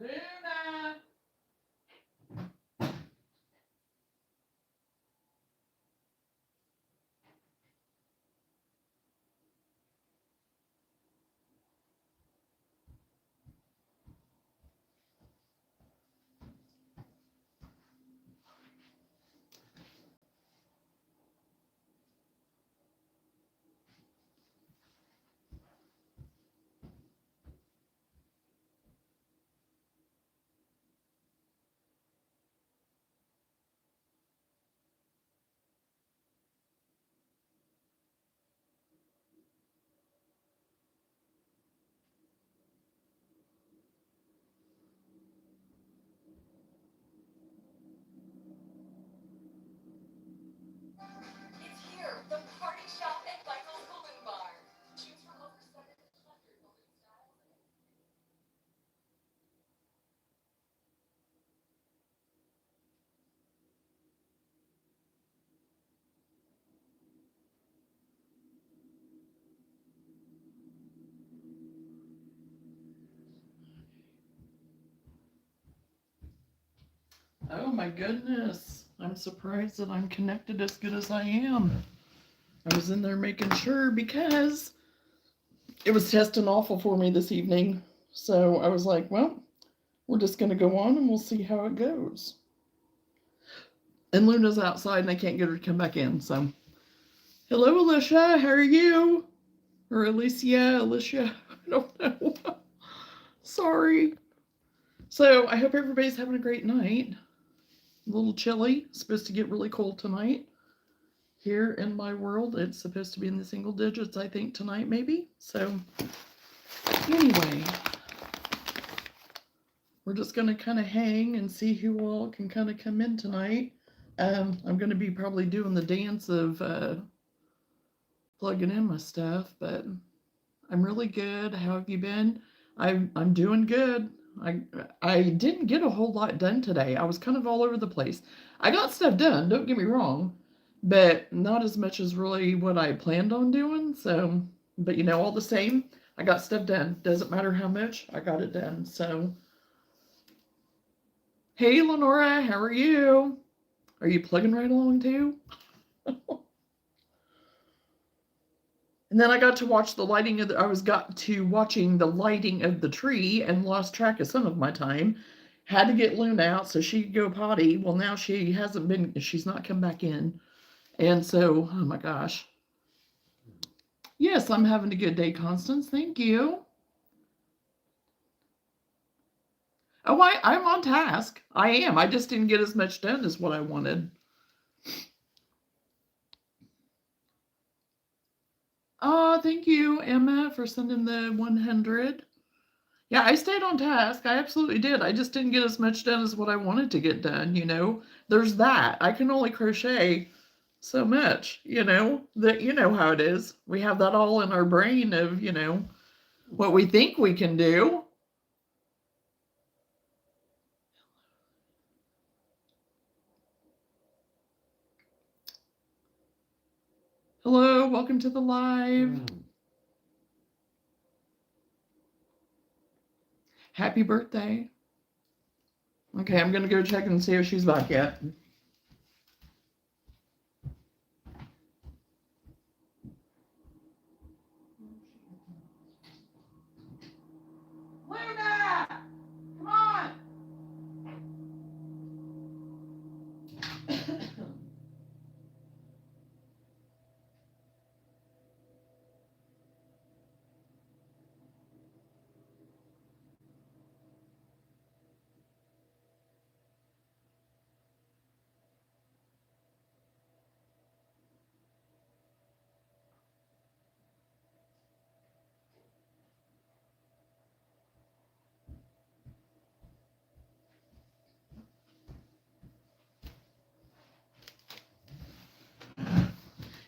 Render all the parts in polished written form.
Luna. Oh my goodness. I'm surprised that I'm connected as good as I am. I was in there making sure because it was testing awful for me this evening. So I was like, well, we're just going to go on and we'll see how it goes. And Luna's outside and I can't get her to come back in. So, hello, Alicia. How are you? Or Alicia, I don't know. Sorry. So I hope everybody's having a great night. A little chilly. It's supposed to get really cold tonight. Here in my world, it's supposed to be in the single digits, I think, tonight, maybe. So, anyway, we're just going to kind of hang and see who all can kind of come in tonight. I'm going to be probably doing the dance of plugging in my stuff, but I'm really good. How have you been? I'm doing good. I didn't get a whole lot done today. I was kind of all over the place. I got stuff done, don't get me wrong, but not as much as really what I planned on doing. So, but you know, all the same, I got stuff done. Doesn't matter how much, I got it done. So, hey, Lenora, how are you? Are you plugging right along too? And then I got to watch the lighting of watching the lighting of the tree and lost track of some of my time. Had to get Luna out so she could go potty. Well, now she's not come back in. And so, oh my gosh. Yes, I'm having a good day, Constance. Thank you. Oh, I'm on task. I am. I just didn't get as much done as what I wanted. Oh, thank you, Emma, for sending the 100. Yeah, I stayed on task. I absolutely did. I just didn't get as much done as what I wanted to get done, you know. There's that. I can only crochet so much, you know. That you know how it is. We have that all in our brain of, you know, what we think we can do. Hello, welcome to the live. Happy birthday. Okay, I'm gonna go check and see if she's back yet. Luna! Come on!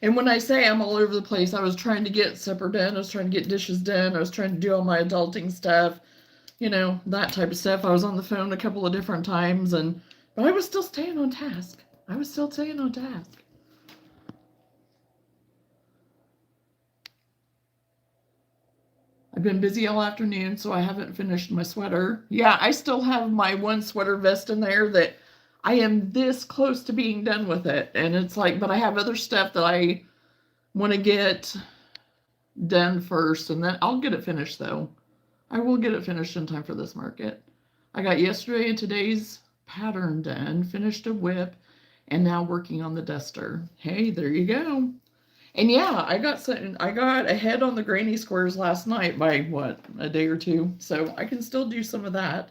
And when I say I'm all over the place, I was trying to get supper done. I was trying to get dishes done. I was trying to do all my adulting stuff, you know, that type of stuff. I was on the phone a couple of different times, but I was still staying on task. I was still staying on task. I've been busy all afternoon, so I haven't finished my sweater. Yeah, I still have my one sweater vest in there that I am this close to being done with it. And it's like, but I have other stuff that I want to get done first, and then I'll get it finished though. I will get it finished in time for this market. I got yesterday and today's pattern done, finished a whip, and now working on the duster. Hey, there you go. And yeah, I got ahead on the granny squares last night by what, a day or two. So I can still do some of that.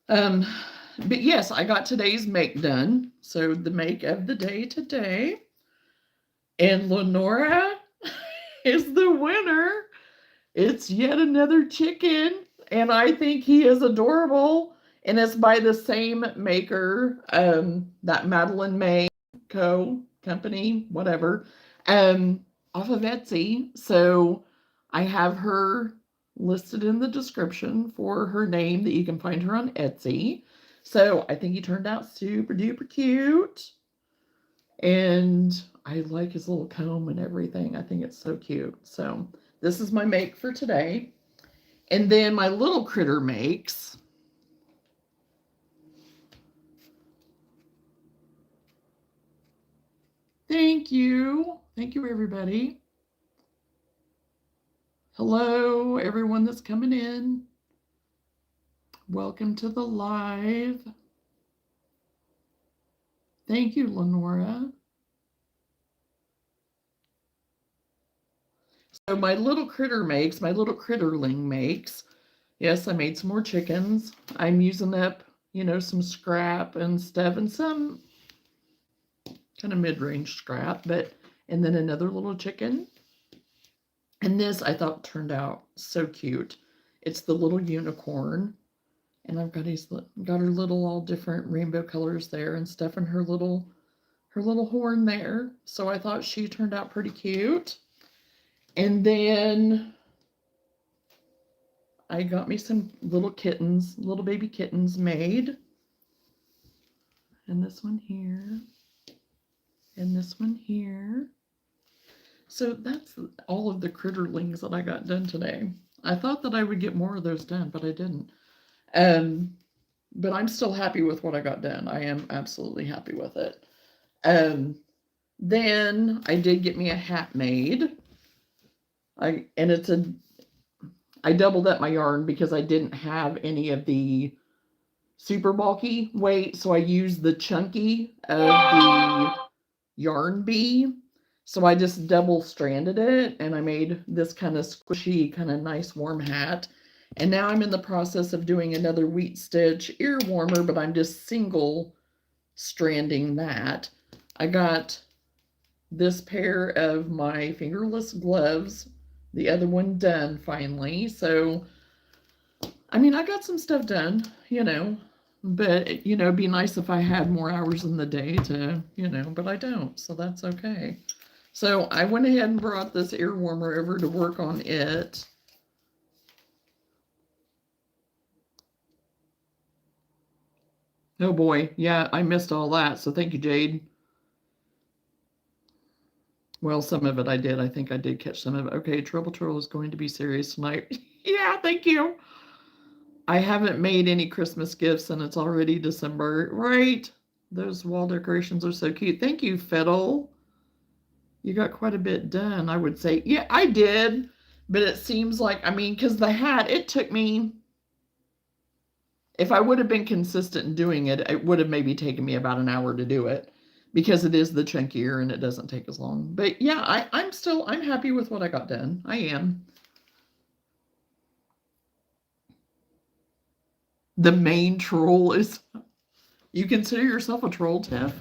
But yes, I got today's make done. So the make of the day today. And Lenora is the winner. It's yet another chicken, and I think he is adorable. And it's by the same maker, that Madeline May company, whatever, off of Etsy. So I have her listed in the description for her name that you can find her on Etsy. So I think he turned out super duper cute. And I like his little comb and everything. I think it's so cute. So this is my make for today. And then my little critter makes. Thank you. Thank you, everybody. Hello, everyone that's coming in. Welcome to the live. Thank you, Lenora. So my little critterling makes. Yes, I made some more chickens. I'm using up, some scrap and stuff and some kind of mid-range scrap, and then another little chicken. And this I thought turned out so cute. It's the little unicorn, and I've got her little all different rainbow colors there and stuff, and her little horn there. So I thought she turned out pretty cute. And then I got me some little baby kittens made. And this one here. And this one here. So that's all of the critterlings that I got done today. I thought that I would get more of those done, but I didn't. But I'm still happy with what I got done. I am absolutely happy with it. Then I did get me a hat made. I doubled up my yarn because I didn't have any of the super bulky weight, so I used the chunky of the yarn bee. So I just double stranded it, and I made this kind of squishy, kind of nice warm hat. And now I'm in the process of doing another wheat stitch ear warmer, but I'm just single stranding that. I got this pair of my fingerless gloves, the other one done finally. So, I mean, I got some stuff done, but, it'd be nice if I had more hours in the day to, but I don't, so that's okay. So I went ahead and brought this ear warmer over to work on it. Oh boy, yeah, I missed all that, so thank you, Jade. Well, some of it I did. I think I did catch some of it. Okay, Trouble Troll is going to be serious tonight. Yeah, thank you. I haven't made any Christmas gifts and it's already December. Right. Those wall decorations are so cute. Thank you, Fiddle. You got quite a bit done, I would say. Yeah, I did. But it seems like, because the hat, it took me, if I would have been consistent in doing it, it would have maybe taken me about an hour to do it. Because it is the chunkier and it doesn't take as long. But yeah, I'm happy with what I got done. I am. The main troll is, you consider yourself a troll, Tiff?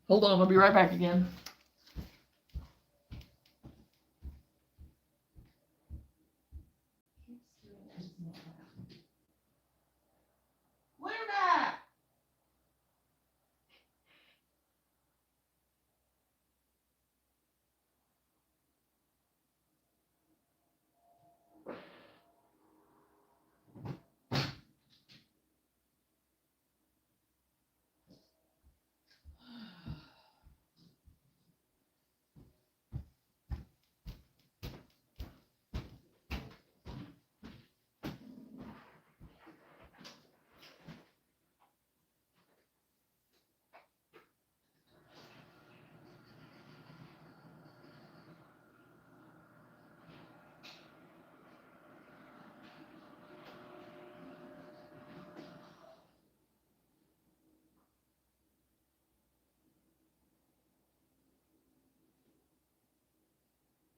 Hold on, I'll be right back again. Luna!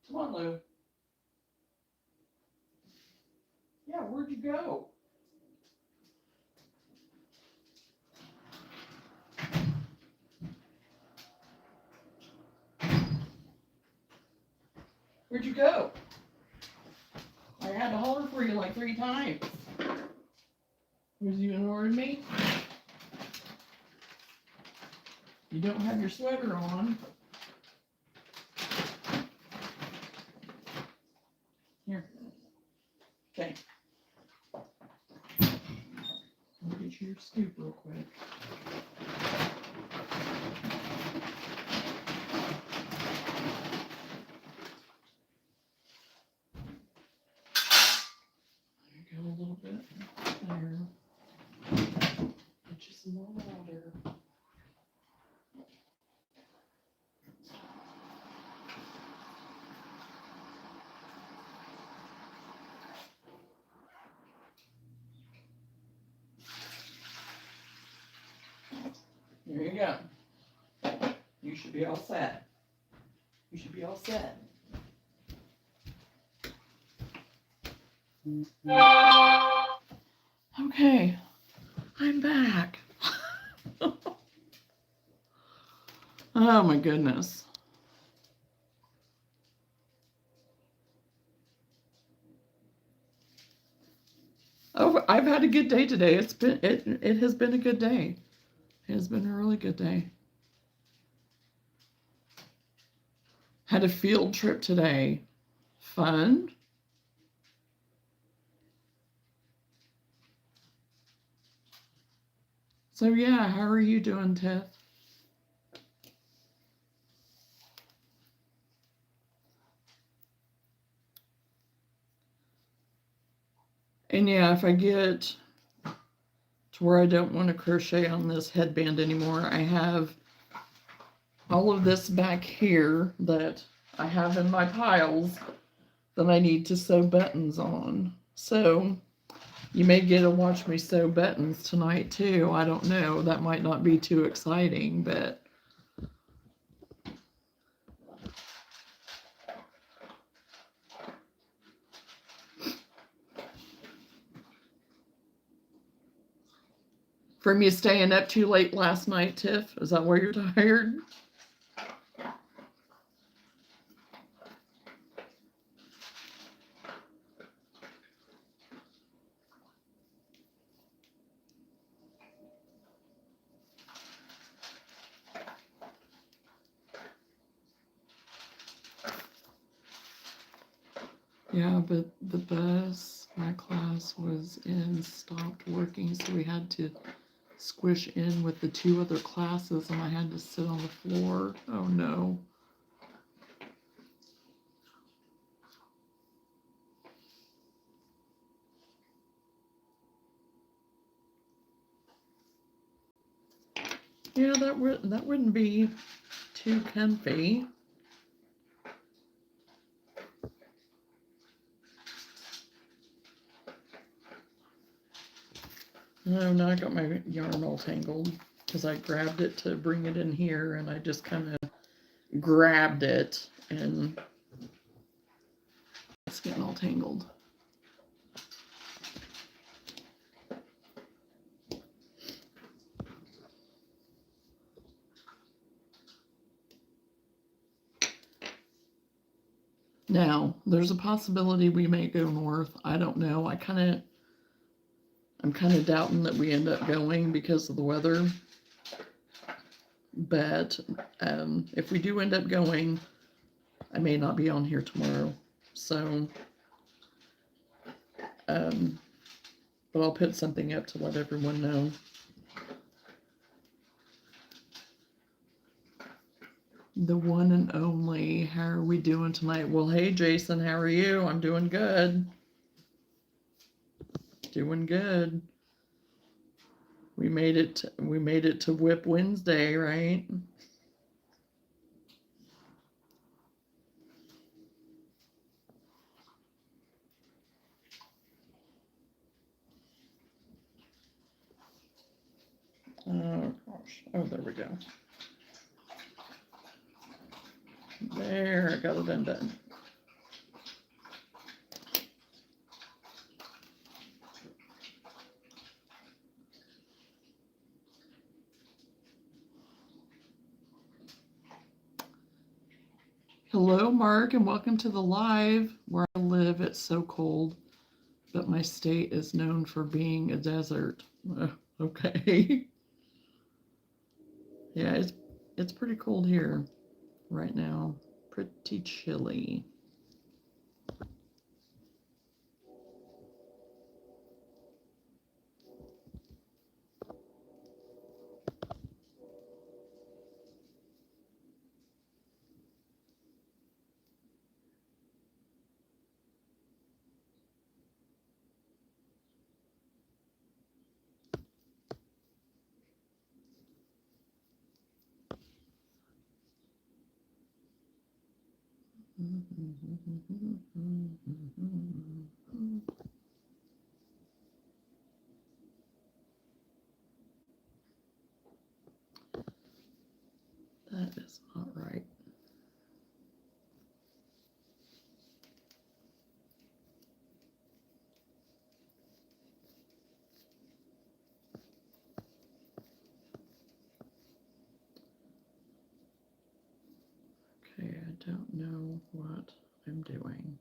Come on, Lou. Yeah, where'd you go? Where'd you go? I had to holler for you like 3 times. Was you ignoring me? You don't have your sweater on. Here. Okay. Let me get you your scoop real quick. There you go, a little bit. There. Get you some more water. There you go. You should be all set. You should be all set. Okay, I'm back. Oh my goodness. Oh, I've had a good day today. It has been a good day. It has been a really good day. Had a field trip today. Fun. So yeah, how are you doing, Tiff? And yeah, if I get to where I don't want to crochet on this headband anymore, I have all of this back here that I have in my piles that I need to sew buttons on. So you may get to watch me sew buttons tonight too. I don't know. That might not be too exciting, but from you staying up too late last night, Tiff? Is that why you're tired? Yeah, but the bus, my class was in, stopped working, so we had to squish in with the 2 other classes, and I had to sit on the floor. Oh no. Yeah, that wouldn't be too comfy. Oh, now I got my yarn all tangled because I grabbed it to bring it in here, and I just kind of grabbed it, and it's getting all tangled. Now, there's a possibility we may go north. I don't know. I'm kind of doubting that we end up going because of the weather. But if we do end up going, I may not be on here tomorrow. So, but I'll put something up to let everyone know. The one and only, how are we doing tonight? Well, hey, Jason, how are you? I'm doing good. Doing good. We made it to Whip Wednesday, right? Oh gosh. Oh, there we go. There, I got it undone. Hello, Mark, and welcome to the live. Where I live, it's so cold, but my state is known for being a desert. Okay. Yeah, it's pretty cold here right now. Pretty chilly. That is not right. Okay, I don't know what I'm doing.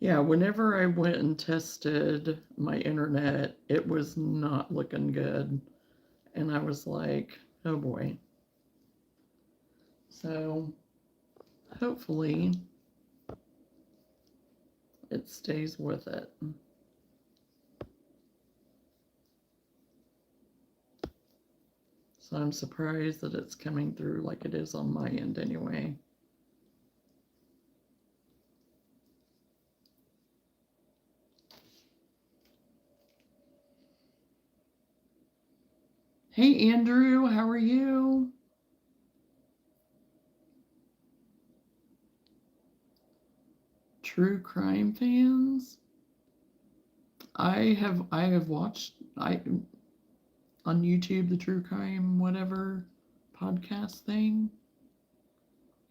Yeah, whenever I went and tested my internet, it was not looking good. And I was like, oh boy. So hopefully it stays with it. So I'm surprised that it's coming through like it is on my end anyway. Hey, Andrew, how are you? True crime fans? I have watched on YouTube the true crime whatever podcast thing.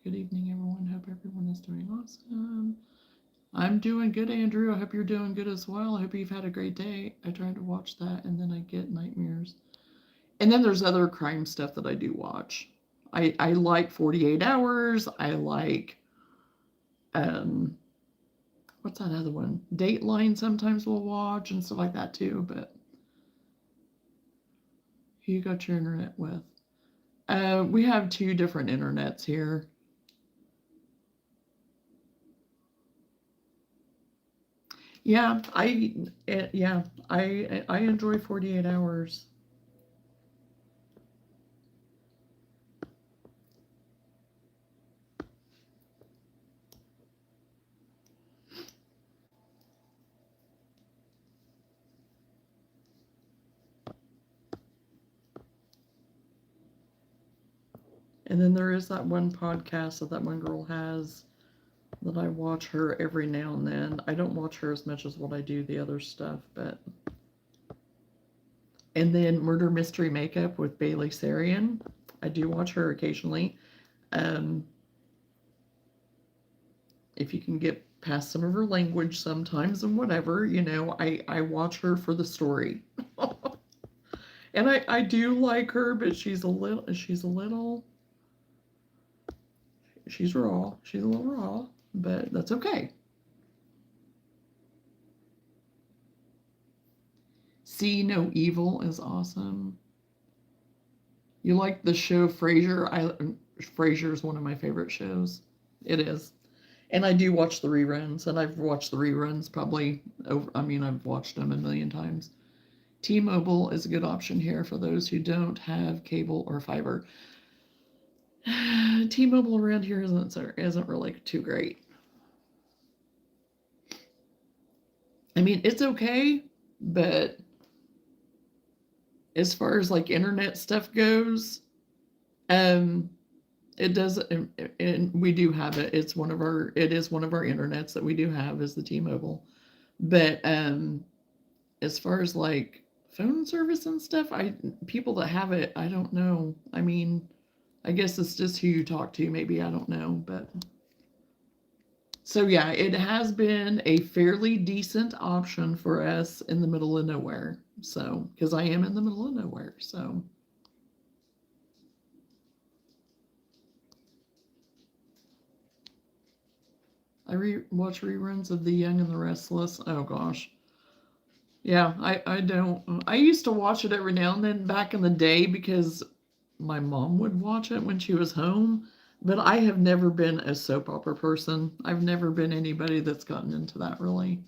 Good evening, everyone. Hope everyone is doing awesome. I'm doing good, Andrew. I hope you're doing good as well. I hope you've had a great day. I try to watch that and then I get nightmares. And then there's other crime stuff that I do watch. I like 48 Hours. I like what's that other one? Dateline sometimes we'll watch and stuff like that too, but who you got your internet with? We have two different internets here. Yeah, I enjoy 48 Hours. And then there is that one podcast that one girl has that I watch her every now and then. I don't watch her as much as what I do the other stuff, but. And then Murder Mystery Makeup with Bailey Sarian. I do watch her occasionally. If you can get past some of her language sometimes and whatever, I watch her for the story. And I do like her, but she's a little raw. She's a little raw, but that's okay. See No Evil is awesome. You like the show Frasier? Frasier is one of my favorite shows. It is. And I do watch the reruns, and I've watched the reruns probably I've watched them a million times. T-Mobile is a good option here for those who don't have cable or fiber. T-Mobile around here isn't really too great. I mean, it's okay, but as far as like internet stuff goes, it does, and we do have it. It is one of our internets that we do have is the T-Mobile. But as far as like phone service and stuff, people that have it, I don't know. I mean, I guess it's just who you talk to, maybe, I don't know, but so yeah, it has been a fairly decent option for us in the middle of nowhere. So, because I am in the middle of nowhere, so. I watch reruns of The Young and the Restless. Oh gosh. Yeah, I don't. I used to watch it every now and then back in the day because my mom would watch it when she was home. But I have never been a soap opera person. I've never been anybody that's gotten into that really.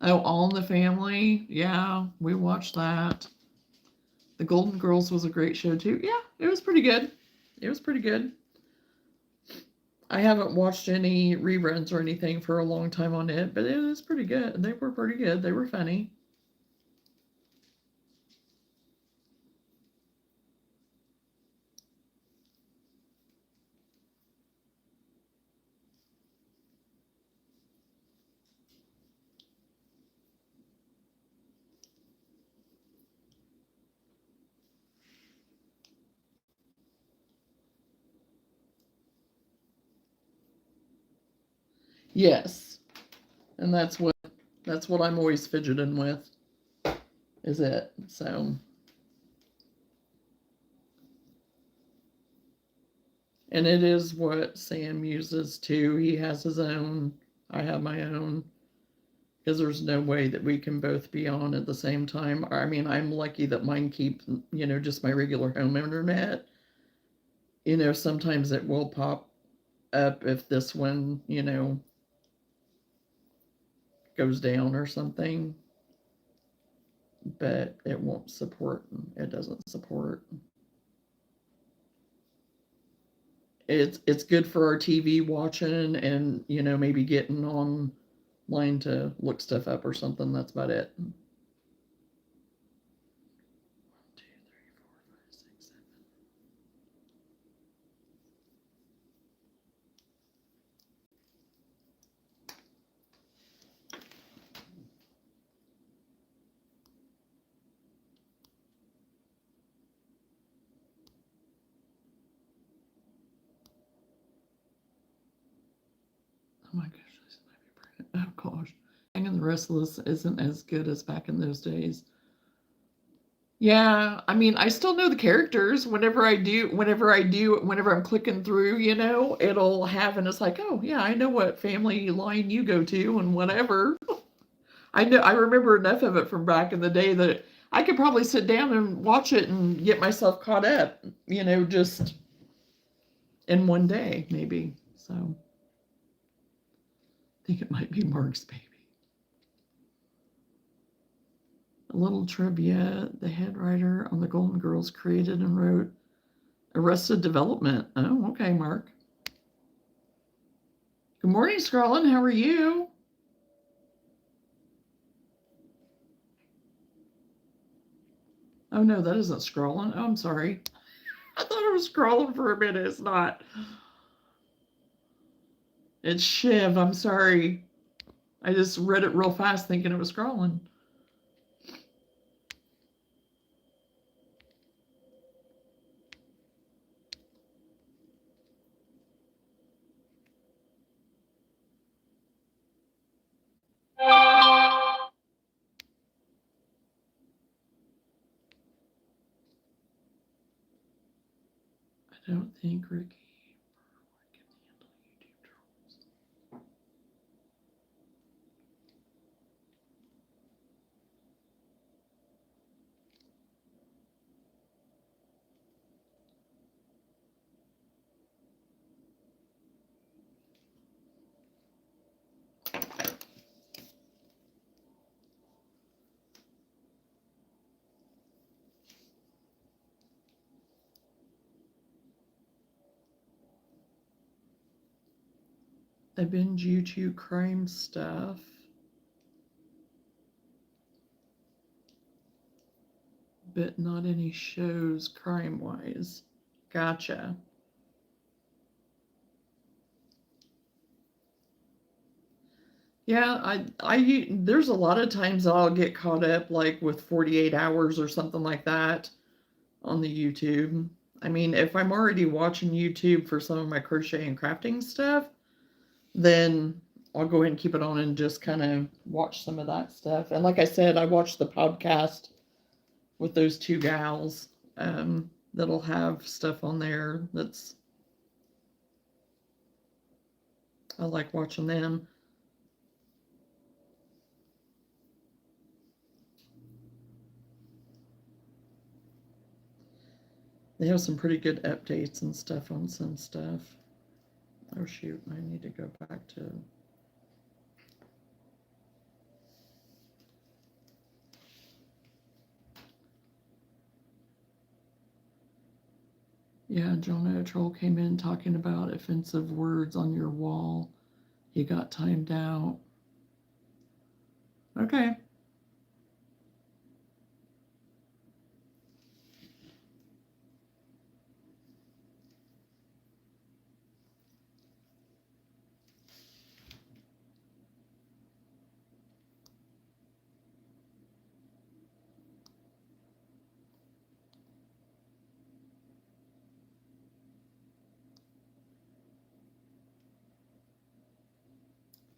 Oh, All in the Family. Yeah, we watched that. The Golden Girls was a great show too. Yeah, it was pretty good. It was pretty good. I haven't watched any reruns or anything for a long time on it, but it was pretty good. They were pretty good. They were funny. Yes. And that's what I'm always fidgeting with, is it. So, and it is what Sam uses too. He has his own, I have my own, because there's no way that we can both be on at the same time. I mean, I'm lucky that mine keep, just my regular home internet. Sometimes it will pop up if this one, goes down or something, but it won't support, it doesn't support. It's good for our TV watching and maybe getting online to look stuff up or something. That's about it. 1, 2, 3, 4, 5, 6, 7. Oh my gosh, this might be pregnant. Oh gosh, Hanging the Restless isn't as good as back in those days. Yeah, I mean, I still know the characters. Whenever I'm clicking through, it'll have, and it's like, oh yeah, I know what family line you go to and whatever. I remember enough of it from back in the day that I could probably sit down and watch it and get myself caught up, just in one day, maybe. So I think it might be Mark's baby. A little trivia: the head writer on the Golden Girls created and wrote Arrested Development. Oh, okay, Mark. Good morning, Scarlett. How are you? Oh no, that isn't scrolling. Oh, I'm sorry. I thought it was scrolling for a minute. It's not. It's Shiv. I'm sorry. I just read it real fast thinking it was scrolling. I don't think Ricky can handle YouTube trolls. I binge YouTube crime stuff, but not any shows crime-wise. Gotcha. Yeah, there's a lot of times I'll get caught up like with 48 hours or something like that on the YouTube. I mean, if I'm already watching YouTube for some of my crochet and crafting stuff, then I'll go ahead and keep it on and just kind of watch some of that stuff. And like I said, I watched the podcast with those two gals that'll have stuff on there that's, I like watching them. They have some pretty good updates and stuff on some stuff. Oh shoot, I need to go back to... Yeah, Johnna Troll came in talking about offensive words on your wall. He got timed out. Okay.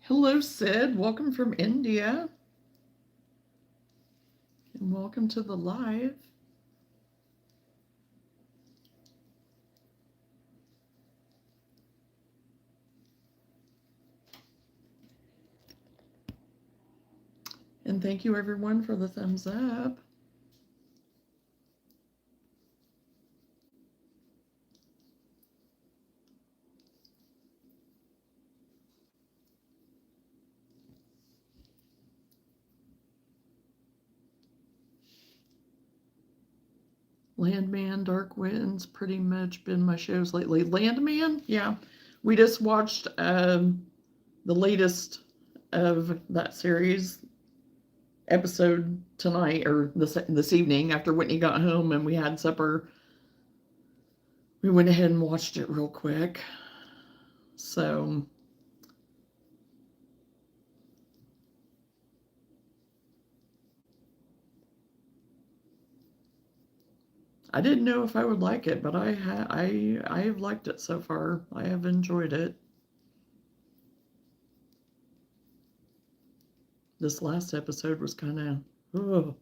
Hello, Sid. Welcome from India. And welcome to the live. And thank you, everyone, for the thumbs up. Landman, Dark Winds, pretty much been my shows lately. Landman, yeah. We just watched the latest of that series episode tonight, or this evening after Whitney got home and we had supper. We went ahead and watched it real quick. So... I didn't know if I would like it, but I have liked it so far. I have enjoyed it. This last episode was kind of, oh.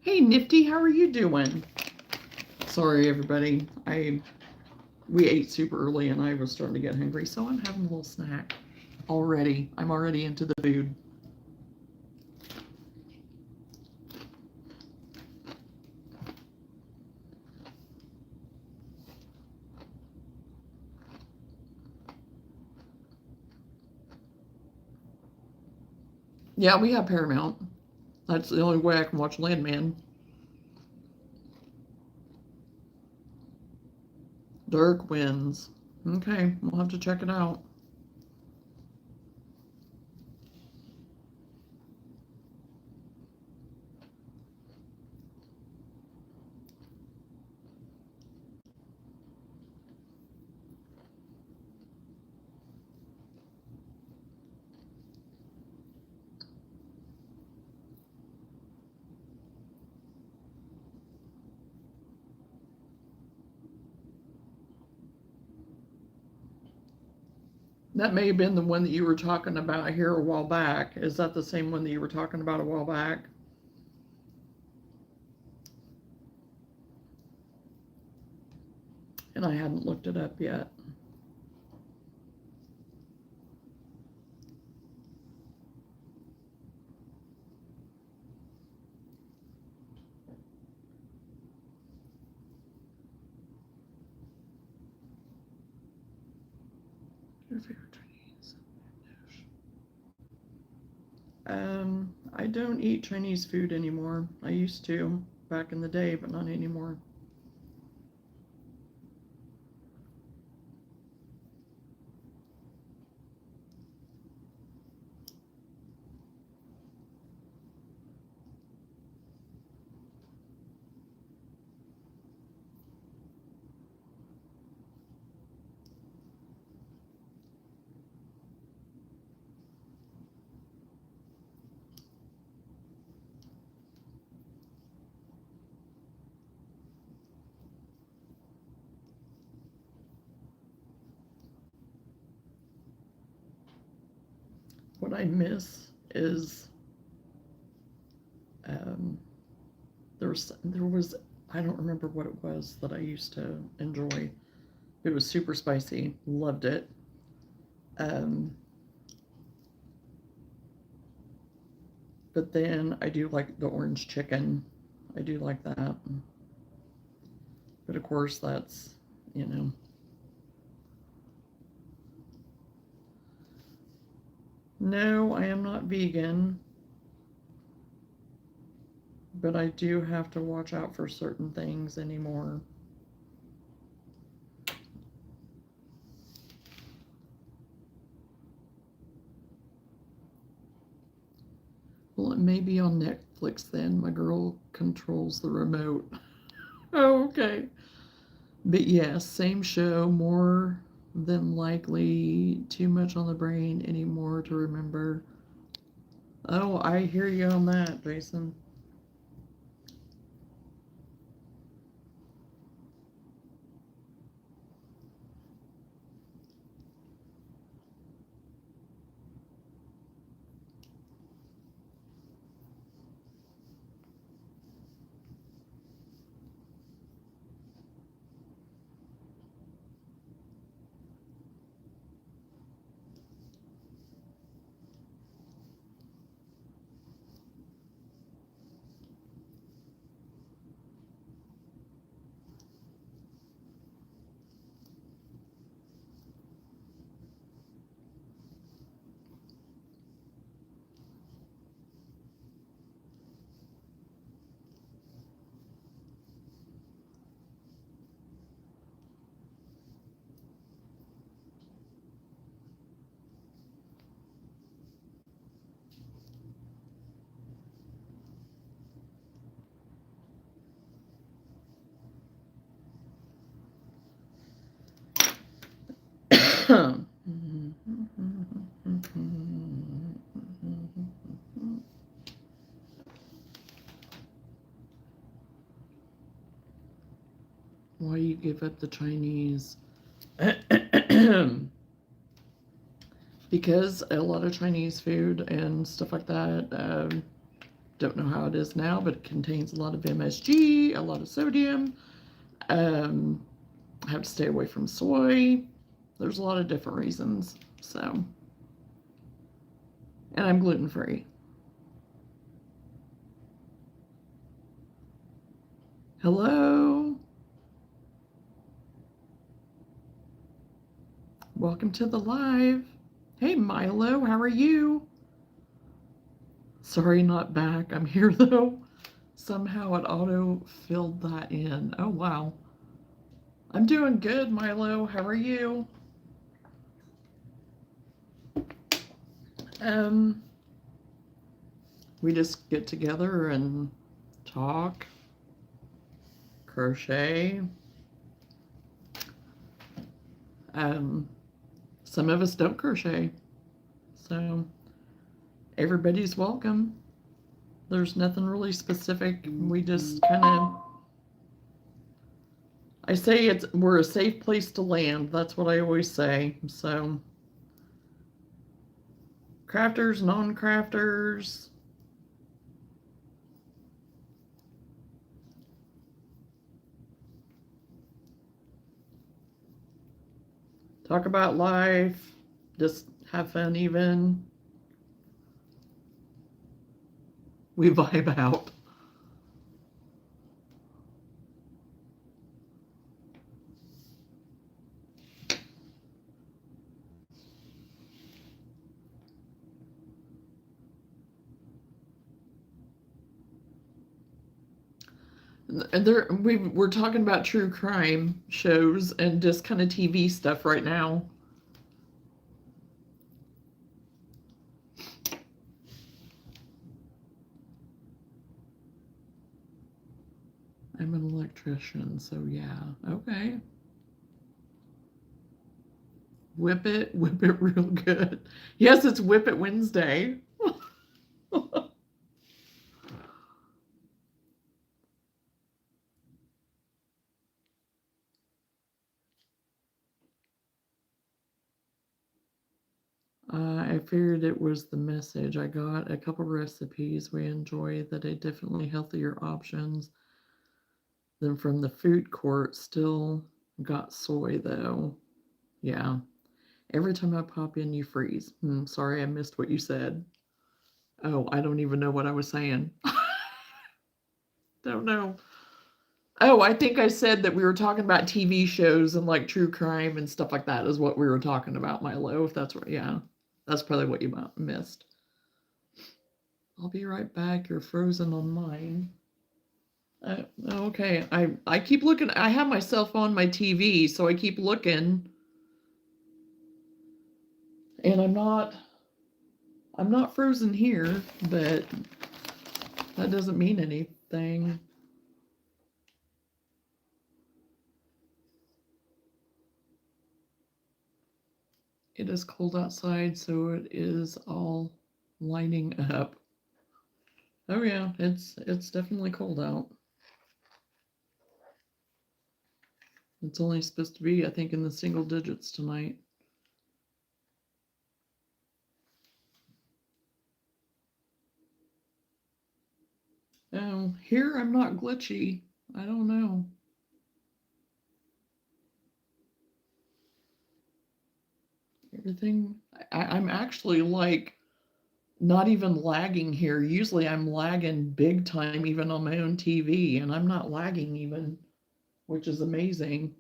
Hey, Nifty, how are you doing? Sorry, everybody. We ate super early and I was starting to get hungry, so I'm having a little snack already. I'm already into the food. Yeah, we have Paramount. That's the only way I can watch Landman. Dark Winds. Okay, we'll have to check it out. That may have been the one that you were talking about here a while back. Is that the same one that you were talking about a while back? And I hadn't looked it up yet. Your favorite Chinese dish? I don't eat Chinese food anymore. I used to. back in the day, but not anymore. What I miss is there was I don't remember what it was that I used to enjoy. It was super spicy. Loved it. But then I do like the orange chicken. I do like that. But of course, that's, you know. No, I am not vegan. But I do have to watch out for certain things anymore. Well, it may be on Netflix then. My girl controls the remote. Oh, okay. But yes, same show, more than likely too much on the brain anymore to remember. Oh, I hear you on that, Jason. Why you give up the Chinese? Because a lot of Chinese food and stuff like that, don't know how it is now, but it contains a lot of MSG, a lot of sodium. I have to stay away from soy. There's a lot of different reasons. So, and I'm gluten free. Hello. Welcome to the live. Hey, Milo, how are you? Sorry, not back. I'm here though. Somehow it auto filled that in. Oh, wow. I'm doing good, Milo. How are you? We just get together and talk, crochet. Some of us don't crochet, so everybody's welcome. There's nothing really specific. We just kind of, I say we're a safe place to land. That's what I always say. So crafters, non-crafters. Talk about life. Just have fun even. We vibe out. And we're talking about true crime shows and just kind of TV stuff right now. I'm an electrician, so yeah. Okay. Whip it real good. Yes, it's Whip It Wednesday. I figured it was the message. I got a couple recipes we enjoy that are definitely healthier options than from the food court. Still got soy though. Yeah. Every time I pop in, you freeze. Sorry, I missed what you said. Oh, I don't even know what I was saying. Don't know. Oh, I think I said that we were talking about TV shows and like true crime and stuff like that is what we were talking about, Milo. If that's right, yeah, that's probably what you missed. I'll be right back. You're frozen on mine. Okay, I keep looking. I have myself on my TV, so I keep looking, and I'm not frozen here, but that doesn't mean anything. It is cold outside, so it is all lining up. Oh yeah, it's definitely cold out. It's only supposed to be, I think, in the single digits tonight. Oh, here I'm not glitchy. I don't know. Everything, I'm actually like not even lagging here. Usually I'm lagging big time, even on my own TV, and I'm not lagging even, which is amazing.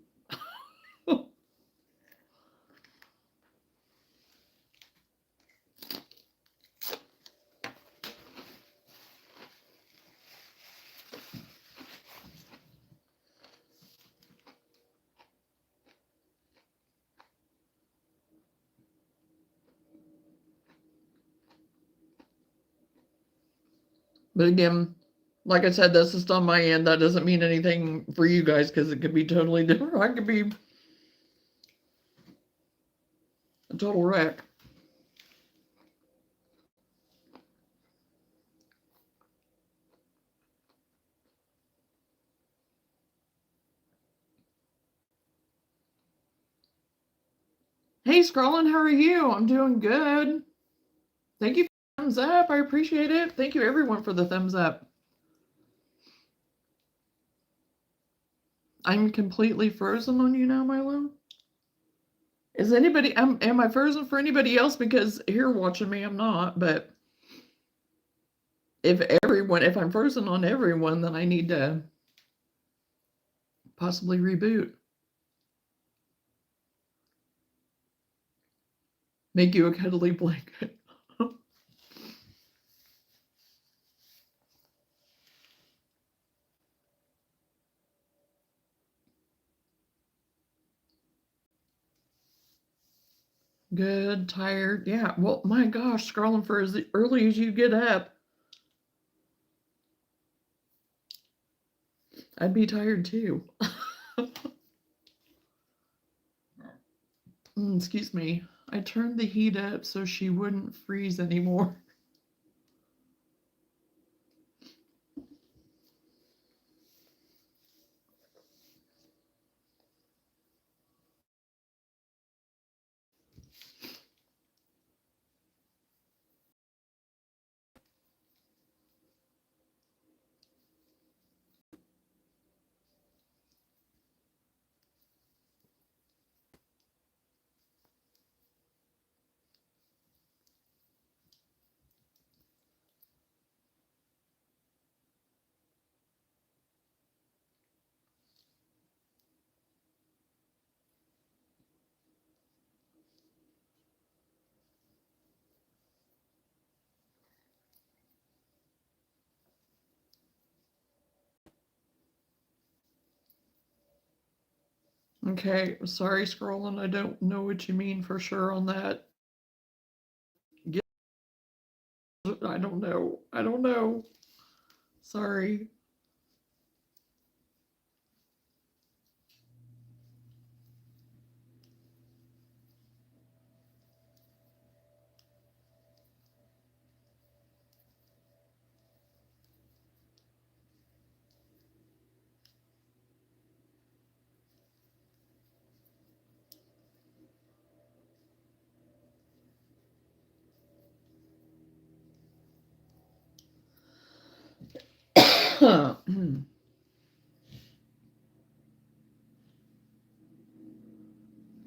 But again, like I said, that's just on my end. That doesn't mean anything for you guys because it could be totally different. I could be a total wreck. Hey, Scrollin, how are you? I'm doing good. Thank you for the thumbs up. I appreciate it. Thank you, everyone, for the thumbs up. I'm completely frozen on you now, Milo. Is anybody, am I frozen for anybody else? Because here watching me, I'm not. But if I'm frozen on everyone, then I need to possibly reboot. Make you a cuddly blanket. Good, tired. Yeah, well, my gosh, scrolling for as early as you get up. I'd be tired too. Excuse me. I turned the heat up so she wouldn't freeze anymore. Okay, sorry, scrolling. I don't know what you mean for sure on that. I don't know. I don't know. Sorry.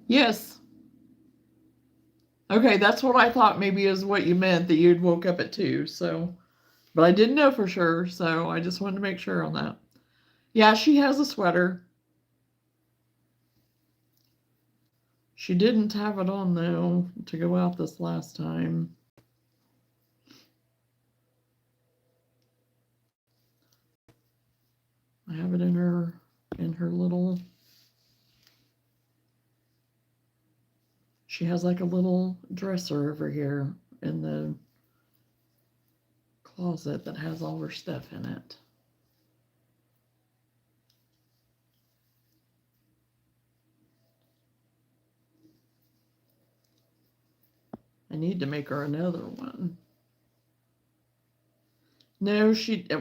Yes. Okay, that's what I thought maybe is what you meant, that you'd woke up at 2, so. But I didn't know for sure, so I just wanted to make sure on that. Yeah, she has a sweater. She didn't have it on, though, to go out this last time. I have it in her little. She has like a little dresser over here in the closet that has all her stuff in it. I need to make her another one. No,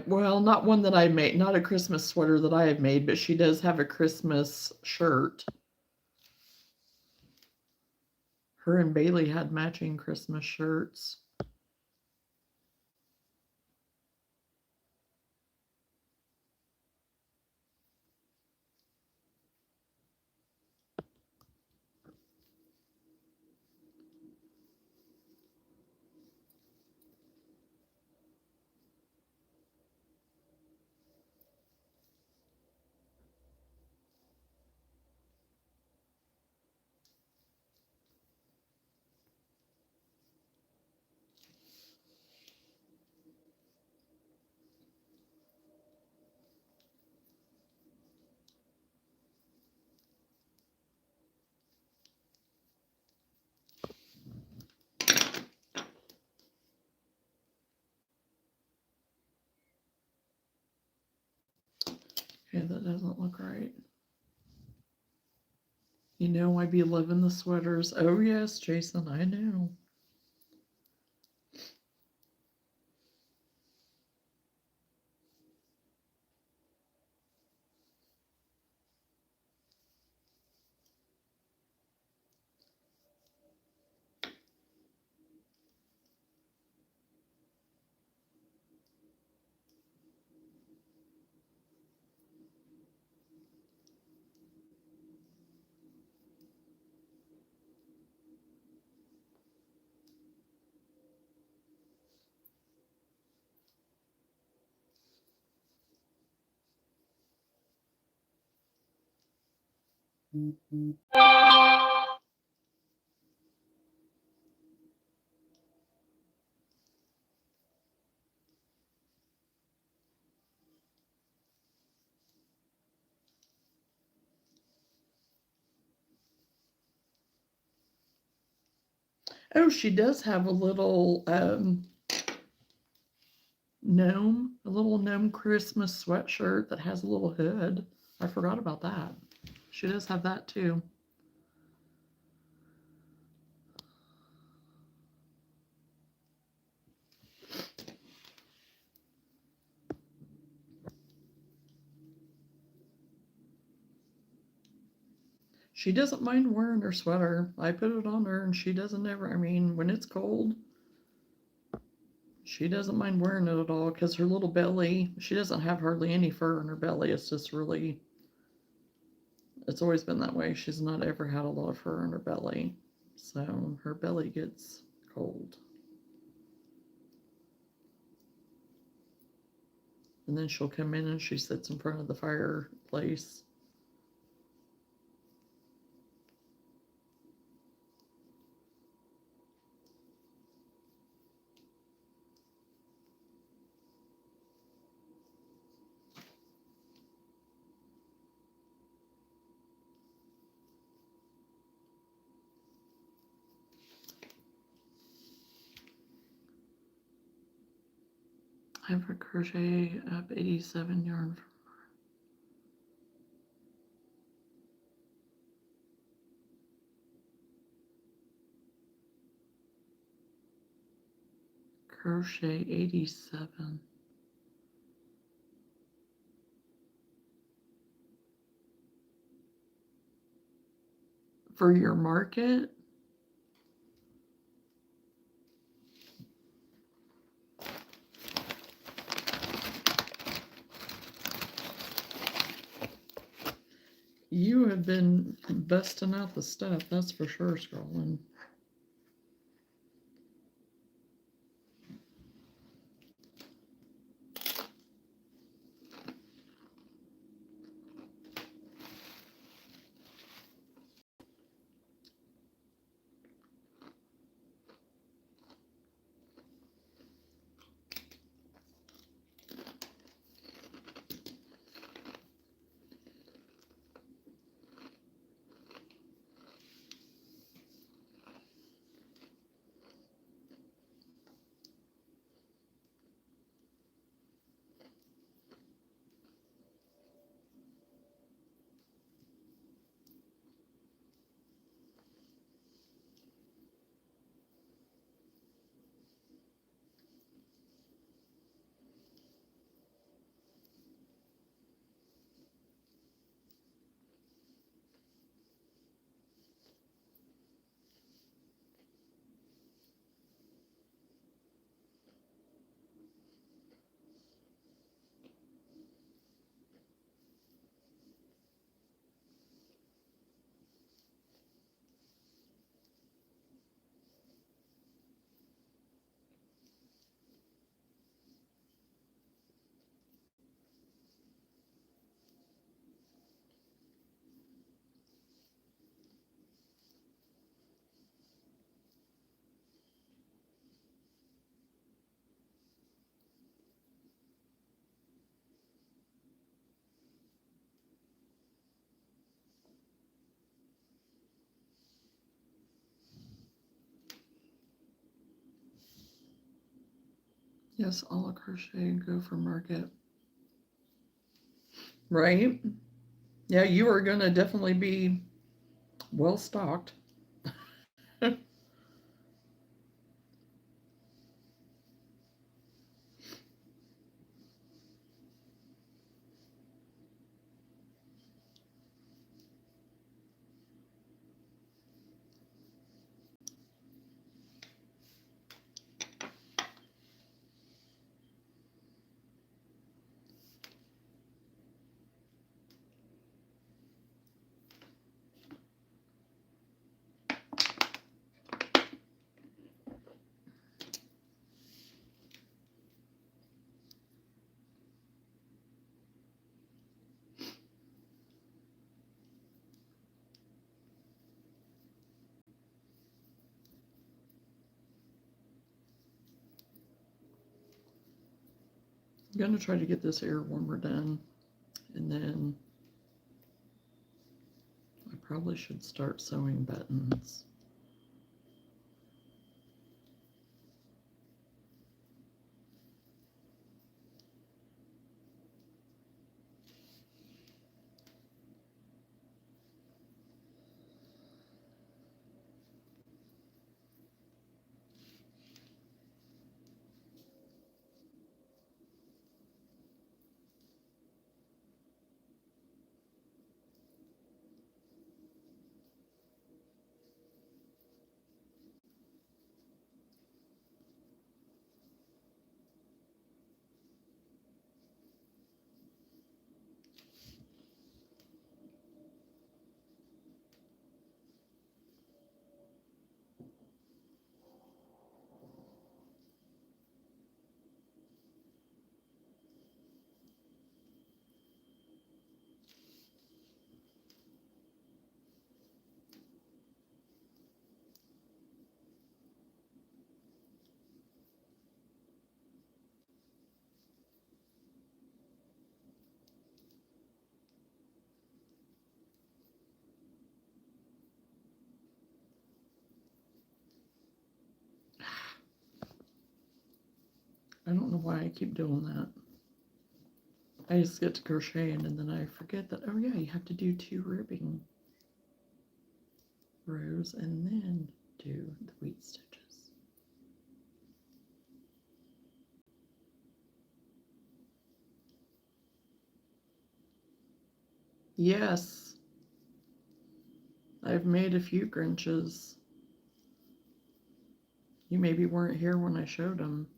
well, not one that I made, not a Christmas sweater that I have made, but she does have a Christmas shirt. Her and Bailey had matching Christmas shirts. Okay, that doesn't look right. You know, I be loving the sweaters. Oh, yes, Jason, I know. Oh, she does have a little a little gnome Christmas sweatshirt that has a little hood. I forgot about that. She does have that too. She doesn't mind wearing her sweater. I put it on her and she doesn't ever, I mean, when it's cold, she doesn't mind wearing it at all because her little belly, she doesn't have hardly any fur in her belly. It's just really, it's always been that way. She's not ever had a lot of fur in her belly. So her belly gets cold. And then she'll come in and she sits in front of the fireplace. I have a crochet up 87 yarn from crochet 87. For your market, you have been busting out the stuff, that's for sure, scrolling. Yes, a la crochet and go for market. Right? Yeah, you are going to definitely be well stocked. I'm going to try to get this air warmer done, and then I probably should start sewing buttons. I don't know why I keep doing that. I just get to crocheting and then I forget that, oh yeah, you have to do 2 ribbing rows and then do the wheat stitches. Yes, I've made a few Grinches. You maybe weren't here when I showed them.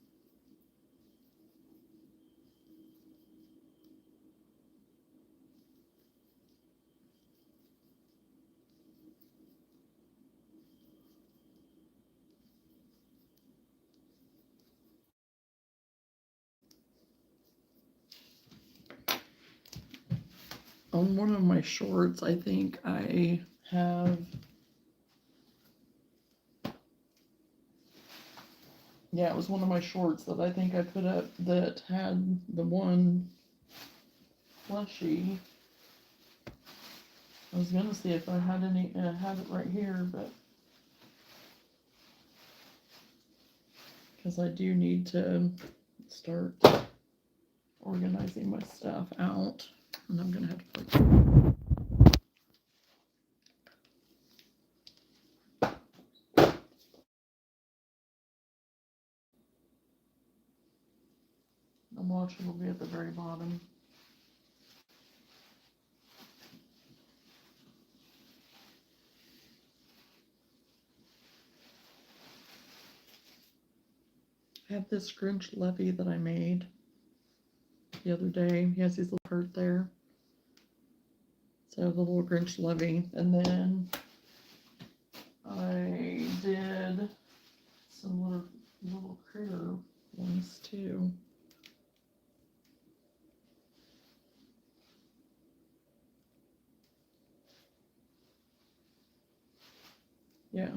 On one of my shorts, I think I have, yeah, it was one of my shorts that I think I put up that had the one plushie. I was gonna see if I had any, had it right here, but because I do need to start organizing my stuff out, and I'm gonna have to put. The washi will be at the very bottom. I have this Grinch levy that I made the other day. He has these little heart there. So the little Grinch levy. And then I did some little critter ones too. Yeah.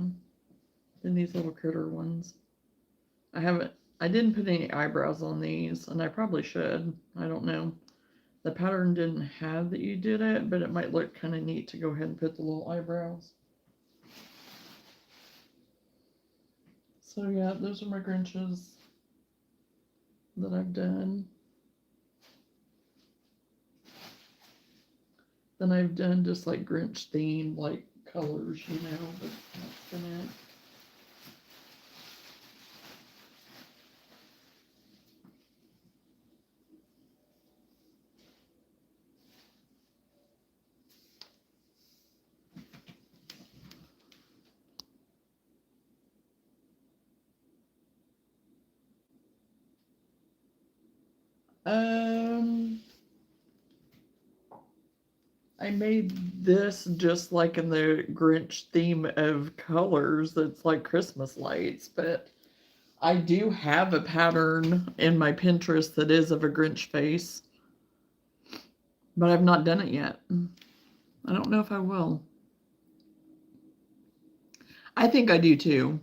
And these little critter ones. I didn't put any eyebrows on these, and I probably should. I don't know. The pattern didn't have that you did it, but it might look kind of neat to go ahead and put the little eyebrows. So yeah, those are my Grinches that I've done. Then I've done just like Grinch themed, like colors, you know, but that's been it. I made this just like in the Grinch theme of colors that's like Christmas lights, but I do have a pattern in my Pinterest that is of a Grinch face, but I've not done it yet. I don't know if I will. I think I do too,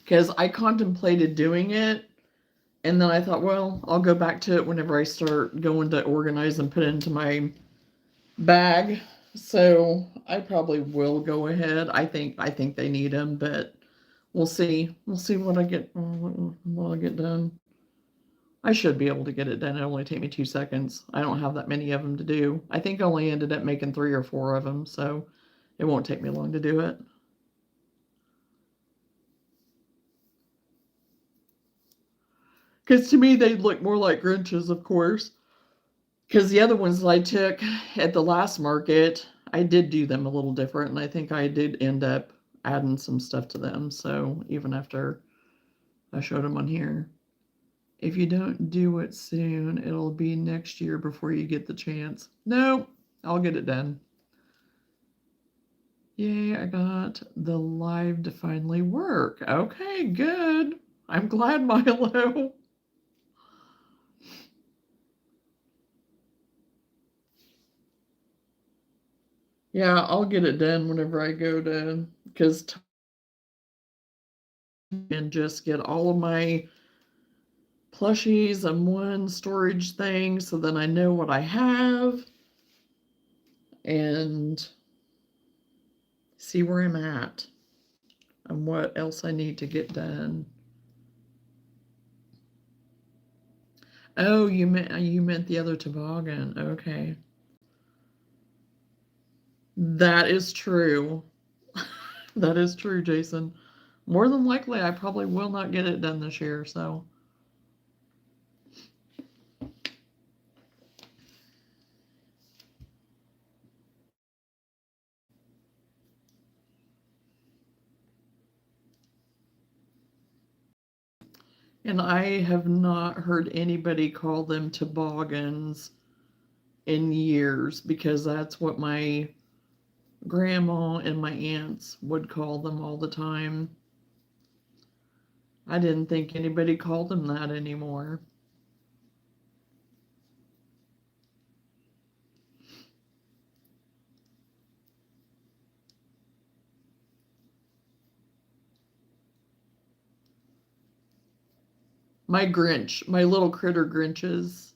because I contemplated doing it, and then I thought, well, I'll go back to it whenever I start going to organize and put it into my bag. So I probably will go ahead. I think they need them, but we'll see. We'll see what I get done. I should be able to get it done. It only take me 2 seconds. I don't have that many of them to do. I think I only ended up making 3 or 4 of them, so it won't take me long to do it. Because to me, they look more like Grinches, of course. Because the other ones that I took at the last market, I did do them a little different, and I think I did end up adding some stuff to them. So even after I showed them on here, if you don't do it soon, it'll be next year before you get the chance. Nope, I'll get it done. Yay, I got the live to finally work. Okay, good. I'm glad, Milo. Yeah, I'll get it done whenever I go to, because and just get all of my plushies in one storage thing so then I know what I have and see where I'm at and what else I need to get done. Oh, you meant the other toboggan. Okay. That is true. That is true, Jason. More than likely, I probably will not get it done this year, so. And I have not heard anybody call them toboggans in years because that's what my grandma and my aunts would call them all the time. I didn't think anybody called them that anymore. My Grinch, my little critter Grinches.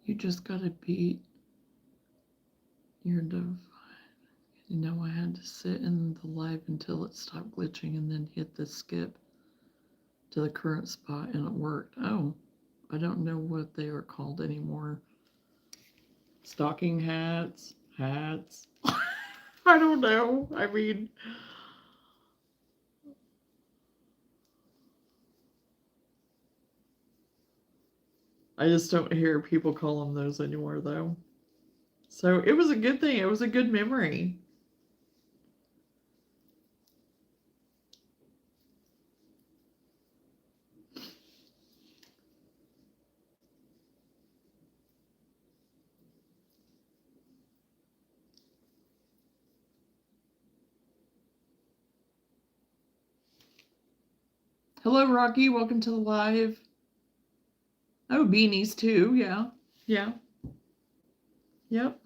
You just gotta beat your device. You know, I had to sit in the live until it stopped glitching and then hit the skip to the current spot and it worked. Oh, I don't know what they are called anymore. Stocking hats, hats. I don't know. I mean, I just don't hear people call them those anymore, though. So it was a good thing. It was a good memory. Hello, Rocky. Welcome to the live. Oh, beanies too. Yeah. Yeah. Yep.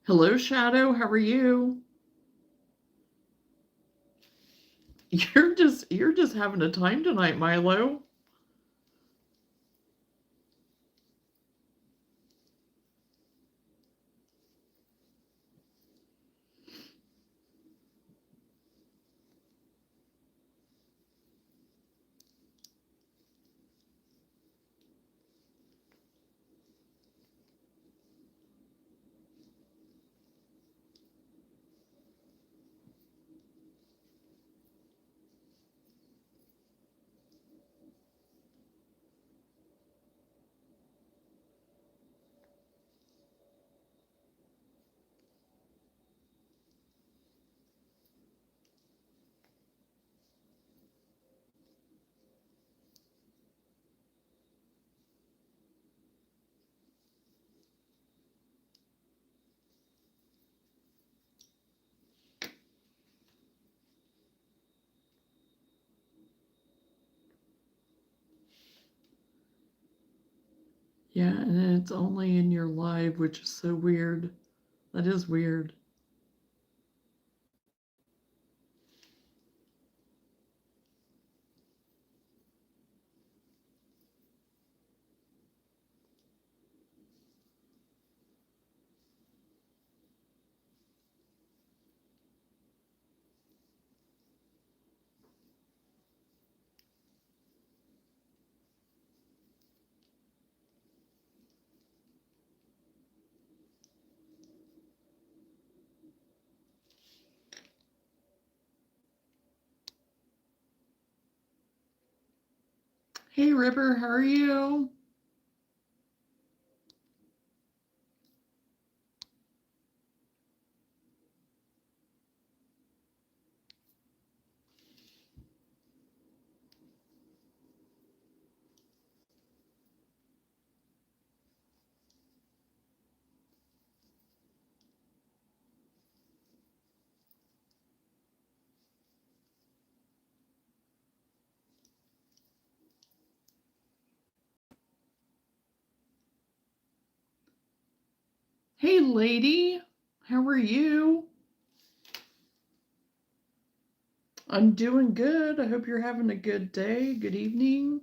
Hello, Shadow. How are you? You're just having a time tonight, Milo. Yeah, and it's only in your live, which is so weird. That is weird. Hey, Ripper, how are you? Hey, lady, how are you? I'm doing good. I hope you're having a good day, good evening.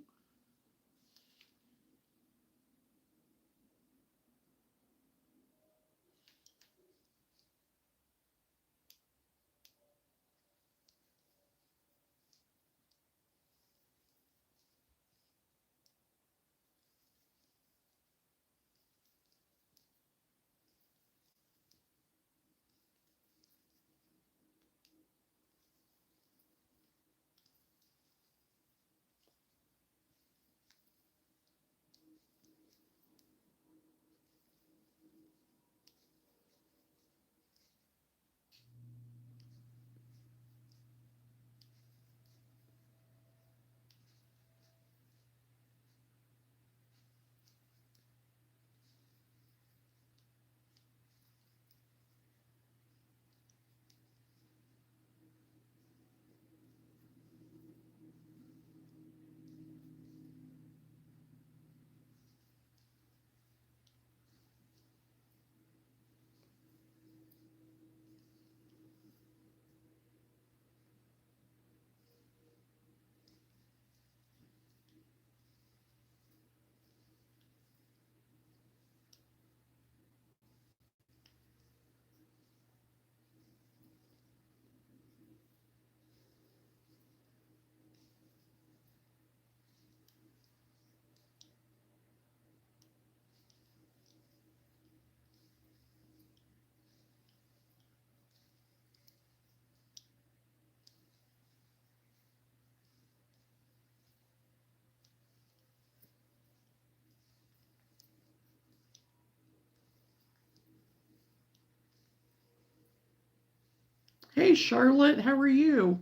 Hey, Charlotte, how are you?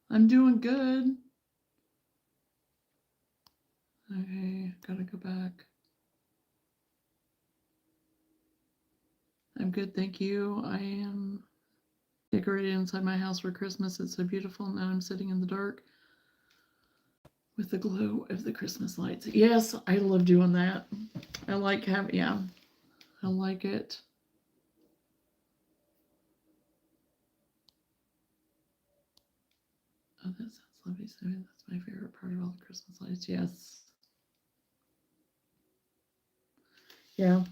I'm doing good. Okay, gotta go back. I'm good, thank you. I am decorating inside my house for Christmas. It's so beautiful. Now I'm sitting in the dark with the glow of the Christmas lights. Yes, I love doing that. I like having, yeah, I like it. Oh, that sounds lovely. So that's my favorite part of all the Christmas lights. Yes. Yeah,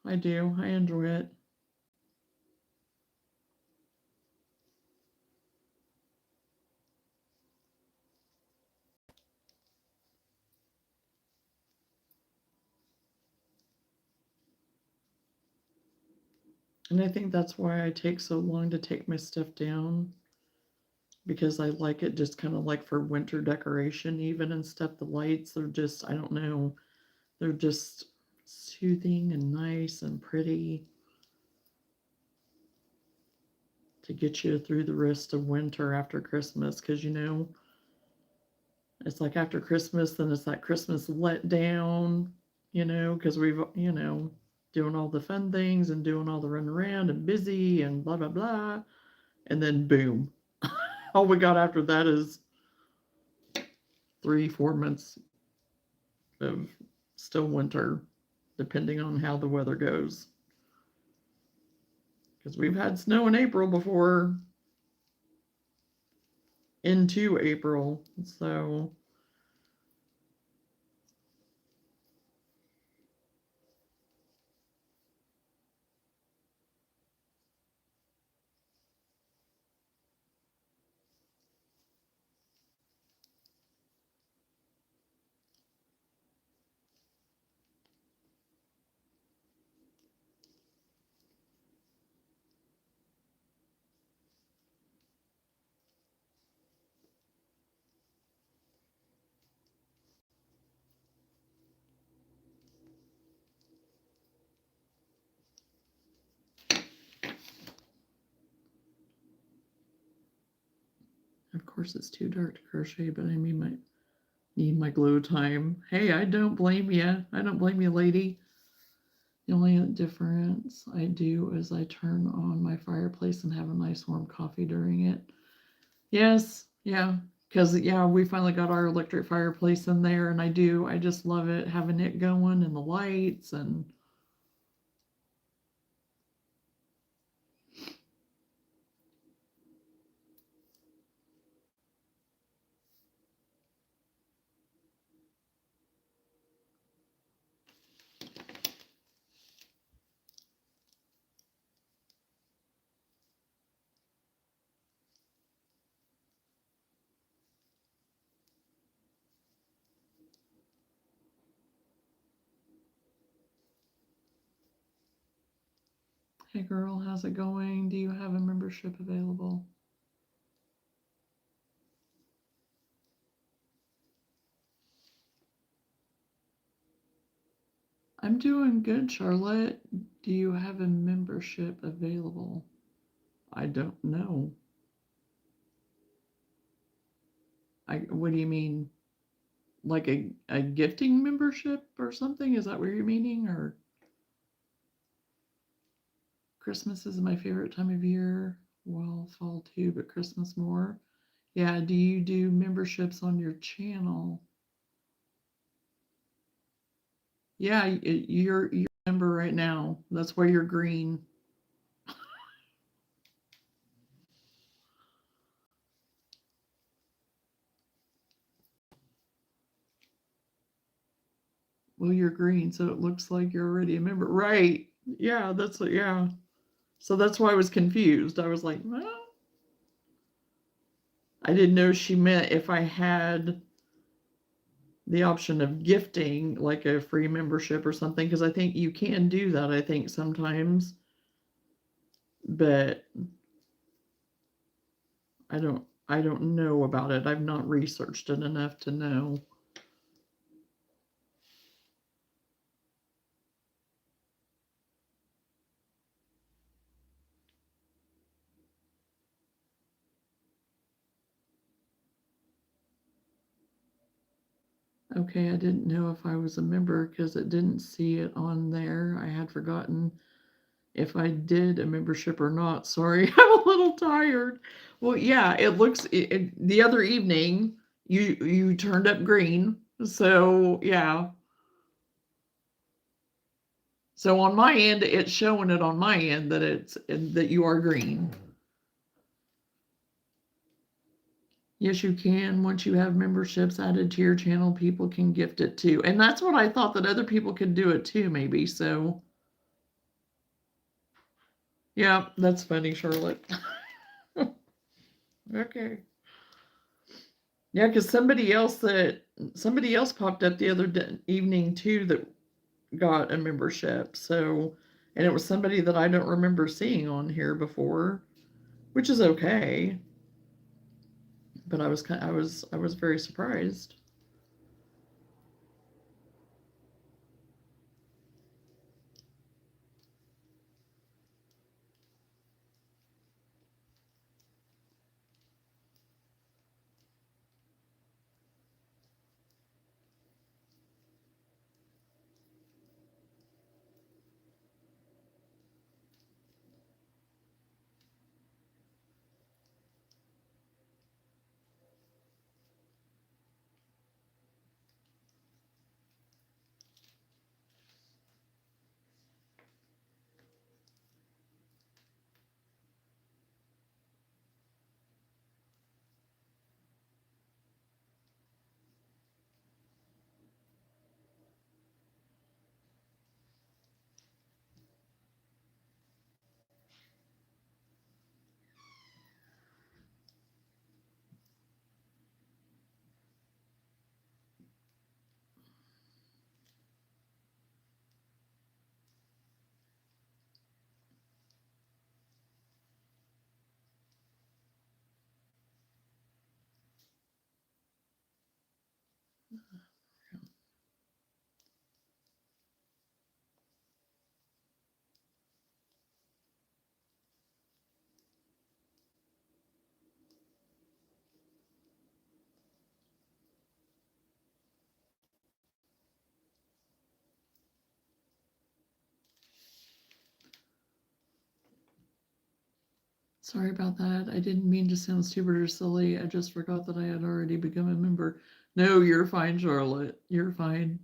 I do. I enjoy it. And I think that's why I take so long to take my stuff down, because I like it just kind of like for winter decoration, even and stuff. The lights, they're just, I don't know, they're just soothing and nice and pretty to get you through the rest of winter after Christmas. Because, it's like after Christmas, then it's that Christmas letdown, because we've, doing all the fun things and doing all the run around and busy and blah, blah, blah. And then boom. All we got after that is 3, 4 months, of still winter, depending on how the weather goes. Because we've had snow in April before, into April, so. Of course, it's too dark to crochet, but I need my glow time. Hey, I don't blame you. I don't blame you, lady. The only difference I do is I turn on my fireplace and have a nice warm coffee during it. Yes, yeah, because yeah, we finally got our electric fireplace in there, and I just love it having it going and the lights and. Hey girl, how's it going? Do you have a membership available? I'm doing good, Charlotte. Do you have a membership available? I don't know. What do you mean? Like a gifting membership or something? Is that what you're meaning? Or Christmas is my favorite time of year. Well, fall too, but Christmas more. Yeah, do you do memberships on your channel? Yeah, you're a member right now. That's why you're green. Well, you're green, so it looks like you're already a member. Right. Yeah, yeah. So that's why I was confused. I was like, well, I didn't know she meant if I had the option of gifting like a free membership or something, because I think you can do that, I think sometimes. But I don't know about it. I've not researched it enough to know. Okay, I didn't know if I was a member because it didn't see it on there. I had forgotten if I did a membership or not. Sorry, I'm a little tired. Well, yeah, it looks the other evening you turned up green. So, yeah. So on my end it's showing it on my end that you are green. Yes, you can. Once you have memberships added to your channel, people can gift it too. And that's what I thought, that other people could do it too, maybe. So, yeah, that's funny, Charlotte. Okay. Yeah, because somebody else popped up the other evening too that got a membership. So, and it was somebody that I don't remember seeing on here before, which is okay. But I was very surprised. Sorry about that. I didn't mean to sound stupid or silly. I just forgot that I had already become a member. No, you're fine, Charlotte. You're fine.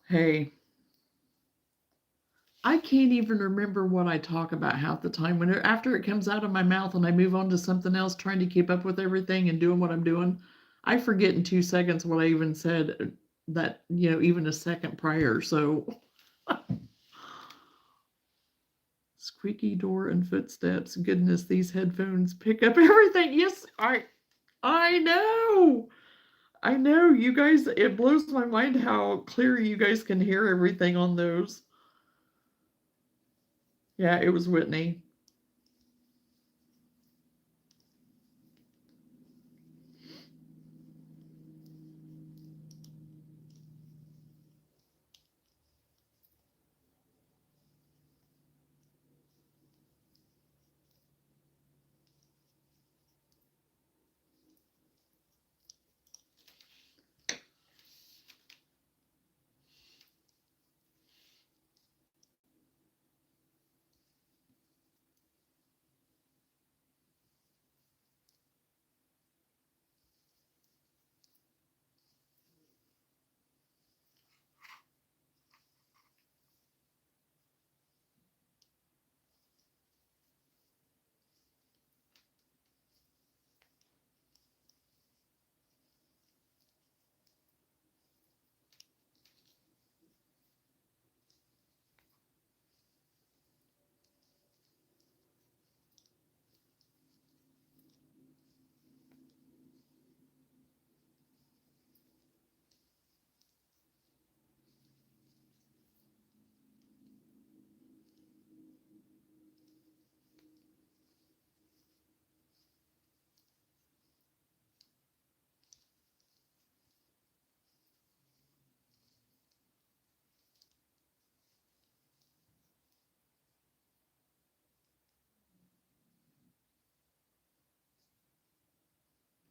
Hey, I can't even remember what I talk about half the time. When after it comes out of my mouth and I move on to something else, trying to keep up with everything and doing what I'm doing, I forget in 2 seconds what I even said that, even a second prior. So squeaky door and footsteps. Goodness, these headphones pick up everything. Yes, I know. I know. You guys, it blows my mind how clear you guys can hear everything on those. Yeah, it was Whitney.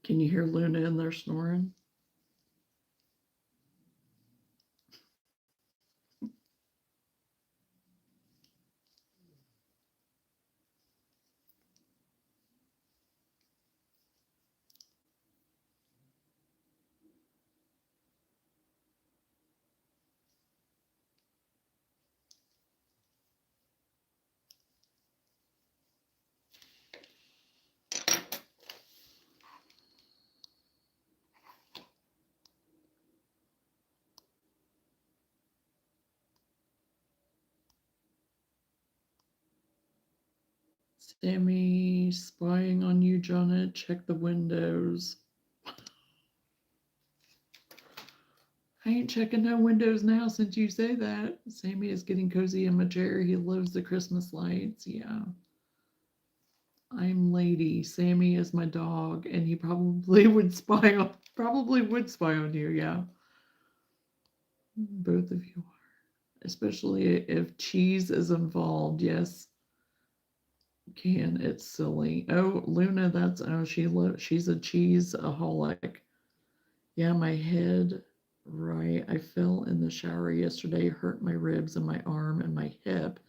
Can you hear Luna in there snoring? Sammy spying on you, Johnna. Check the windows. I ain't checking no windows now since you say that. Sammy is getting cozy in my chair. He loves the Christmas lights. Yeah. I'm Lady. Sammy is my dog, and he probably would spy on you, yeah. Both of you are. Especially if cheese is involved. Yes. Can. It's silly. Oh, Luna, she's a cheese-aholic. Yeah, my head, right. I fell in the shower yesterday, hurt my ribs and my arm and my hip,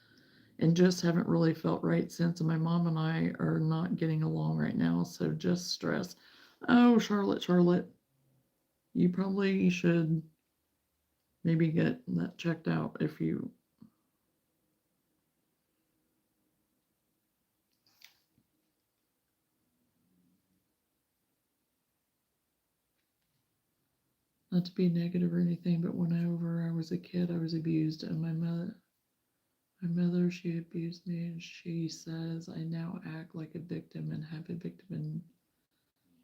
and just haven't really felt right since. And my mom and I are not getting along right now, so just stress. Oh, Charlotte, you probably should maybe get that checked out if you. Not to be negative or anything, but whenever I was a kid, I was abused, and my mother, she abused me, and she says I now act like a victim and have a victim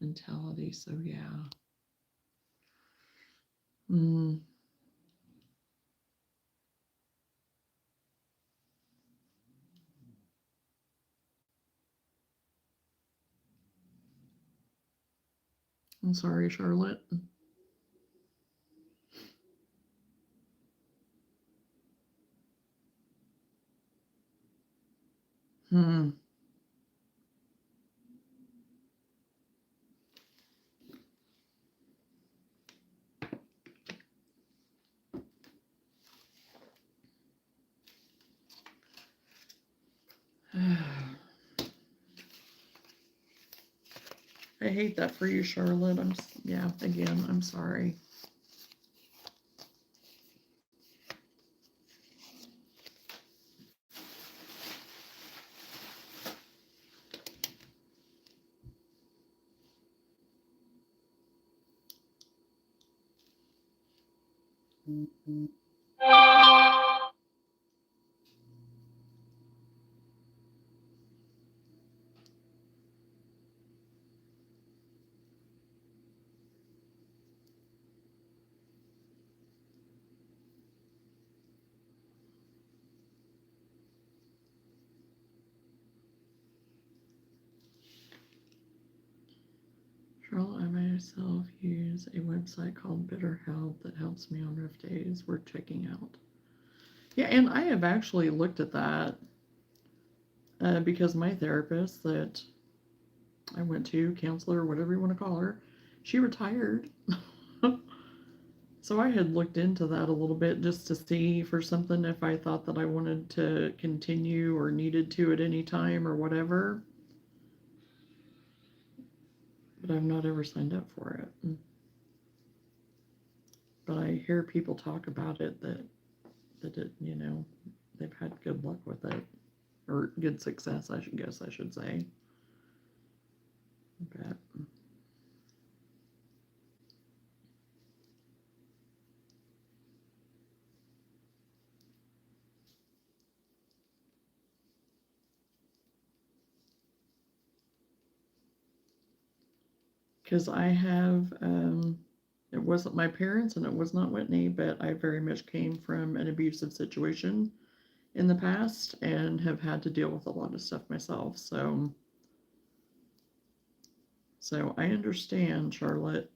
mentality. So yeah. Mm, I'm sorry, Charlotte. Hmm. I hate that for you, Charlotte. Yeah, again, I'm sorry. Charlotte, I myself use a website called BitterHelp that helps me on rough days. Worth checking out. Yeah, and I have actually looked at that because my therapist that I went to, counselor, whatever you want to call her, she retired. So I had looked into that a little bit just to see for something if I thought that I wanted to continue or needed to at any time or whatever. But I've not ever signed up for it. But I hear people talk about it that it, they've had good luck with it. Or good success, I should say. But because I have, it wasn't my parents and it was not Whitney, but I very much came from an abusive situation in the past and have had to deal with a lot of stuff myself. So I understand, Charlotte.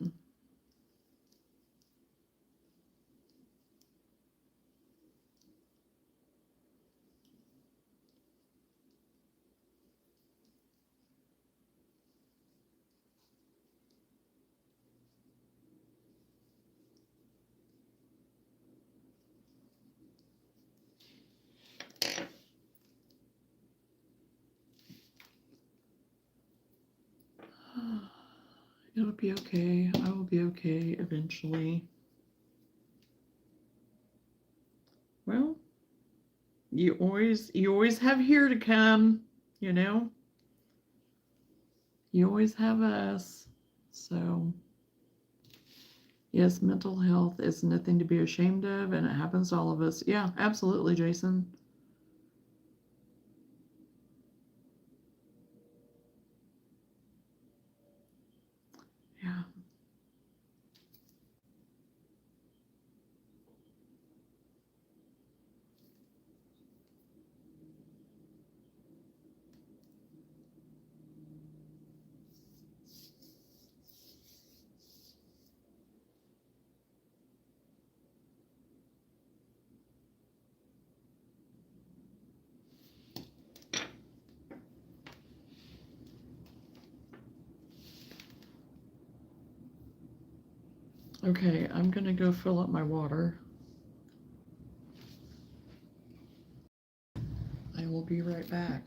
It'll be okay. I will be okay eventually. Well, you always have here to come, You always have us. So, yes, mental health is nothing to be ashamed of, and it happens to all of us. Yeah, absolutely, Jason. Yeah. Okay, I'm gonna go fill up my water. I will be right back.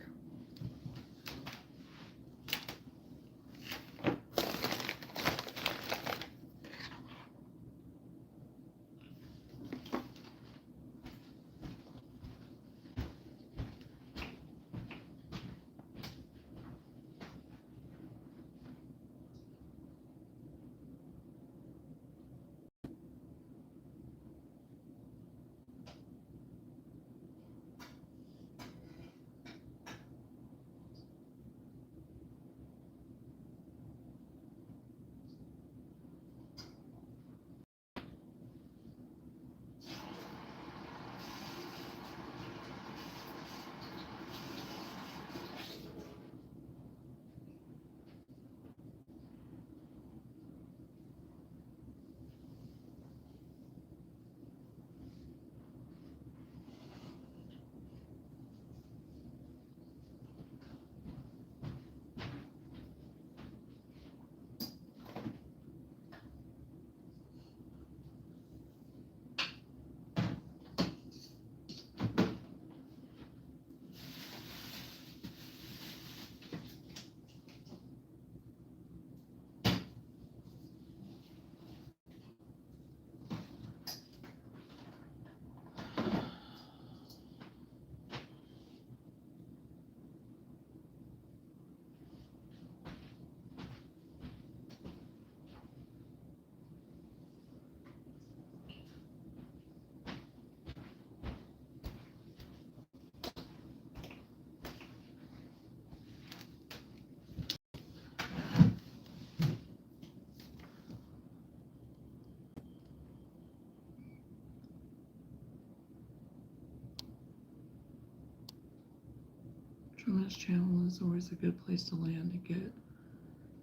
Johnna's channel is always a good place to land and get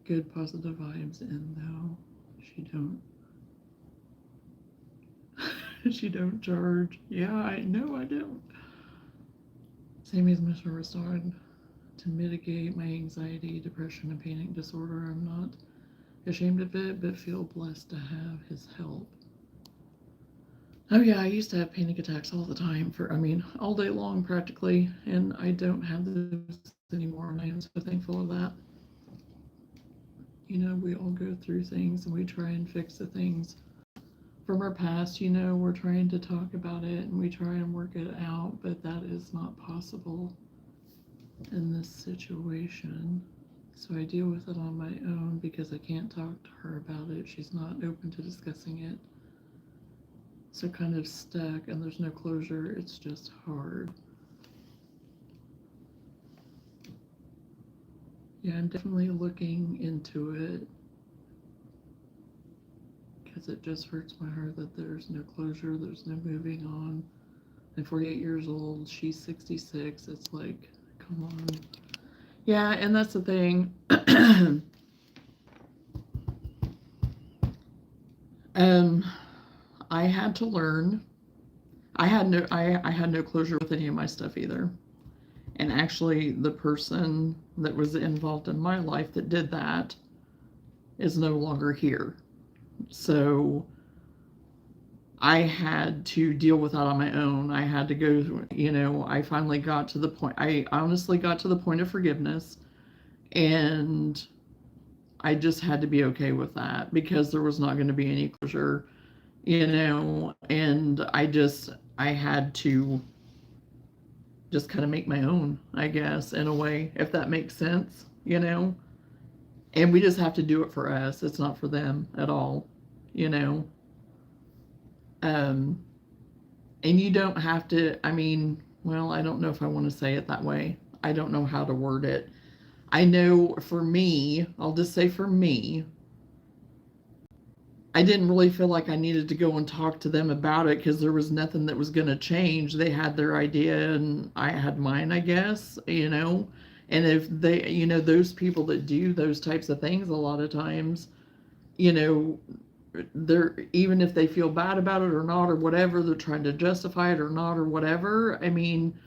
good positive vibes in, though. She don't she don't charge. Yeah, I know I don't. Same as Mr. Restard. To mitigate my anxiety, depression, and panic disorder, I'm not ashamed of it, but feel blessed to have his help. Oh yeah, I used to have panic attacks all the time all day long practically, and I don't have those anymore, and I am so thankful of that. You know, we all go through things and we try and fix the things from our past. You know, we're trying to talk about it and we try and work it out, but that is not possible in this situation. So I deal with it on my own because I can't talk to her about it. She's not open to discussing it. So kind of stuck, and there's no closure. It's just hard. Yeah, I'm definitely looking into it because it just hurts my heart that there's no closure, there's no moving on. I'm 48 years old, she's 66. It's like, come on. Yeah, and that's the thing. I had to learn. I had no closure with any of my stuff either. And actually, the person that was involved in my life that did that is no longer here. So I had to deal with that on my own. I had to go through, you know, I finally got to the point, I honestly got to the point of forgiveness, and I just had to be okay with that because there was not going to be any closure, you know, and I had to just kind of make my own, I guess, in a way, if that makes sense, you know. And we just have to do it for us. It's not for them at all, you know. And you don't have to, well, I don't know if I want to say it that way. I don't know how to word it. I know for me, I'll just say for me, I didn't really feel like I needed to go and talk to them about it because there was nothing that was going to change. They had their idea and I had mine, I guess, you know. And if they, you know, those people that do those types of things, a lot of times, you know, they're, even if they feel bad about it or not or whatever, they're trying to justify it or not or whatever. I mean,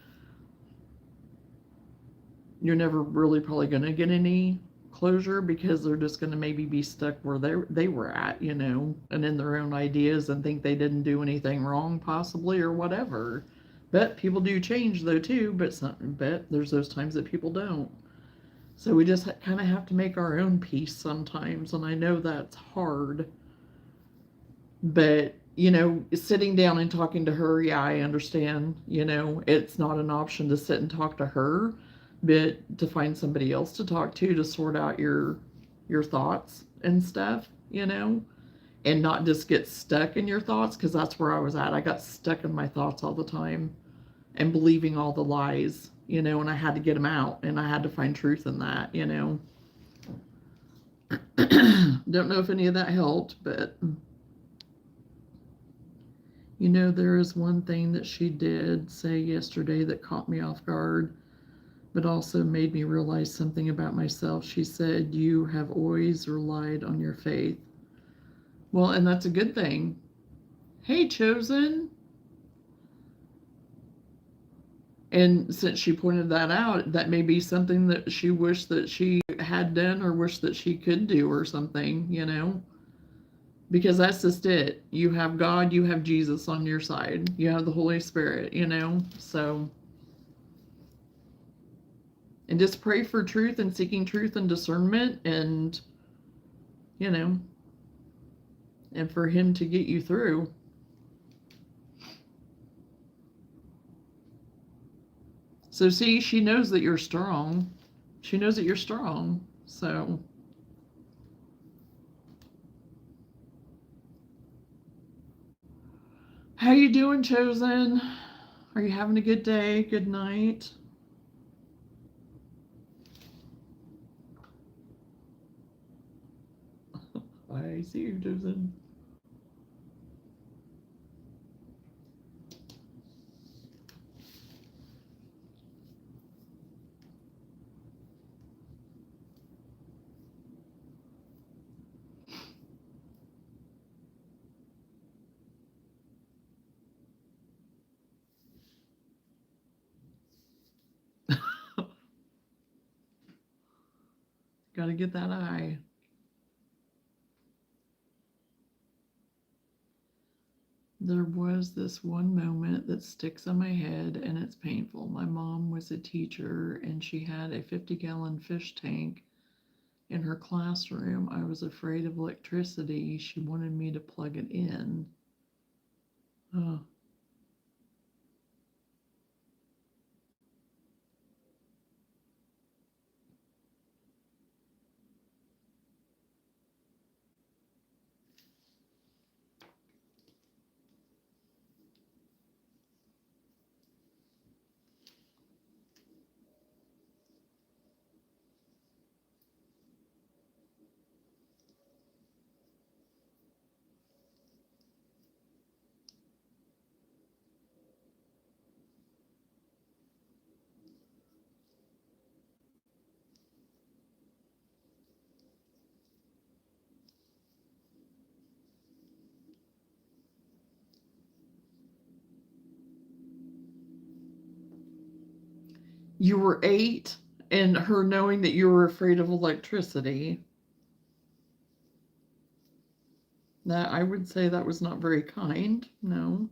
you're never really probably going to get any closure because they're just going to maybe be stuck where they were at, you know, and in their own ideas and think they didn't do anything wrong possibly or whatever. But people do change though too, but there's those times that people don't. So we just kind of have to make our own peace sometimes, and I know that's hard. But, you know, sitting down and talking to her, yeah, I understand, you know, it's not an option to sit and talk to her, but to find somebody else to talk to sort out your thoughts and stuff, you know, and not just get stuck in your thoughts, because that's where I was at. I got stuck in my thoughts all the time and believing all the lies, you know, and I had to get them out, and I had to find truth in that, you know. Don't know if any of that helped, but you know, there is one thing that she did say yesterday that caught me off guard, but also made me realize something about myself. She said, "You have always relied on your faith." Well, and that's a good thing. Hey, Chosen. And since she pointed that out, that may be something that she wished that she had done or wished that she could do or something, you know? Because that's just it. You have God, you have Jesus on your side. You have the Holy Spirit, you know? So, and just pray for truth and seeking truth and discernment and, you know, and for Him to get you through. So see, she knows that you're strong. She knows that you're strong. So how you doing, Chosen? Are you having a good day? Good night? I see you, Chosen. Gotta get that eye. There was this one moment that sticks in my head and it's painful. My mom was a teacher and she had a 50-gallon fish tank in her classroom. I was afraid of electricity. She wanted me to plug it in. Oh. You were 8, and her knowing that you were afraid of electricity. That, I would say that was not very kind. No.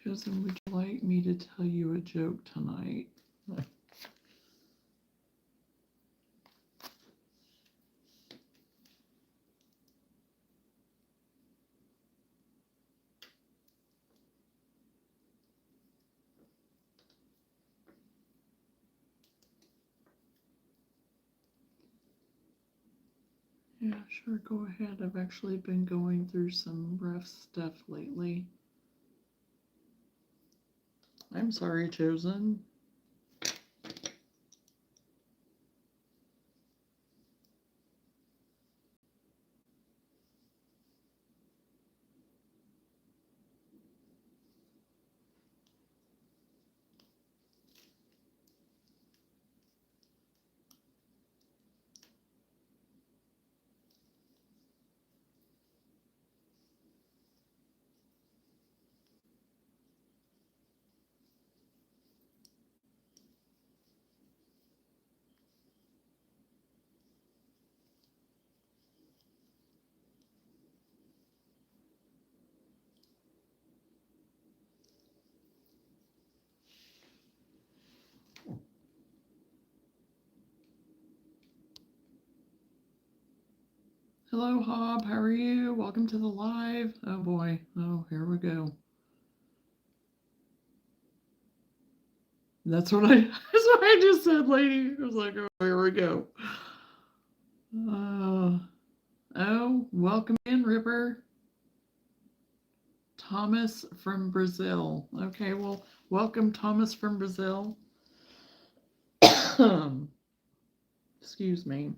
Susan, would you like me to tell you a joke tonight? Yeah, sure, go ahead. I've actually been going through some rough stuff lately. I'm sorry, Chosen. Hello, Hob. How are you? Welcome to the live. Oh boy. Oh, here we go. That's what I just said, lady. I was like, oh, here we go. Oh, welcome in, Ripper. Thomas from Brazil. Okay, well, welcome, Thomas from Brazil. Excuse me.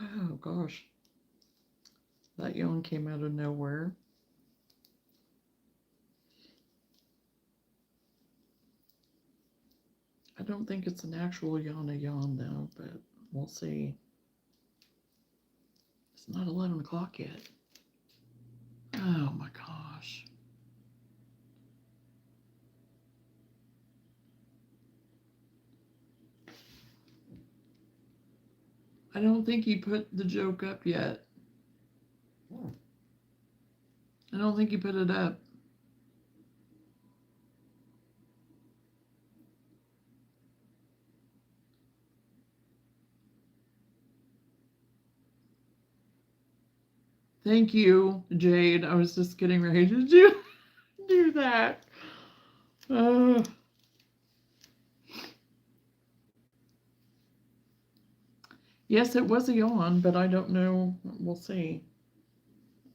Oh, gosh. That yawn came out of nowhere. I don't think it's an actual yawn, though, but we'll see. It's not 11 o'clock yet. Oh, my gosh. I don't think he put the joke up yet. I don't think he put it up. Thank you, Jade. I was just getting ready to do that. Yes, it was a yawn, but I don't know. We'll see.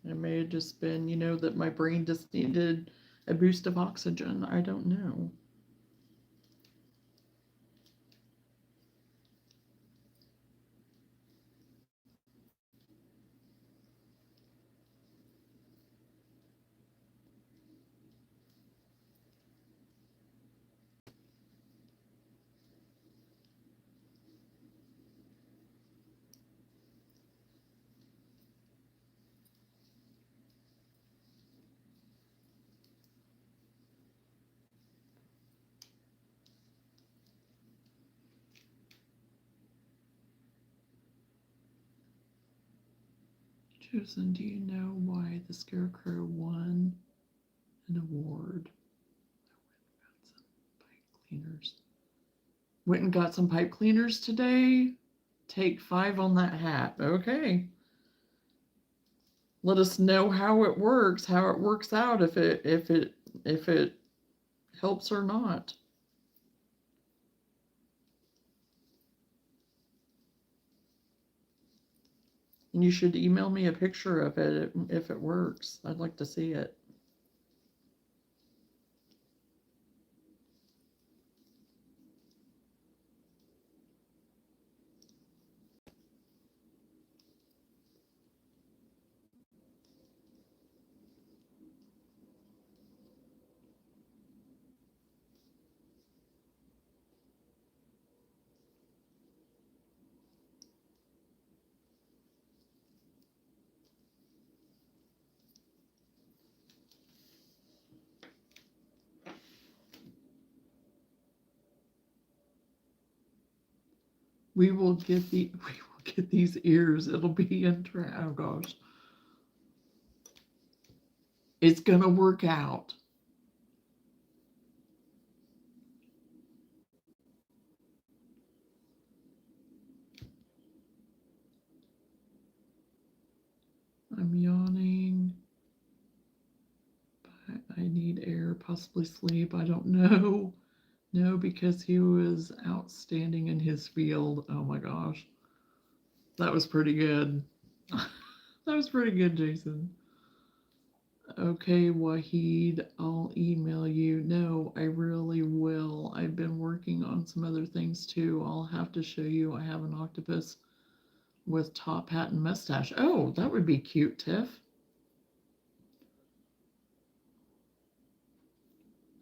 It may have just been, that my brain just needed a boost of oxygen. I don't know. Susan, do you know why the Scarecrow won an award? Cleaners. Went and got some pipe cleaners today. Take 5 on that hat. Okay. Let us know how it works out, if it helps or not. And you should email me a picture of it if it works. I'd like to see it. We will get these ears. It'll be interesting. Oh gosh. It's gonna work out. I'm yawning. But I need air, possibly sleep. I don't know. No, because he was outstanding in his field. Oh my gosh. That was pretty good. That was pretty good, Jason. Okay, Wahid, I'll email you. No, I really will. I've been working on some other things too. I'll have to show you. I have an octopus with top hat and mustache. Oh, that would be cute, Tiff.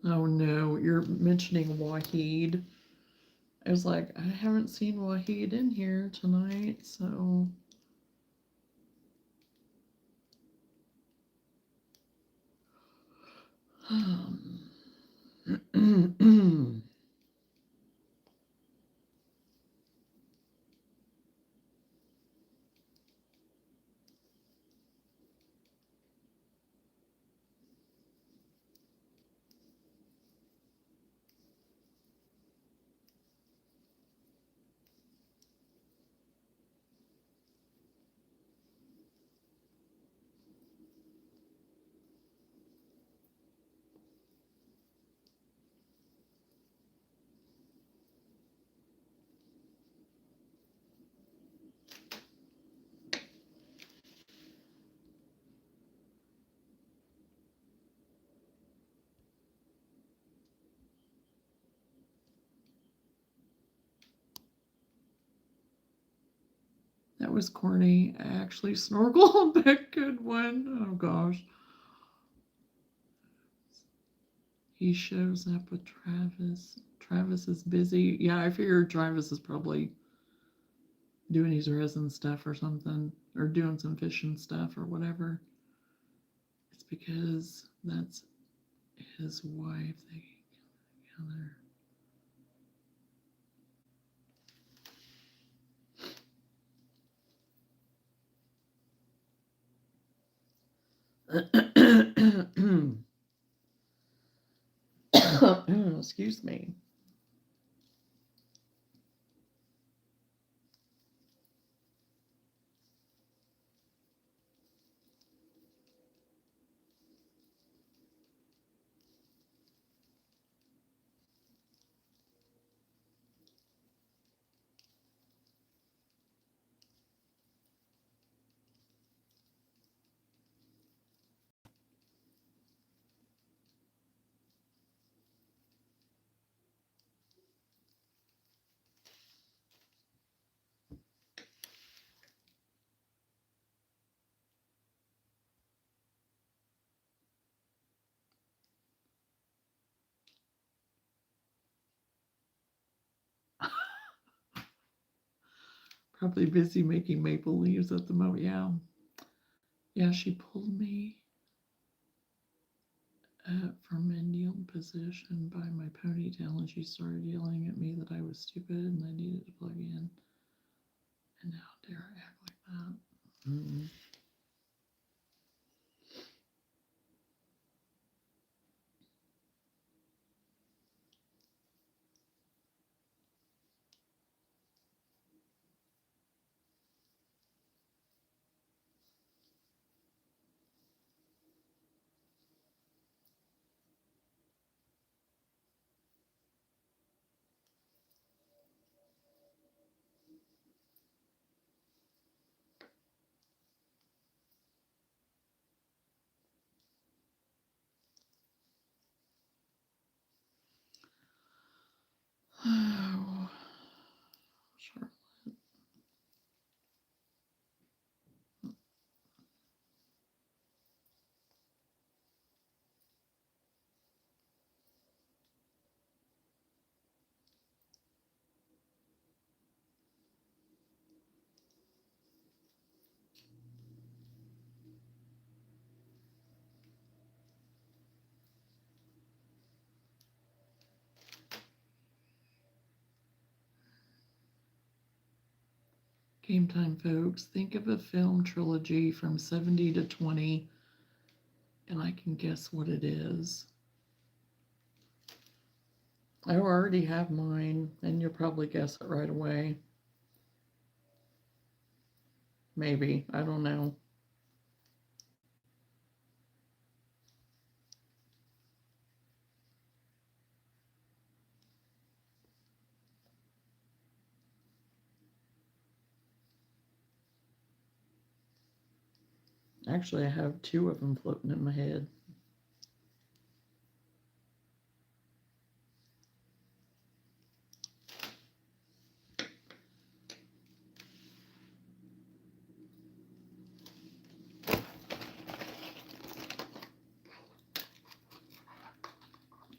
Oh no, you're mentioning Wahid. I was like, I haven't seen Wahid in here tonight, so. That was corny. I actually snorkeled, but good one. Oh gosh. He shows up with Travis. Travis is busy. Yeah, I figured Travis is probably doing his resin stuff or something, or doing some fishing stuff or whatever. It's because that's his wife. They get together. Excuse me. Probably busy making maple leaves at the moment. Yeah. Yeah, she pulled me from a kneeled position by my ponytail, and she started yelling at me that I was stupid and I needed to plug in. And how dare I act like that? Mm. Oh, Charlotte. Game time, folks. Think of a film trilogy from 70 to 20, and I can guess what it is. I already have mine, and you'll probably guess it right away. Maybe. I don't know. Actually, I have two of them floating in my head.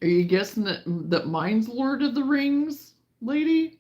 Are you guessing that mine's Lord of the Rings, lady?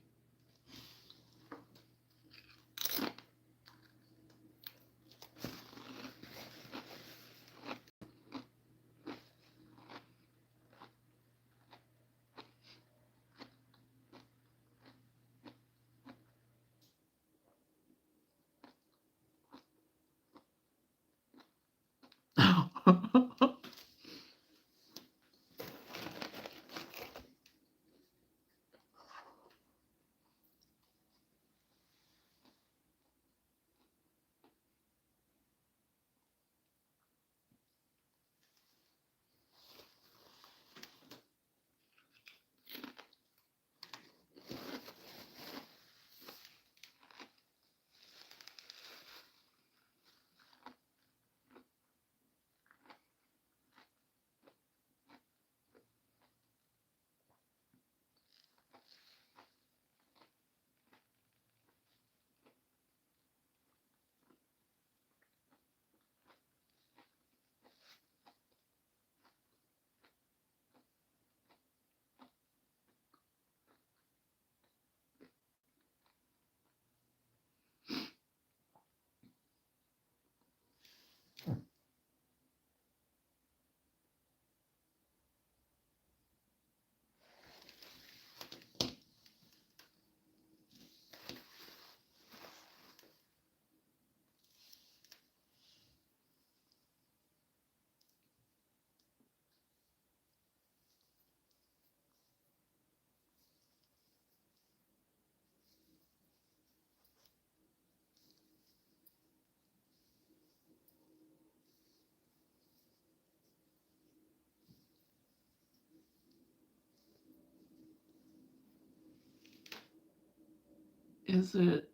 Is it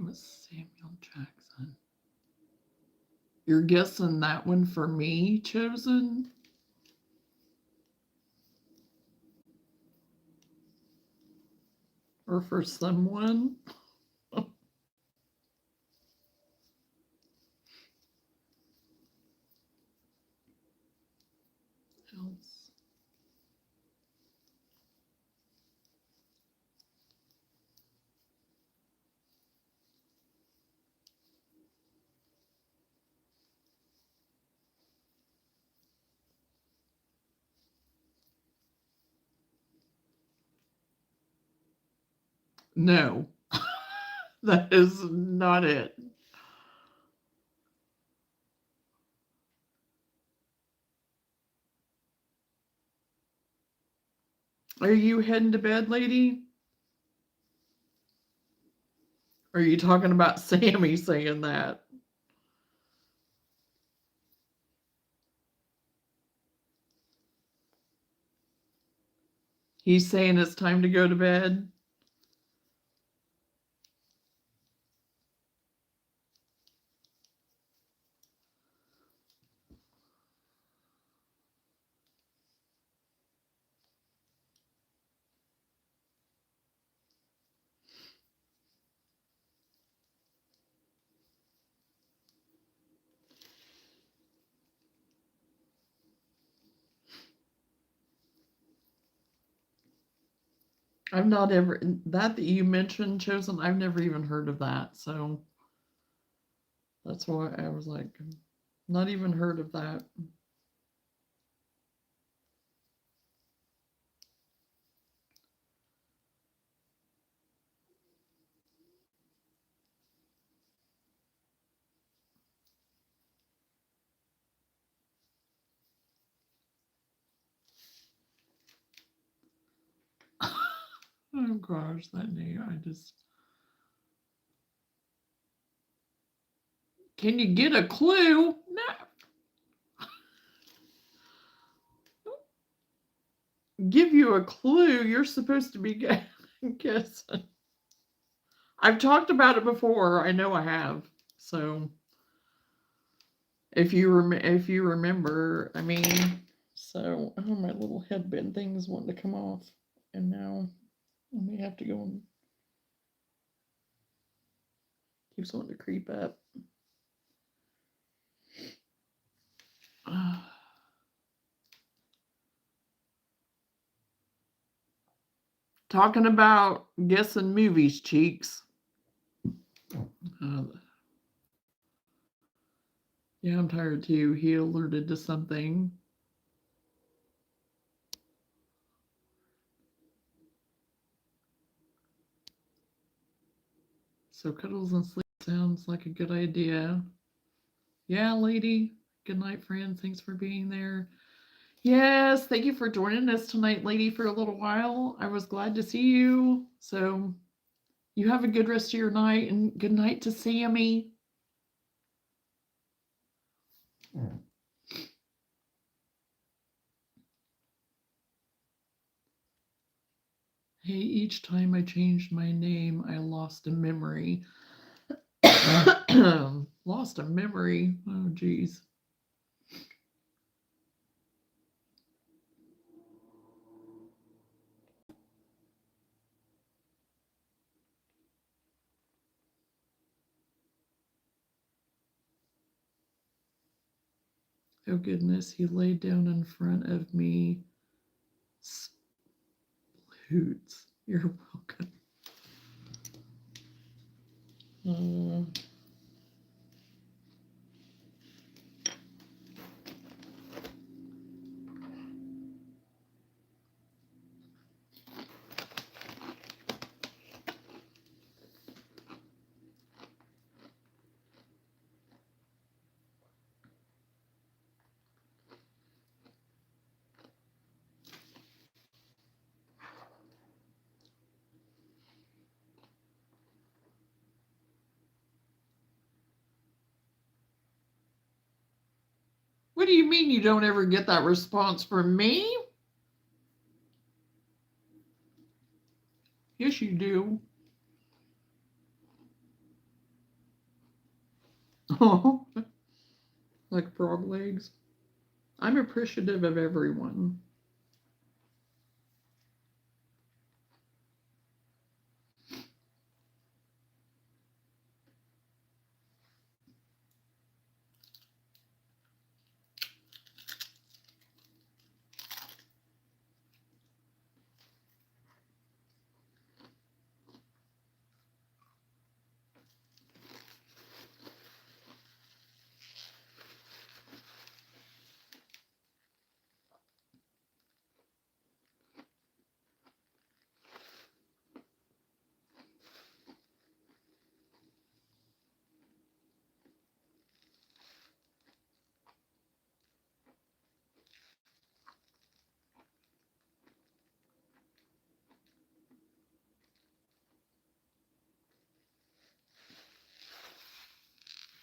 with Samuel Jackson? You're guessing that one for me, Chosen? Or for someone else? No, that is not it. Are you heading to bed, lady? Or are you talking about Sammy saying that? He's saying it's time to go to bed. I've not ever that you mentioned, Chosen. I've never even heard of that, so that's why I was like, not even heard of that. Oh gosh, that name, I just. Can you get a clue? No. Give you a clue. You're supposed to be guessing. I've talked about it before. I know I have. So if you remember, I mean, so oh, my little headband thing is wanting to come off, and now I may have to go and keeps wanting to creep up. Talking about guessing movies, cheeks. Yeah, I'm tired too. He alerted to something. So cuddles and sleep sounds like a good idea. Yeah, lady. Good night, friend. Thanks for being there. Yes, thank you for joining us tonight, lady, for a little while. I was glad to see you. So you have a good rest of your night, and good night to Sammy. Hey, each time I changed my name, I lost a memory. Lost a memory. Oh, geez. Oh, goodness. He laid down in front of me. Hoots. You're welcome. What do you mean you don't ever get that response from me? Yes, you do. Oh, like frog legs. I'm appreciative of everyone.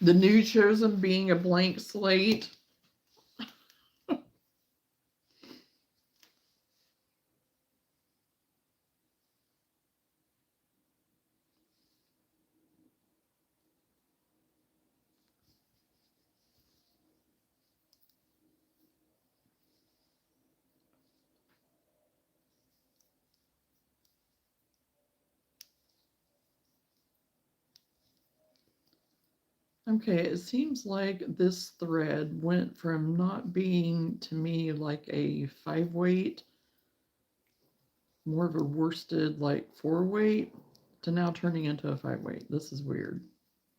The new chosen being a blank slate. Okay, it seems like this thread went from not being to me like a 5 weight, more of a worsted like 4 weight, to now turning into a 5 weight. This is weird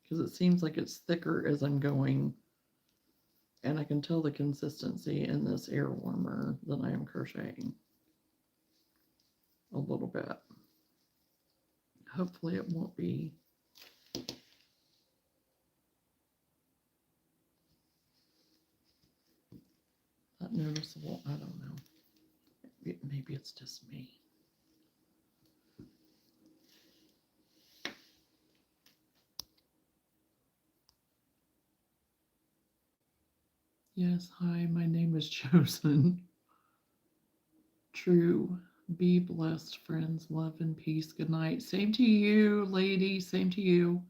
because it seems like it's thicker as I'm going, and I can tell the consistency in this air warmer than I am crocheting a little bit. Hopefully it won't be that noticeable. I don't know. Maybe it's just me. Yes, hi, my name is Chosen. True. Be blessed, friends. Love and peace. Good night. Same to you, lady. Same to you.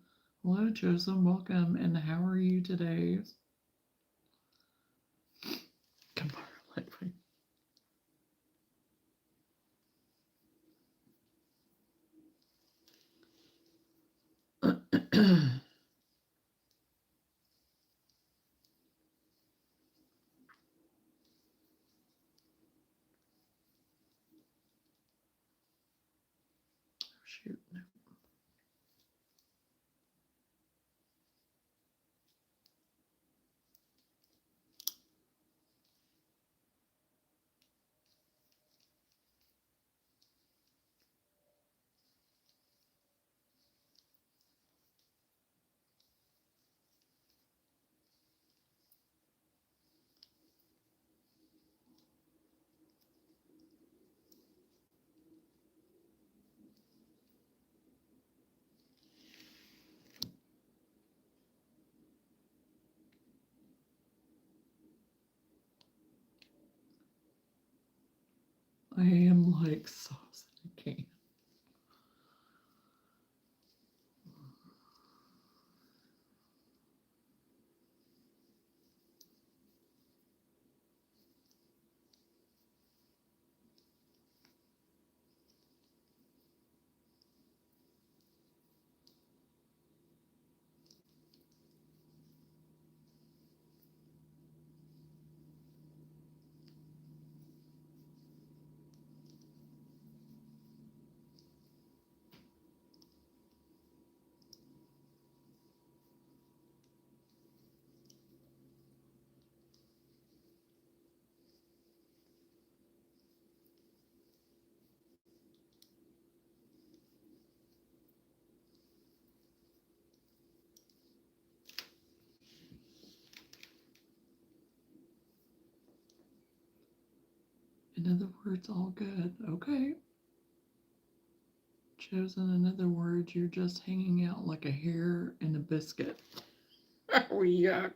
Hello, Chosen. Welcome. And how are you today? Come on, lightweight. Shoot. No. I am like sauce in a can. In other words, all good. Okay. Chosen, in other words, you're just hanging out like a hair in a biscuit. Oh, yuck.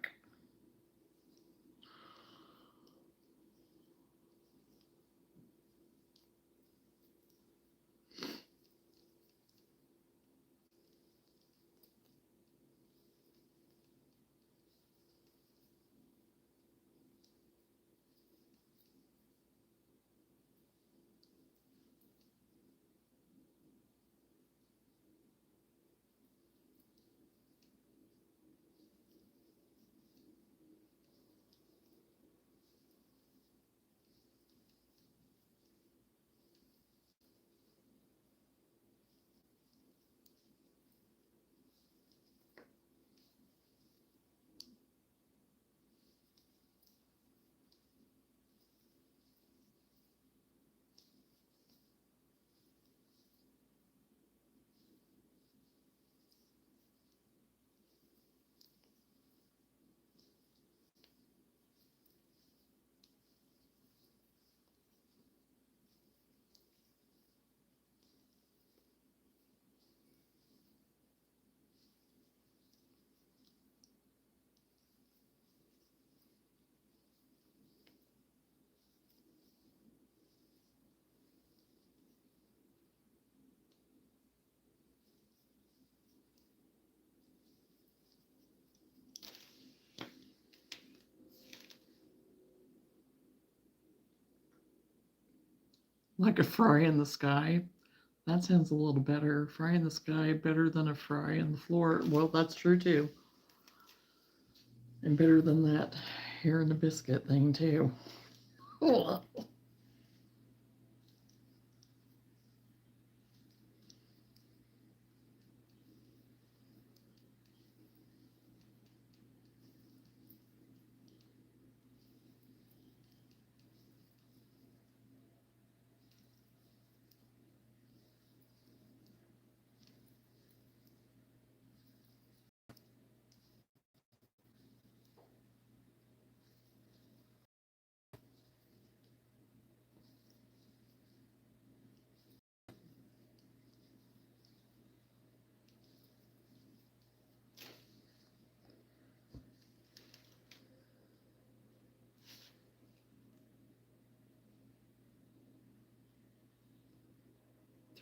Like a fry in the sky. That sounds a little better. Fry in the sky better than a fry on the floor. Well, that's true too. And better than that hair in the biscuit thing too. Ugh.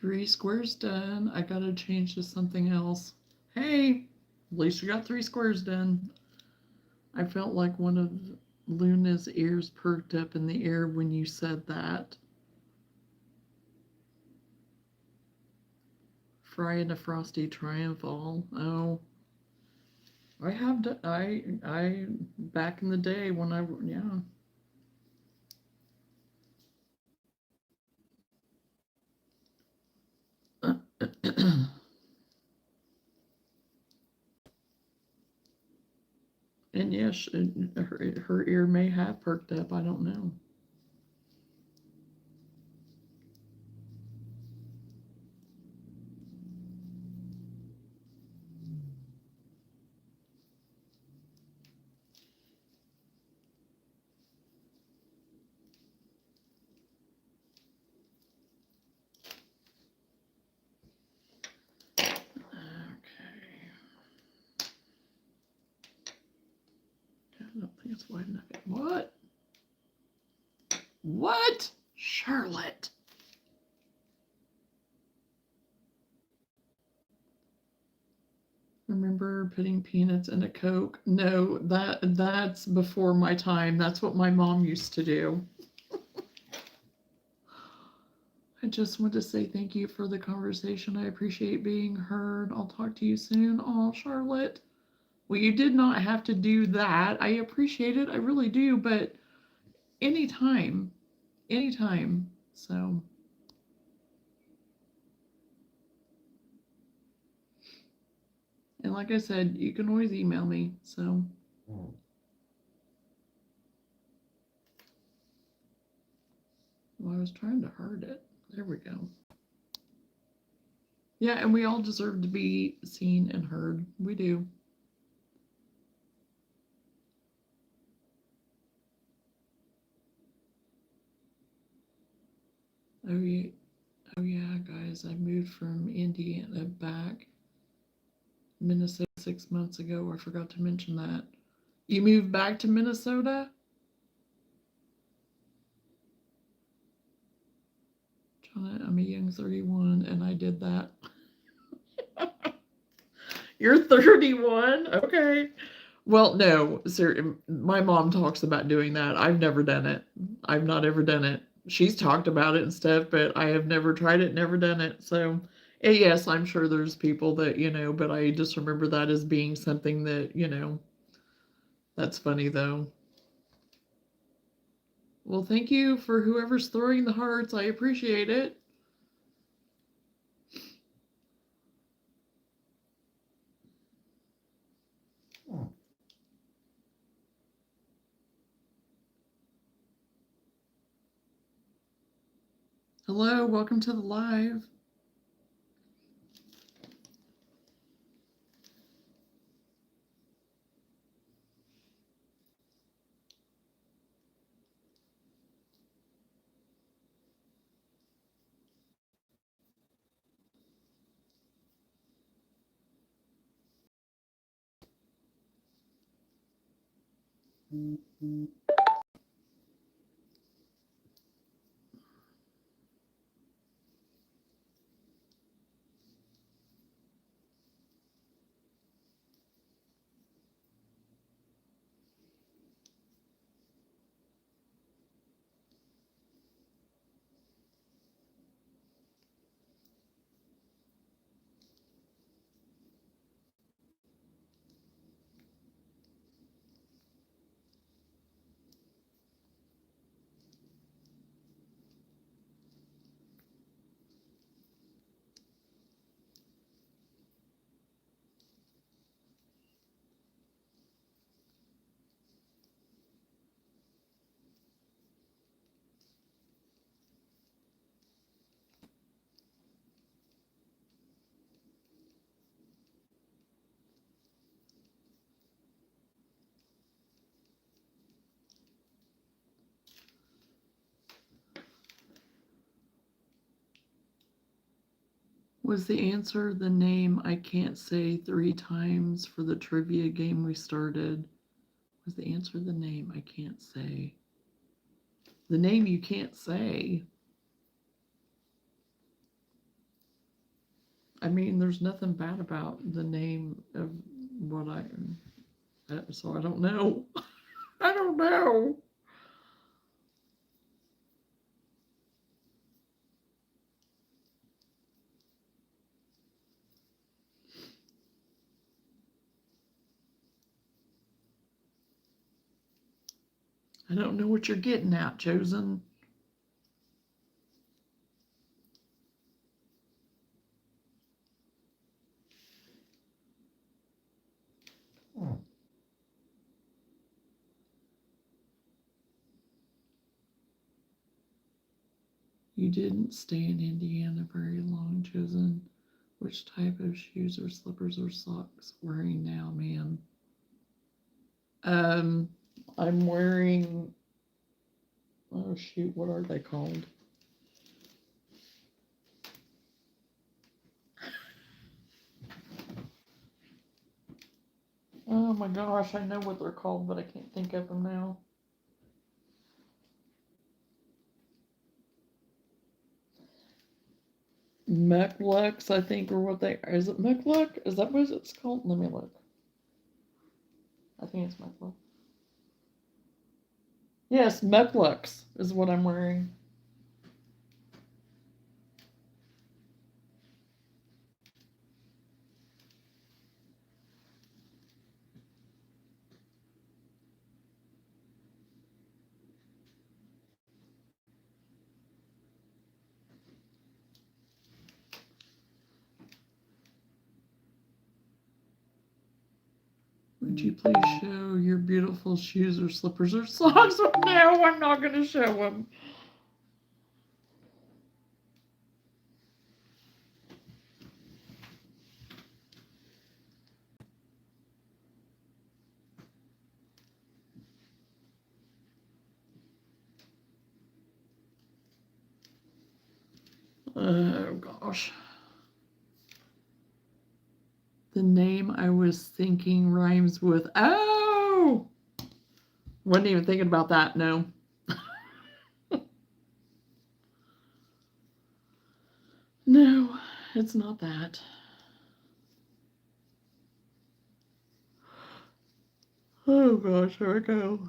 3 squares done. I gotta change to something else. Hey, at least you got 3 squares done. I felt like one of Luna's ears perked up in the air when you said that. Fry in a frosty triumph all. Oh, I have. I back in the day when I yeah. And yes, her ear may have perked up. I don't know. Okay. I don't think it's wide enough. What? What? Charlotte. Remember putting peanuts in a Coke? No, that's before my time. That's what my mom used to do. I just want to say thank you for the conversation. I appreciate being heard. I'll talk to you soon. Oh, Charlotte. Well, you did not have to do that. I appreciate it. I really do. But anytime, anytime. So, and like I said, you can always email me. So, well, I was trying to hurt it. There we go. Yeah, and we all deserve to be seen and heard. We do. Oh yeah, oh yeah, guys. I moved from Indiana back Minnesota 6 months ago. I forgot to mention that. You moved back to Minnesota? Johnna, I'm a young 31 and I did that. You're 31? Okay. Well, no, sir, my mom talks about doing that. I've never done it. I've not ever done it. She's talked about it and stuff, but I have never tried it, never done it. So, yes, I'm sure there's people that, but I just remember that as being something that, that's funny though. Well, thank you for whoever's throwing the hearts. I appreciate it. Hello, welcome to the live. Was the answer the name I can't say 3 times for the trivia game we started? Was the answer the name I can't say? The name you can't say. I mean, there's nothing bad about the name of what so I don't know. I don't know. I don't know what you're getting at, Chosen. You didn't stay in Indiana very long, Chosen. Which type of shoes or slippers or socks wearing now, ma'am? I'm wearing, oh shoot, what are they called? Oh my gosh, I know what they're called, but I can't think of them now. Mucklucks, I think, or what they is it Muckluck? Is that what it's called? Let me look. I think it's Muckluck. Yes, Mucklucks is what I'm wearing. Would you please show your beautiful shoes or slippers or socks? No, I'm not going to show them. Oh gosh. The name I was thinking rhymes with, oh! Wasn't even thinking about that, no. No, it's not that. Oh gosh, here we go.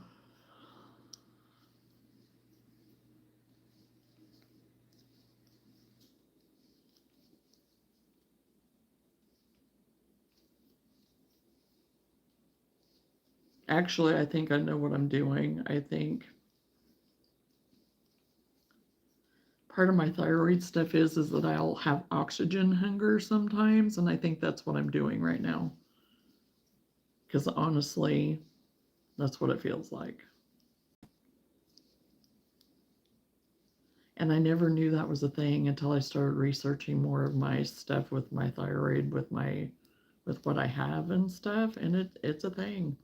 Actually, I think I know what I'm doing. I think part of my thyroid stuff is that I'll have oxygen hunger sometimes, and I think that's what I'm doing right now. Because honestly, that's what it feels like. And I never knew that was a thing until I started researching more of my stuff with my thyroid, with what I have and stuff, and it's a thing.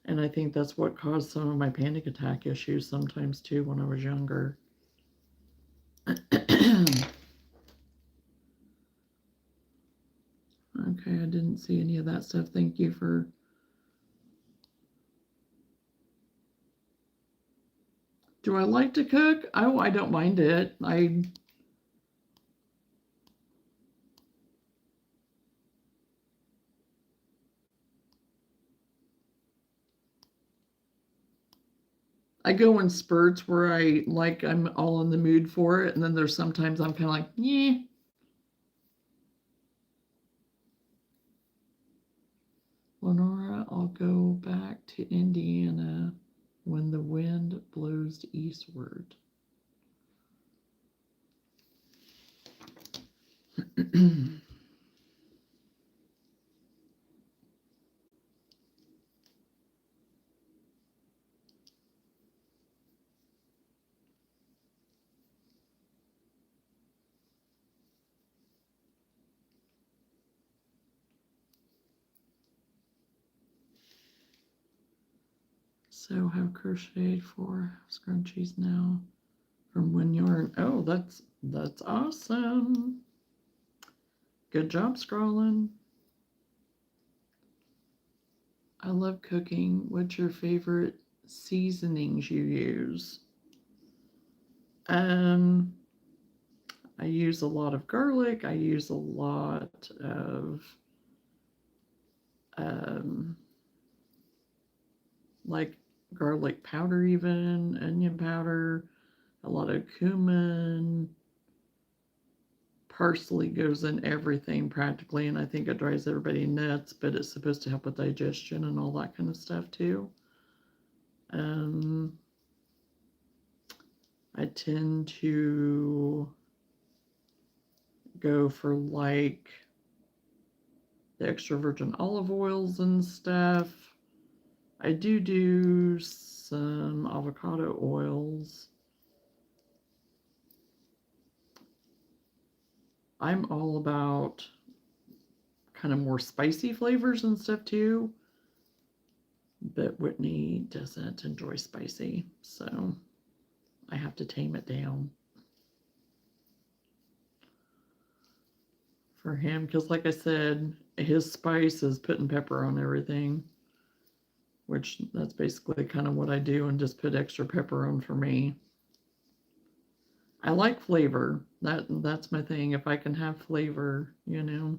And I think that's what caused some of my panic attack issues sometimes too when I was younger. Okay, I didn't see any of that stuff. Thank you for. Do I like to cook? Oh, I don't mind it. I go in spurts where I'm all in the mood for it, and then there's sometimes I'm kind of like, yeah. Lenora, I'll go back to Indiana when the wind blows eastward. So have crocheted 4 scrunchies now from Win Yarn. Instagram. Oh, that's awesome. Good job scrolling. I love cooking. What's your favorite seasonings you use? I use a lot of garlic. I use a lot of like garlic powder, even onion powder, a lot of cumin. Parsley goes in everything practically, and I think it drives everybody nuts, but it's supposed to help with digestion and all that kind of stuff too. I tend to go for like the extra virgin olive oils and stuff. I do some avocado oils. I'm all about kind of more spicy flavors and stuff too, but Whitney doesn't enjoy spicy, so I have to tame it down for him, because like I said, his spice is putting pepper on everything, which that's basically kind of what I do, and just put extra pepper on for me. I like flavor. That's my thing. If I can have flavor, you know.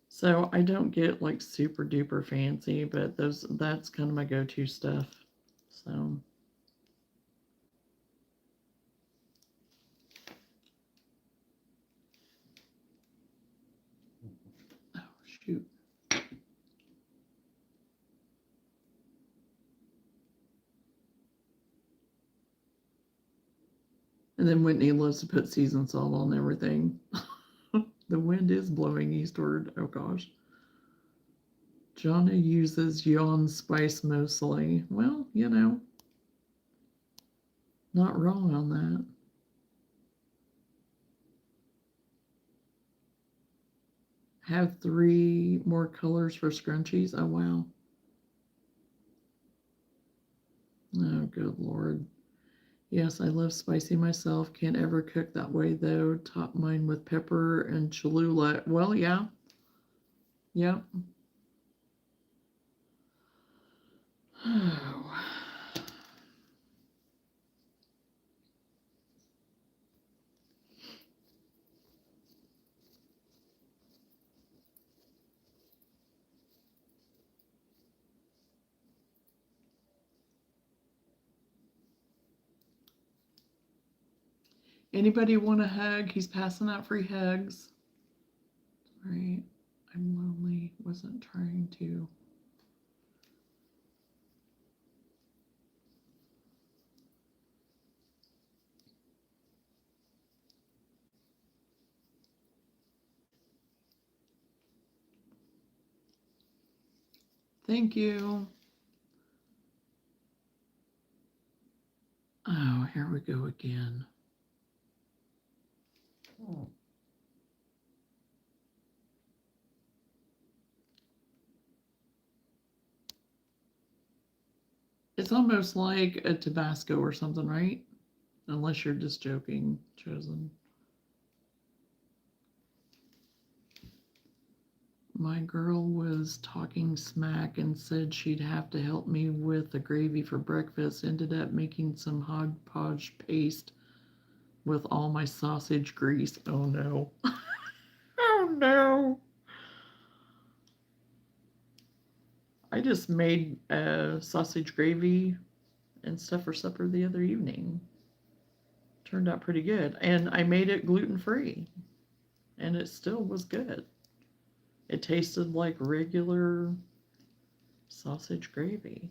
So I don't get like super duper fancy, but that's kind of my go-to stuff. So oh shoot. And then Whitney loves to put seasoned salt on everything. The wind is blowing eastward. Oh gosh. Johnna uses yawn spice mostly. Well, you know, not wrong on that. Have 3 more colors for scrunchies. Oh wow. Oh good Lord. Yes, I love spicy myself. Can't ever cook that way though. Top mine with pepper and Cholula. Well, yeah. Yep. Oh. Anybody want a hug? He's passing out free hugs. Right. I'm lonely. Wasn't trying to. Thank you. Oh, here we go again. Oh. It's almost like a Tabasco or something, right? Unless you're just joking, Chosen. My girl was talking smack and said she'd have to help me with the gravy for breakfast. Ended up making some hodgepodge paste with all my sausage grease. Oh no. Oh no. I just made sausage gravy and stuff for supper the other evening. Turned out pretty good. And I made it gluten-free. And it still was good. It tasted like regular sausage gravy.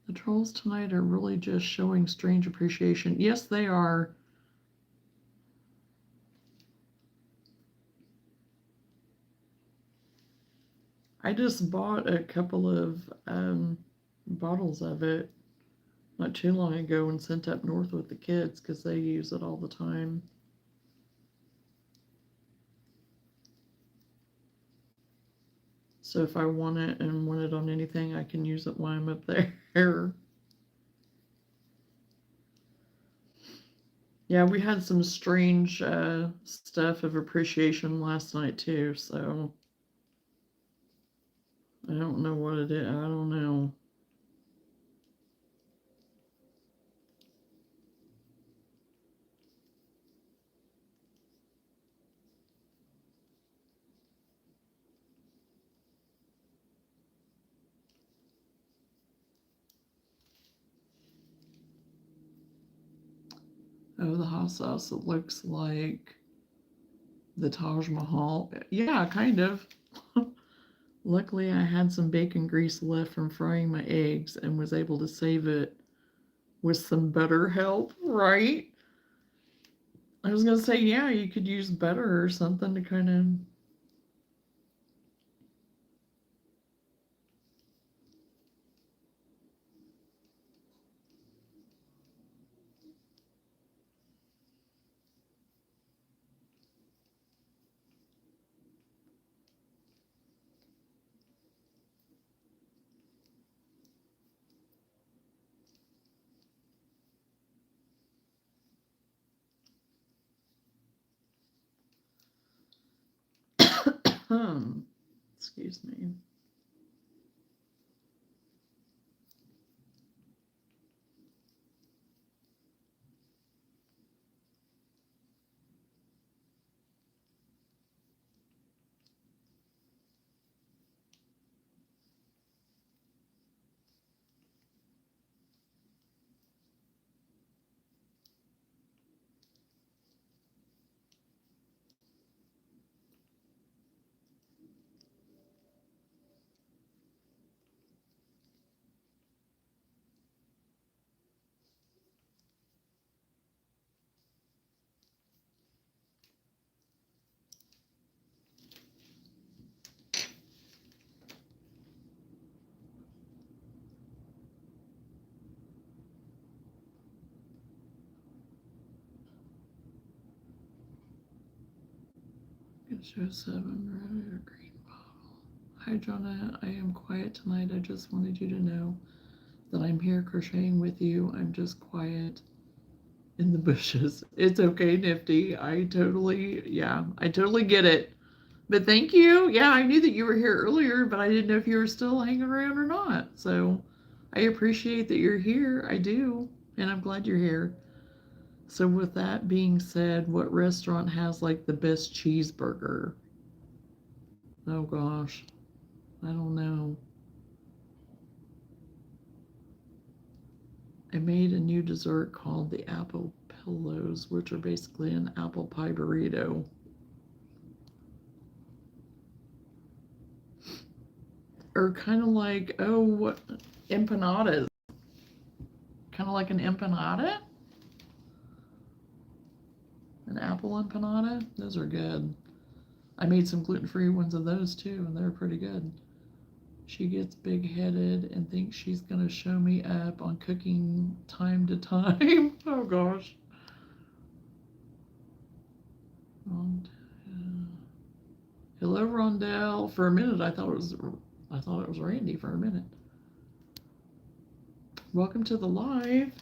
The trolls tonight are really just showing strange appreciation. Yes, they are. I just bought a couple of bottles of it not too long ago and sent up north with the kids because they use it all the time. So if I want it and want it on anything, I can use it while I'm up there. Yeah, we had some strange stuff of appreciation last night too, so I don't know what it is. I don't know. Oh, the hot sauce, it looks like the Taj Mahal. Yeah, kind of. Luckily, I had some bacon grease left from frying my eggs and was able to save it with some butter help, right? I was going to say, yeah, you could use butter or something to kind of. Excuse me. Show 7, red or green bottle. Hi, Johnna. I am quiet tonight. I just wanted you to know that I'm here crocheting with you. I'm just quiet in the bushes. It's okay, Nifty. I totally get it. But thank you. Yeah, I knew that you were here earlier, but I didn't know if you were still hanging around or not. So I appreciate that you're here. I do. And I'm glad you're here. So with that being said, what restaurant has like the best cheeseburger? Oh gosh, I don't know. I made a new dessert called the apple pillows, which are basically an apple pie burrito. Or kind of like, oh, what, empanadas. Kind of like an empanada? An apple empanada? Those are good. I made some gluten-free ones of those too, and they're pretty good. She gets big-headed and thinks she's going to show me up on cooking time to time. Oh gosh. Hello, Rondell. For a minute, I thought it was Randy for a minute. Welcome to the live.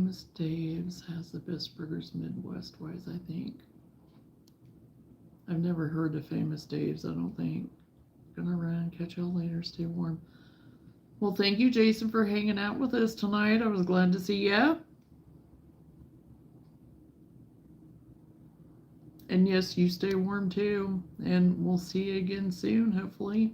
Famous Dave's has the best burgers Midwest-wise, I think. I've never heard of Famous Dave's, I don't think. Gonna run, catch y'all later, stay warm. Well, thank you, Jason, for hanging out with us tonight. I was glad to see you. And yes, you stay warm too. And we'll see you again soon, hopefully.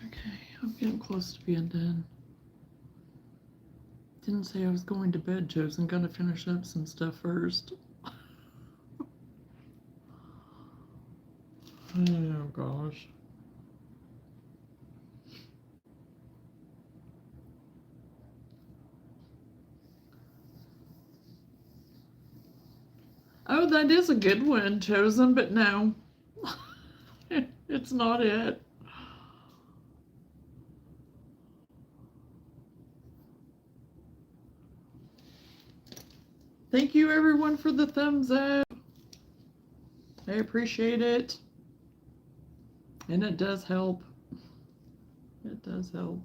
Okay, I'm getting close to being done. Didn't say I was going to bed, Chosen. Gotta finish up some stuff first. Oh, gosh. Oh, that is a good one, Chosen, but no. It's not it. Thank you, everyone, for the thumbs up. I appreciate it. And it does help. It does help.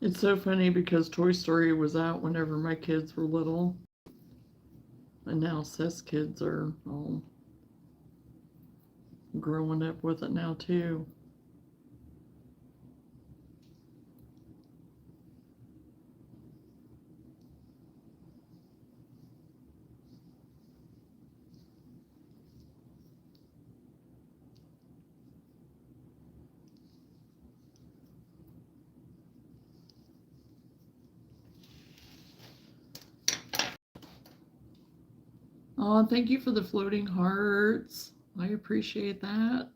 It's so funny because Toy Story was out whenever my kids were little. And now Seth's kids are all growing up with it now, too. Oh, thank you for the floating hearts. I appreciate that.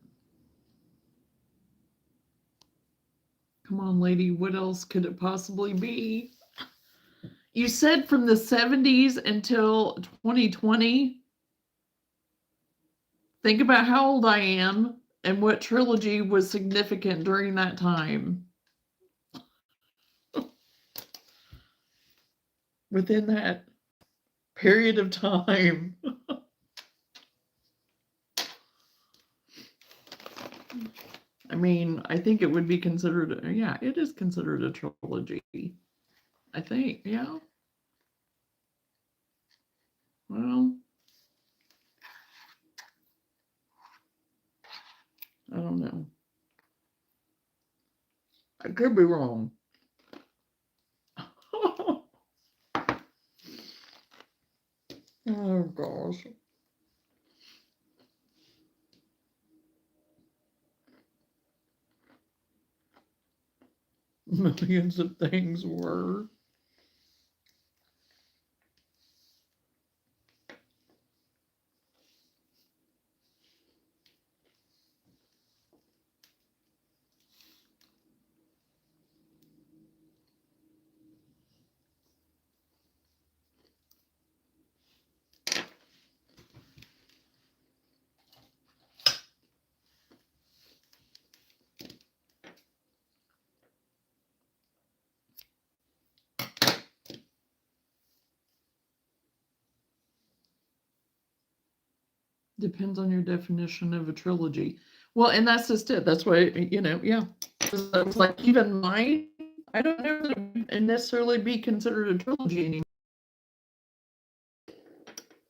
Come on, lady. What else could it possibly be? You said from the 70s until 2020. Think about how old I am and what trilogy was significant during that time. Within that period of time. I mean, I think it would be considered, yeah, it is considered a trilogy. I think, yeah. Well, I don't know. I could be wrong. Oh gosh. Millions of things were. Depends on your definition of a trilogy. Well, and that's just it. That's why, yeah. It's like even mine, I don't know that it would necessarily be considered a trilogy anymore.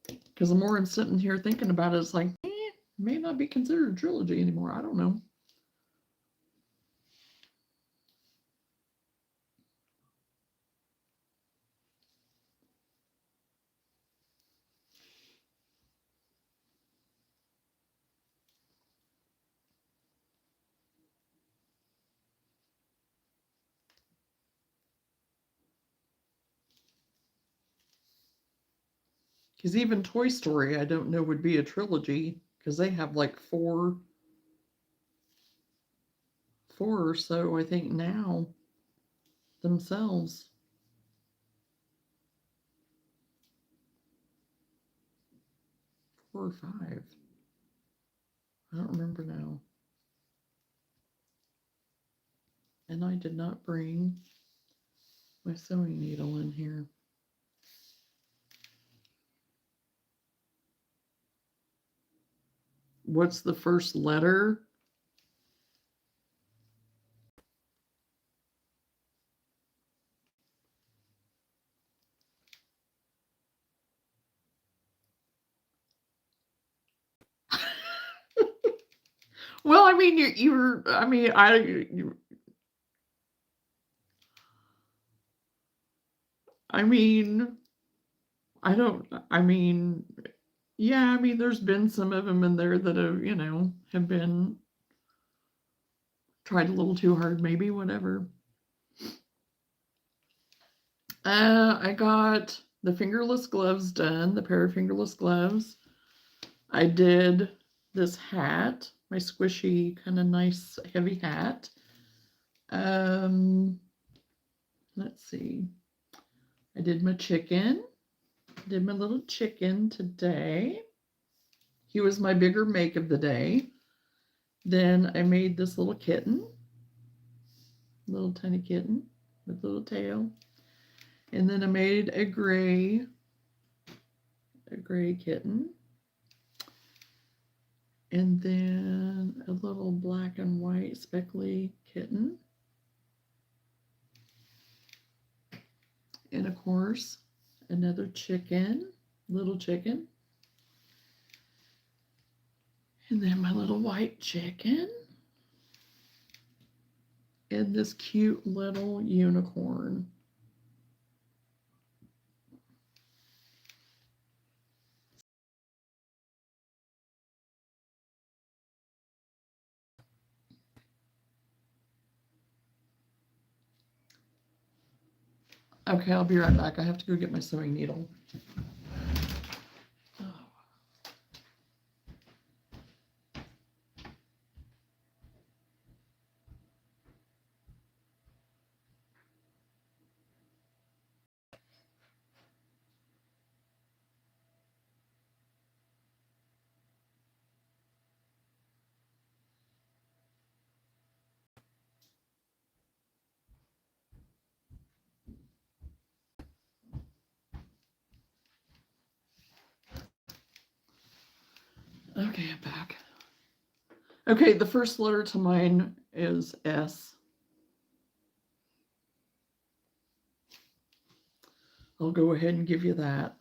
Because the more I'm sitting here thinking about it, it's like, it may not be considered a trilogy anymore. I don't know. Because even Toy Story, I don't know, would be a trilogy because they have like four or so, I think, now themselves. 4 or 5. I don't remember now. And I did not bring my sewing needle in here. What's the first letter? Well, I mean, you're. I mean, I mean, I don't. I mean, yeah. I mean, there's been some of them in there that have been tried a little too hard, maybe, whatever. I got the fingerless gloves done, the pair of fingerless gloves. I did this hat, my squishy, kind of nice, heavy hat. Let's see. I did my chicken. Did my little chicken today. He was my bigger make of the day. Then I made this little kitten, little tiny kitten with a little tail. And then I made a gray kitten. And then a little black and white speckly kitten. And of course, another chicken, little chicken. And then my little white chicken. And this cute little unicorn. Okay, I'll be right back. I have to go get my sewing needle. Okay, I'm back. Okay, the first letter to mine is S. I'll go ahead and give you that.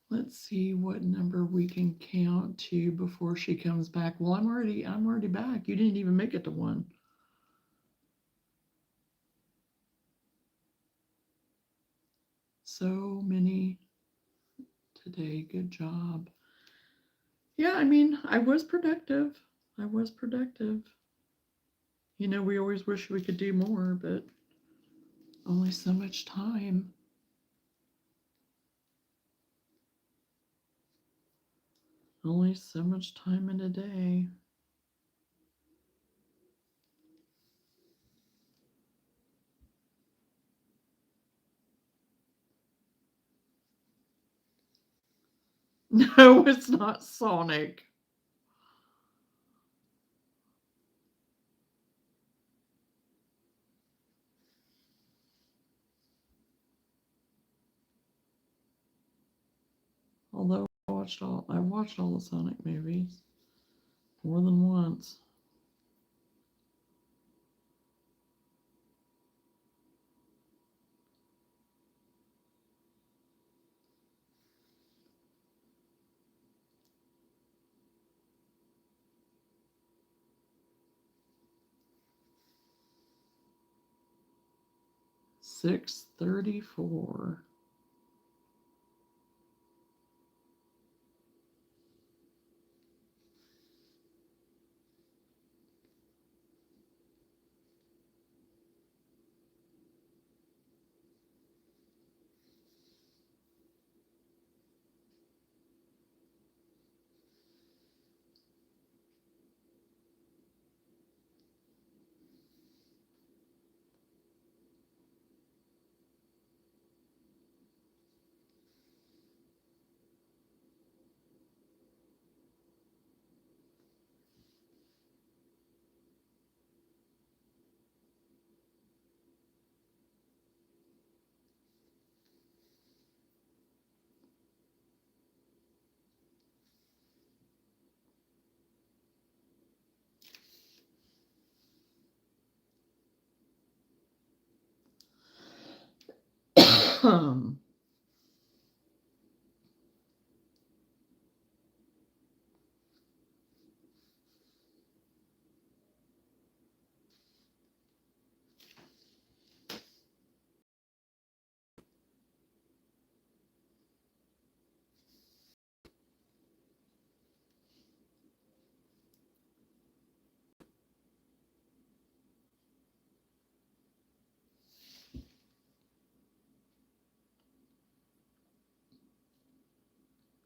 Let's see what number we can count to before she comes back. Well, I'm already back. You didn't even make it to 1. So many today. Good job. Yeah, I mean, I was productive. I was productive. You know, we always wish we could do more, but only so much time. Only so much time in a day. No, it's not Sonic. Although I watched all the Sonic movies more than once. $6.34.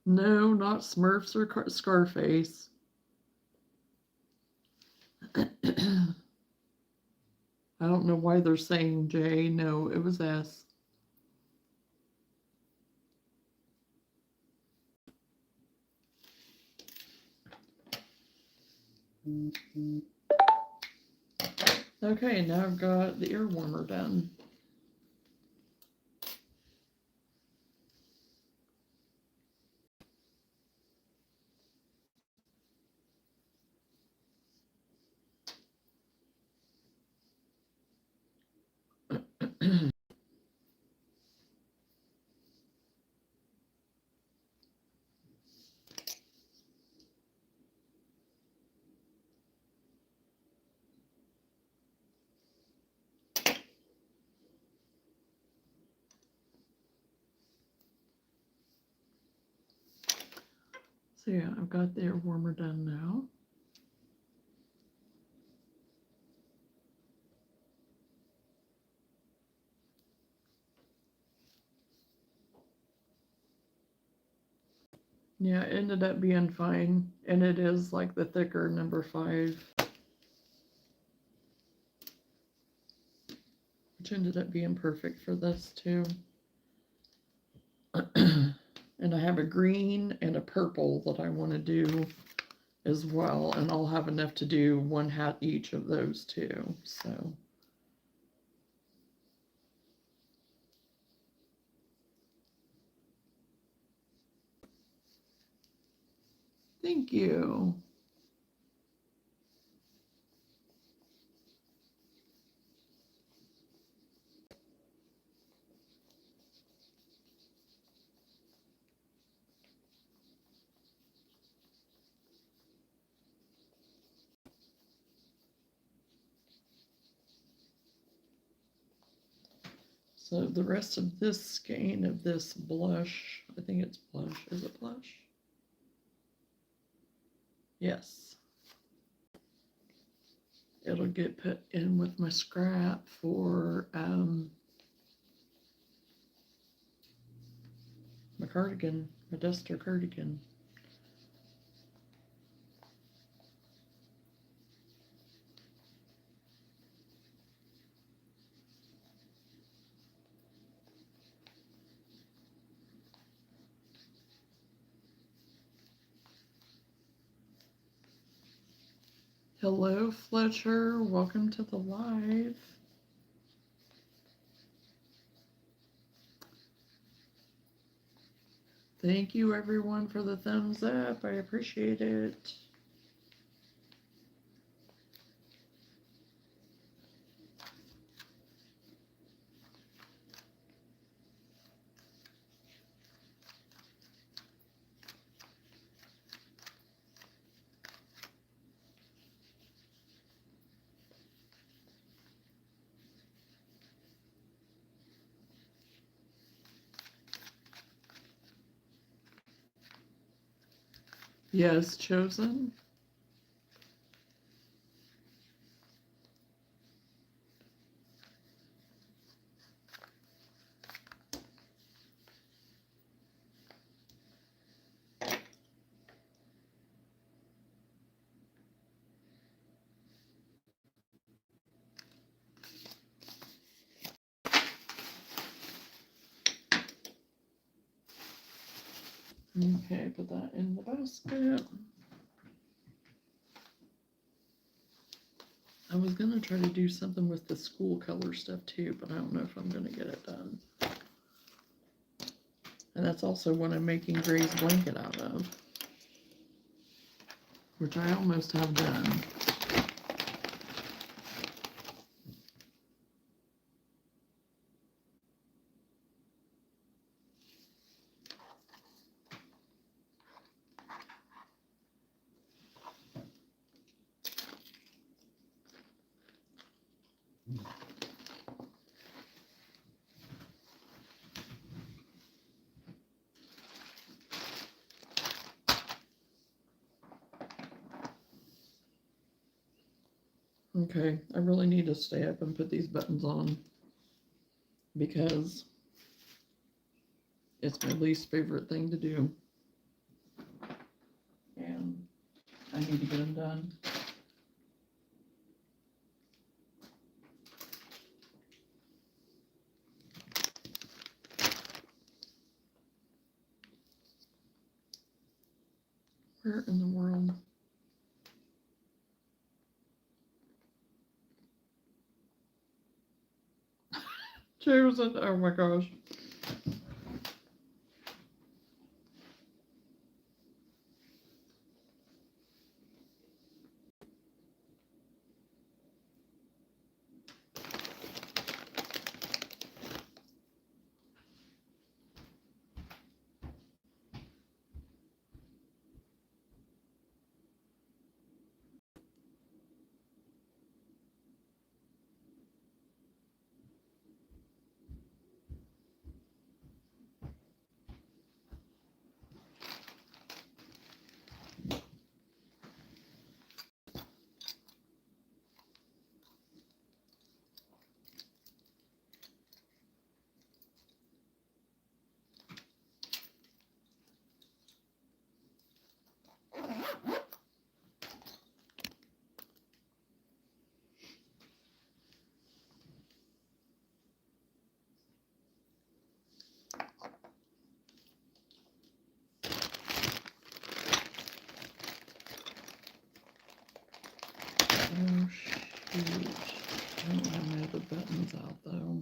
No, not Smurfs or Scarface. I don't know why they're saying J. No, it was S. Okay, now I've got the ear warmer done. So yeah, I've got the air warmer done now. Yeah, it ended up being fine, and it is like the thicker number 5, which ended up being perfect for this too. And I have a green and a purple that I want to do as well, and I'll have enough to do one hat each of those two. So thank you. So the rest of this skein of this blush, I think it's blush. Is it blush? Yes. It'll get put in with my scrap for my cardigan, my duster cardigan. Hello, Fletcher. Welcome to the live. Thank you, everyone, for the thumbs up. I appreciate it. Yes, Chosen. Okay, put that in the basket. I was gonna try to do something with the school color stuff too, but I don't know if I'm gonna get it done. And that's also what I'm making Gray's blanket out of, which I almost have done. Okay, I really need to stay up and put these buttons on because it's my least favorite thing to do. And I need to get them done. Where in the world? Chosen, oh my gosh. Oh shoot. I don't have my other buttons out though.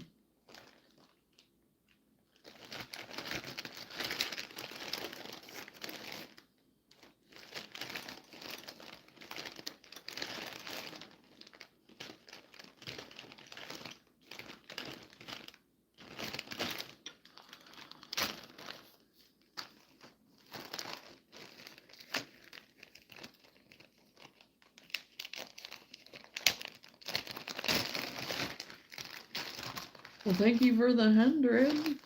Well, thank you for the 100.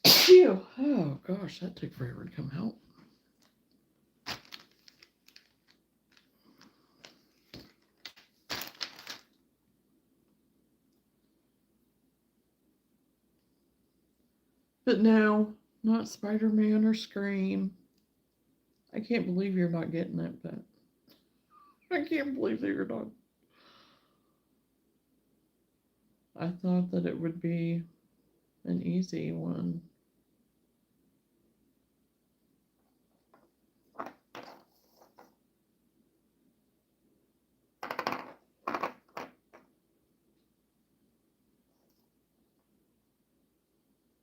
Phew. Oh gosh, that took forever to come out. But no, not Spider-Man or Scream. I can't believe you're not getting it, but I can't believe that you're not. I thought that it would be an easy one.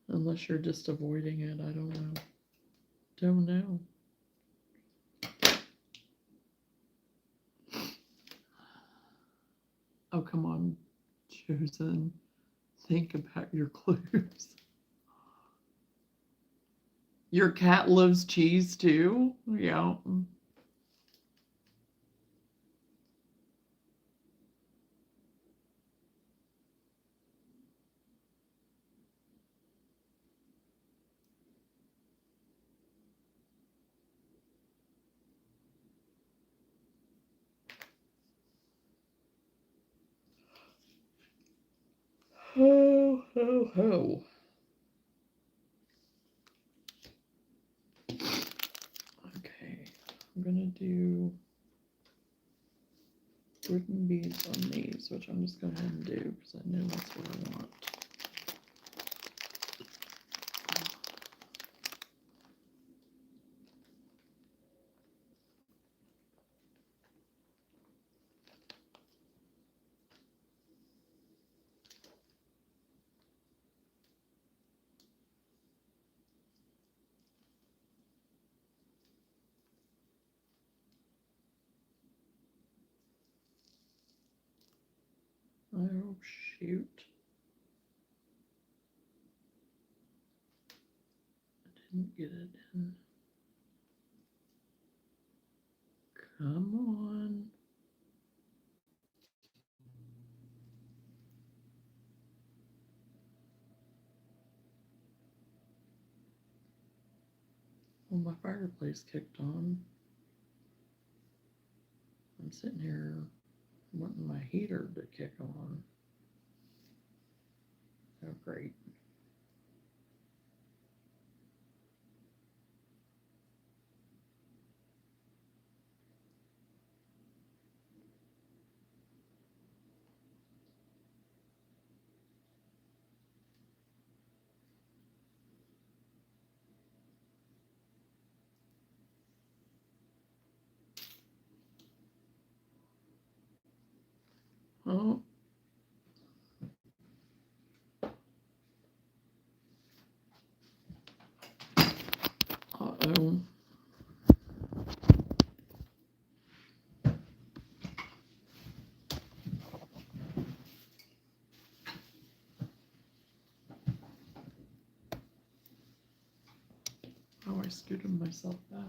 Unless you're just avoiding it, I don't know. Don't know. Oh, come on, Chosen. Think about your clues. Your cat loves cheese too? Yeah. Ho, ho, ho. Okay, I'm gonna do wooden beads on these, which I'm just going to do because I know that's what I want. Oh, shoot. I didn't get it in. Come on. Well, my fireplace kicked on. I'm sitting here wanting my heater to kick on. Oh, great. Oh. Uh-oh. Oh, I scooted myself back.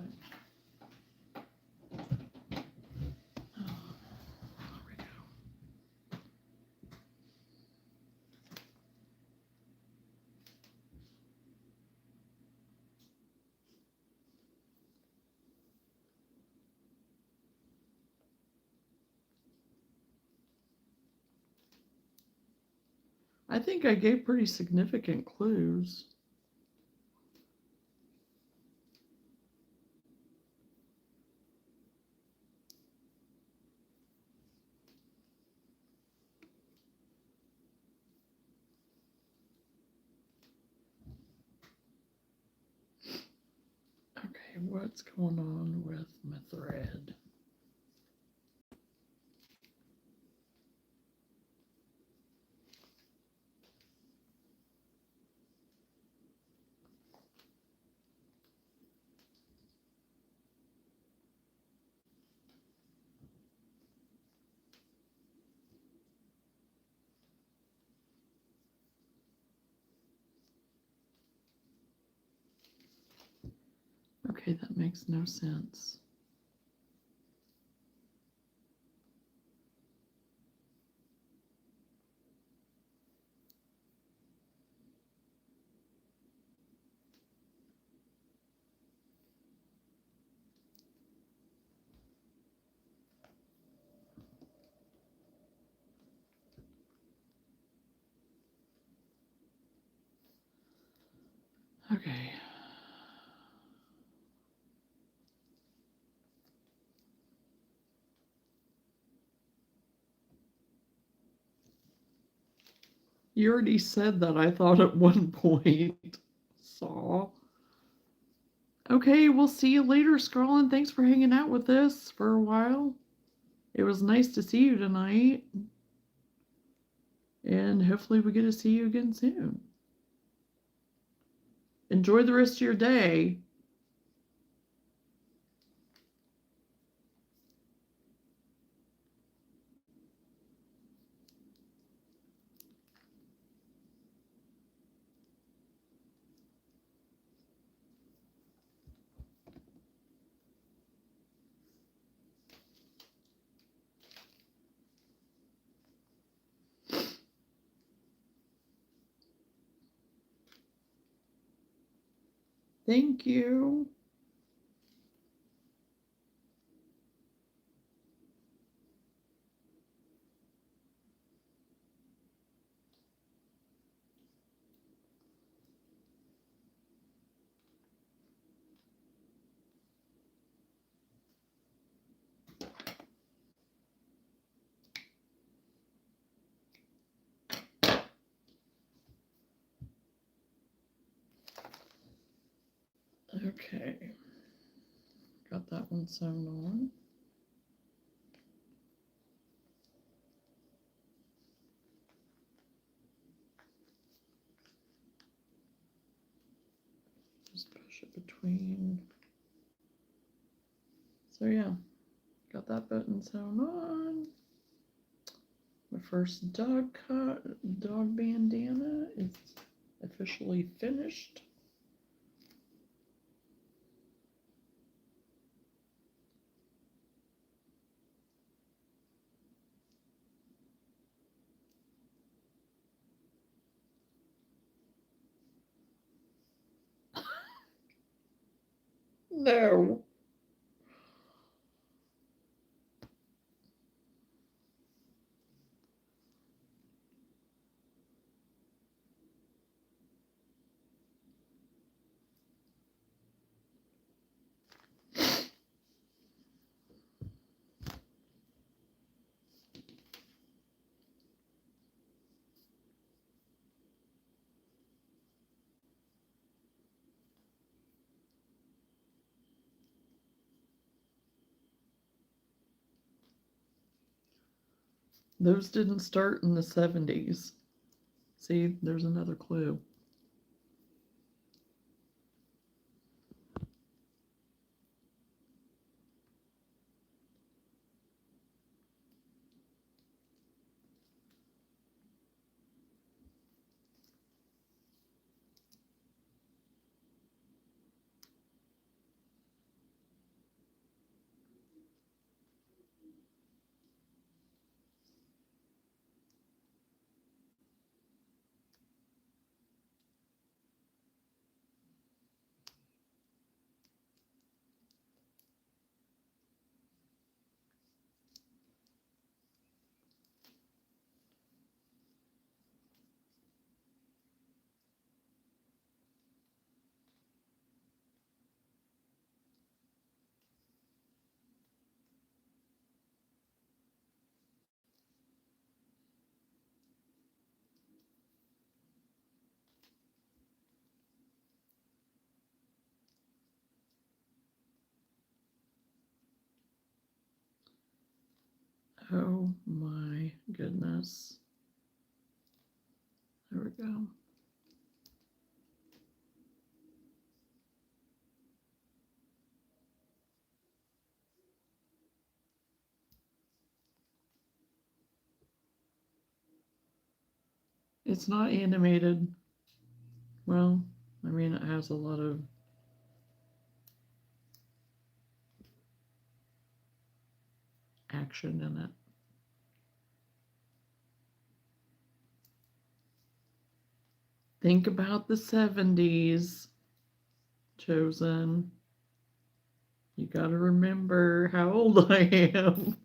Oh, there we go. I think I gave pretty significant clues. Okay, what's going on with my thread? Okay, that makes no sense. Okay. You already said that, I thought, at one point. Saw. Okay, we'll see you later, Scrollin'. Thanks for hanging out with us for a while. It was nice to see you tonight. And hopefully we get to see you again soon. Enjoy the rest of your day. Thank you. Okay. Got that one sewn on. Just push it between. So yeah, got that button sewn on. My first dog bandana is officially finished. No. Those didn't start in the 70s. See, there's another clue. Oh my goodness. There we go. It's not animated. Well, I mean, it has a lot of action in it. Think about the 70s, Chosen. You got to remember how old I am.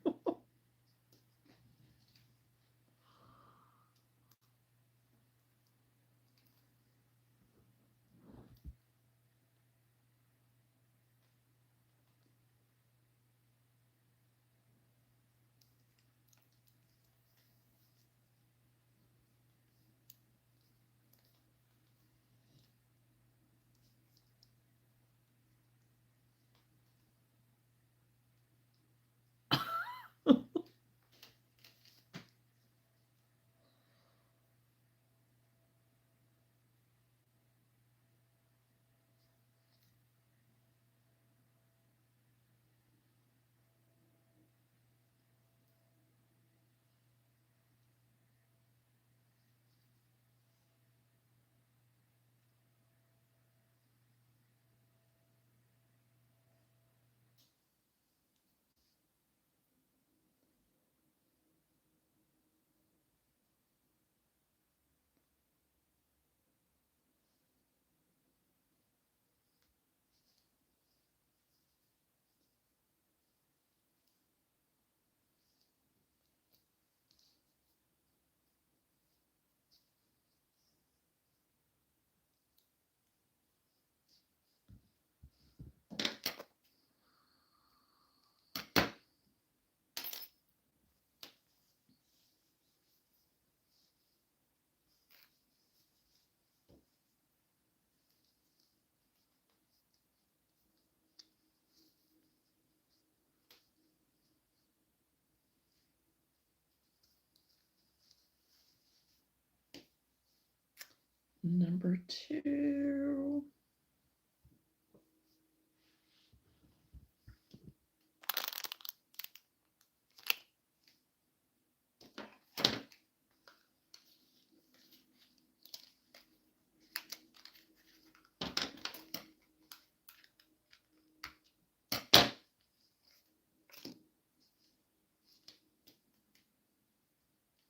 Number 2.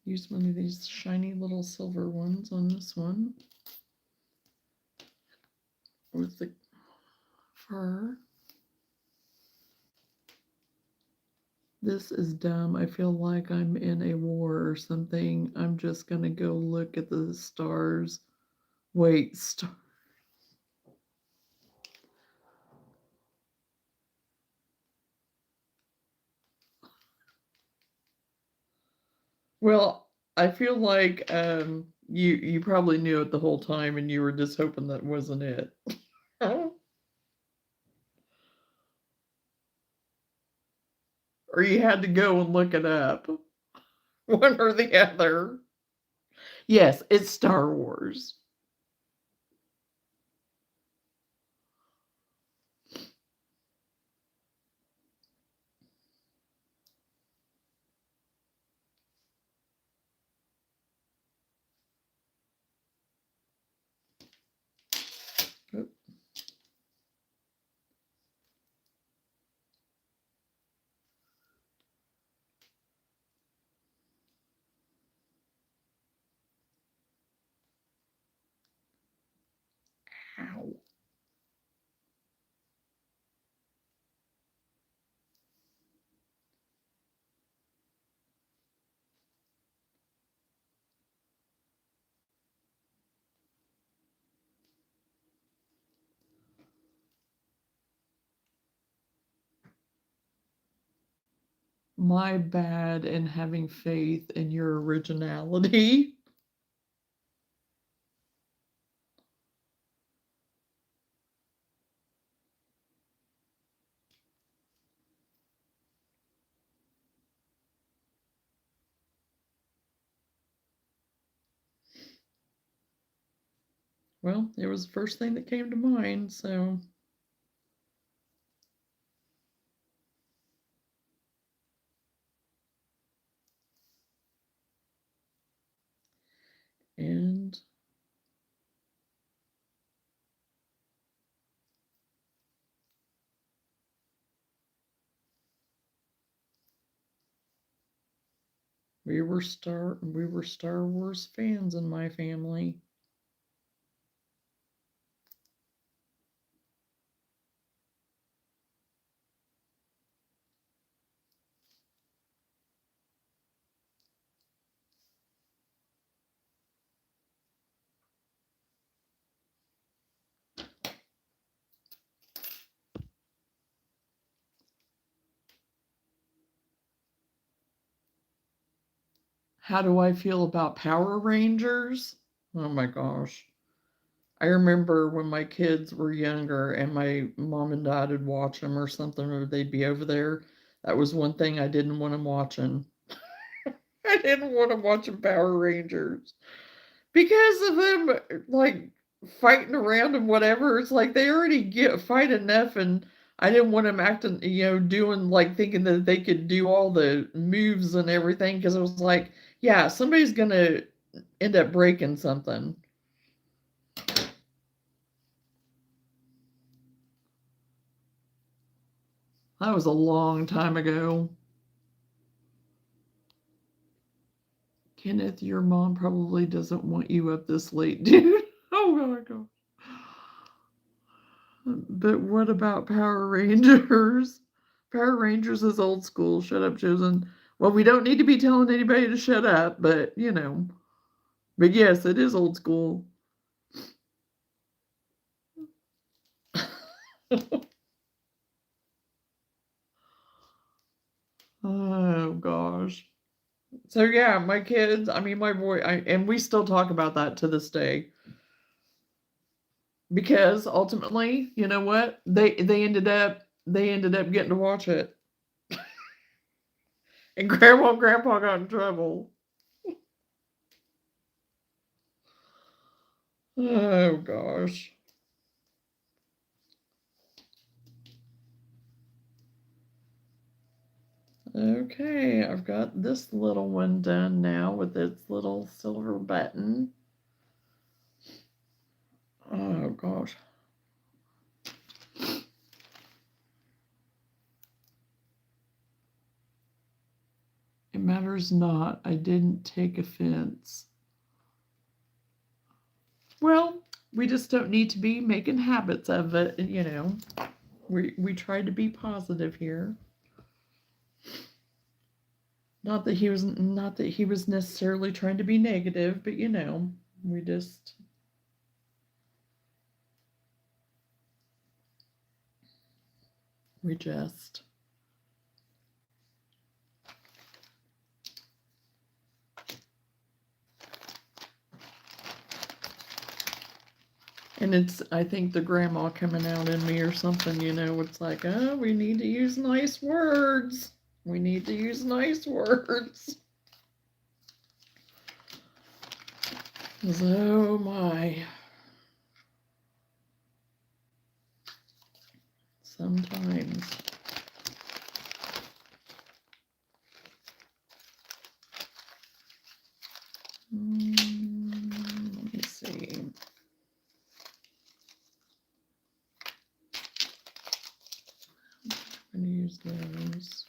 Use one of these shiny little silver ones on this one with the fur. This is dumb. I feel like I'm in a war or something. I'm just going to go look at the stars. Wait, Well, I feel like you probably knew it the whole time and you were just hoping that wasn't it. Or you had to go and look it up. One or the other. Yes, it's Star Wars. Oop. Ow. My bad in having faith in your originality. Well, it was the first thing that came to mind, so. And We were Star Wars fans in my family. How do I feel about Power Rangers? Oh my gosh. I remember when my kids were younger and my mom and dad would watch them or something, or they'd be over there. That was one thing I didn't want them watching. I didn't want them watching Power Rangers because of them, like fighting around and whatever. It's like they already get fight enough, and I didn't want them acting, doing like thinking that they could do all the moves and everything because I was like, yeah, somebody's gonna end up breaking something. That was a long time ago. Kenneth, your mom probably doesn't want you up this late, dude. Oh my god. But what about Power Rangers? Power Rangers is old school. Shut up, Chosen. Well, we don't need to be telling anybody to shut up, but you know. But yes, it is old school. Oh gosh. So yeah, my kids, I mean my boy, and we still talk about that to this day. Because ultimately, you know what? They ended up getting to watch it. And grandma and grandpa got in trouble. Oh gosh. Okay, I've got this little one done now with its little silver button. Oh gosh. It matters not. I didn't take offense. Well, we just don't need to be making habits of it, We try to be positive here. Not that he was necessarily trying to be negative, but we just we just and it's I think the grandma coming out in me or something, it's like, oh, we need to use nice words. We need to use nice words. Oh my. Sometimes. Let me see. I'm going to use those.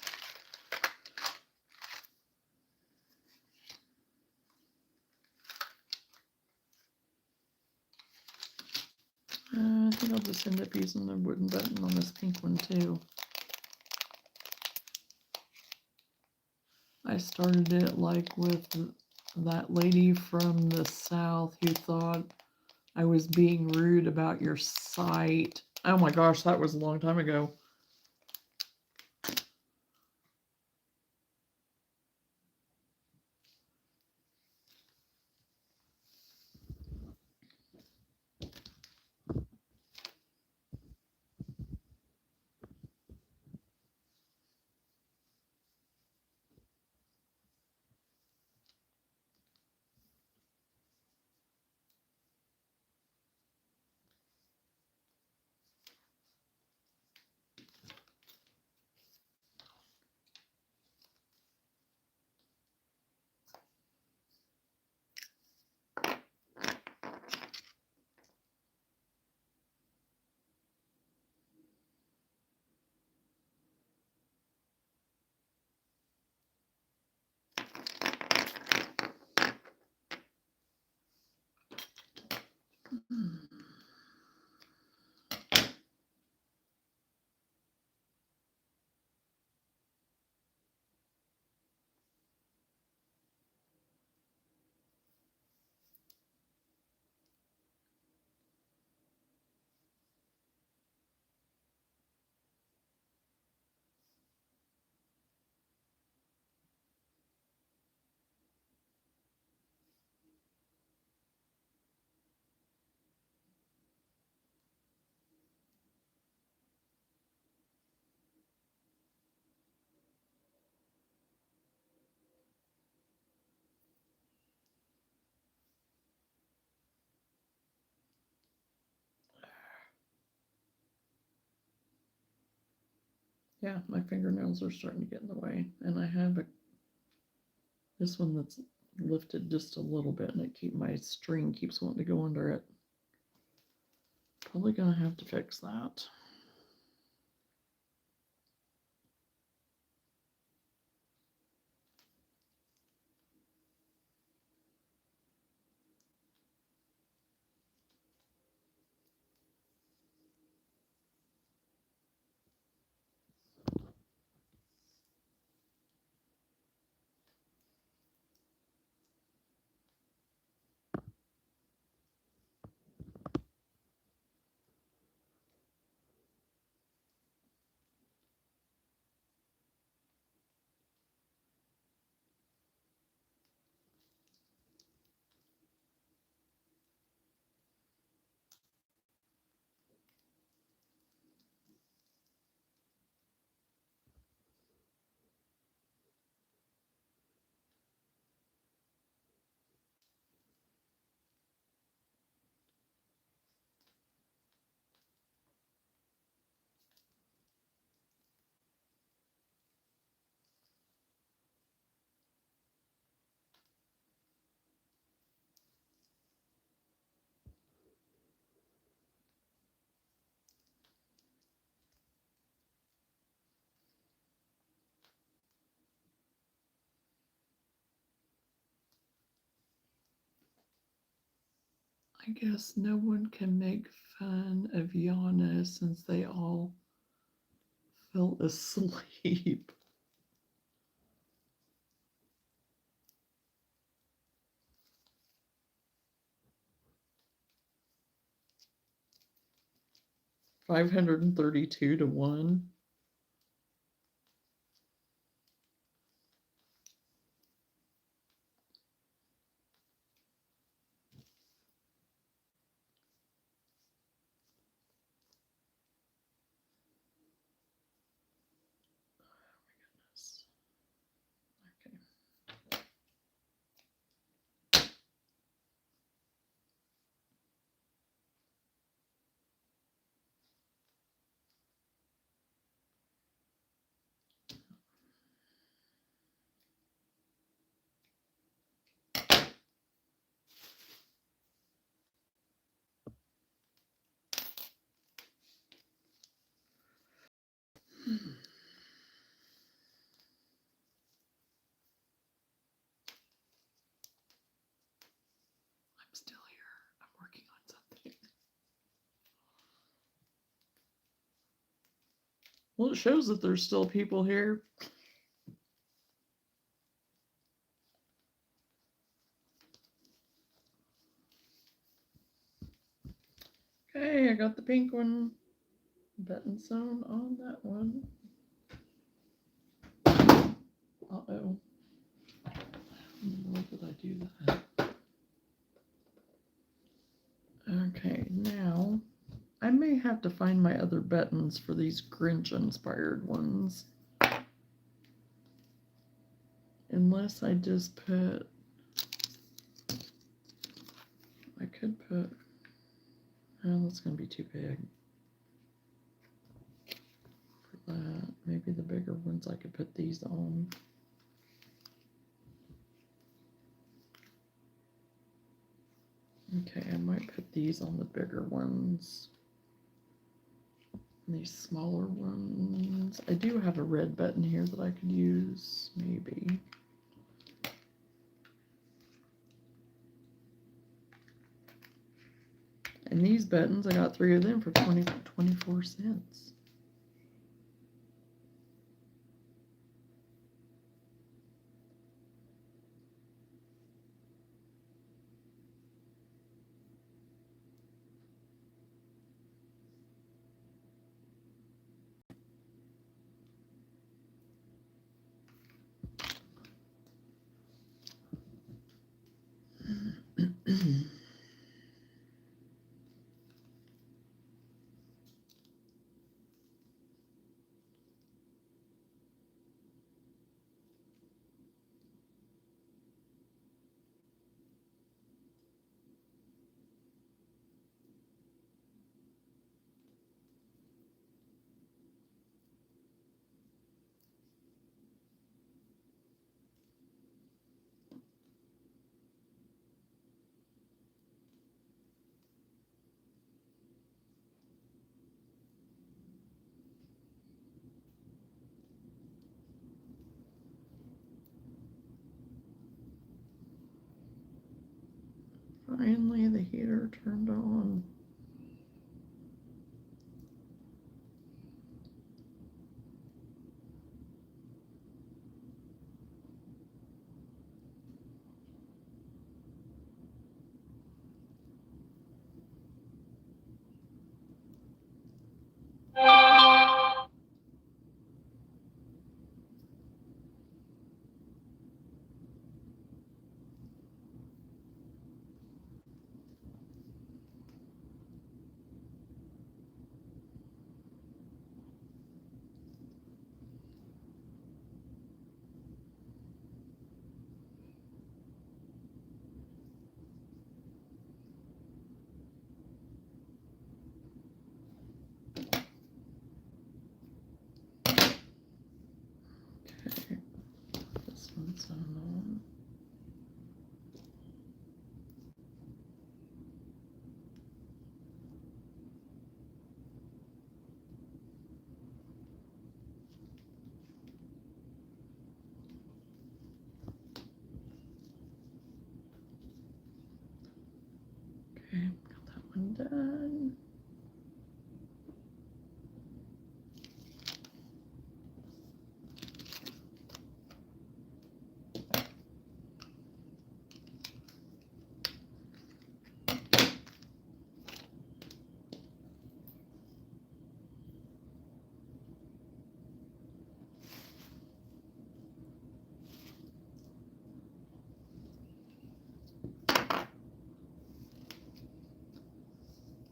I think I'll just end up using the wooden button on this pink one too. I started it like with that lady from the South who thought I was being rude about your site. Oh my gosh, that was a long time ago. Yeah, my fingernails are starting to get in the way, and I have this one that's lifted just a little bit, and my string keeps wanting to go under it. Probably gonna have to fix that. I guess no one can make fun of Johnna since they all fell asleep. $532 to 1. I'm still here. I'm working on something. Well, it shows that there's still people here. Okay, I got the pink one. Button sewn on that one. Uh-oh. Why did I do that? Okay, now I may have to find my other buttons for these Grinch inspired ones. Unless I just put, I could put, oh, that's going to be too big for that. Maybe the bigger ones I could put these on. Okay, I might put these on the bigger ones. And these smaller ones. I do have a red button here that I could use, maybe. And these buttons, I got 3 of them for 24 cents. Finally, the heater turned on. Okay, this one's on. Okay, got that one done.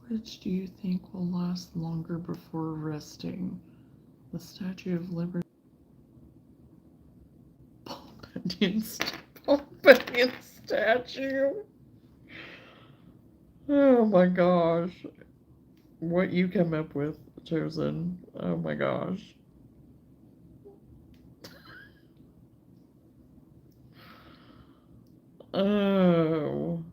Which do you think will last longer before resting? The Statue of Liberty. Paul Bunyan statue. Oh my gosh. What you come up with, Chosen. Oh my gosh. Oh.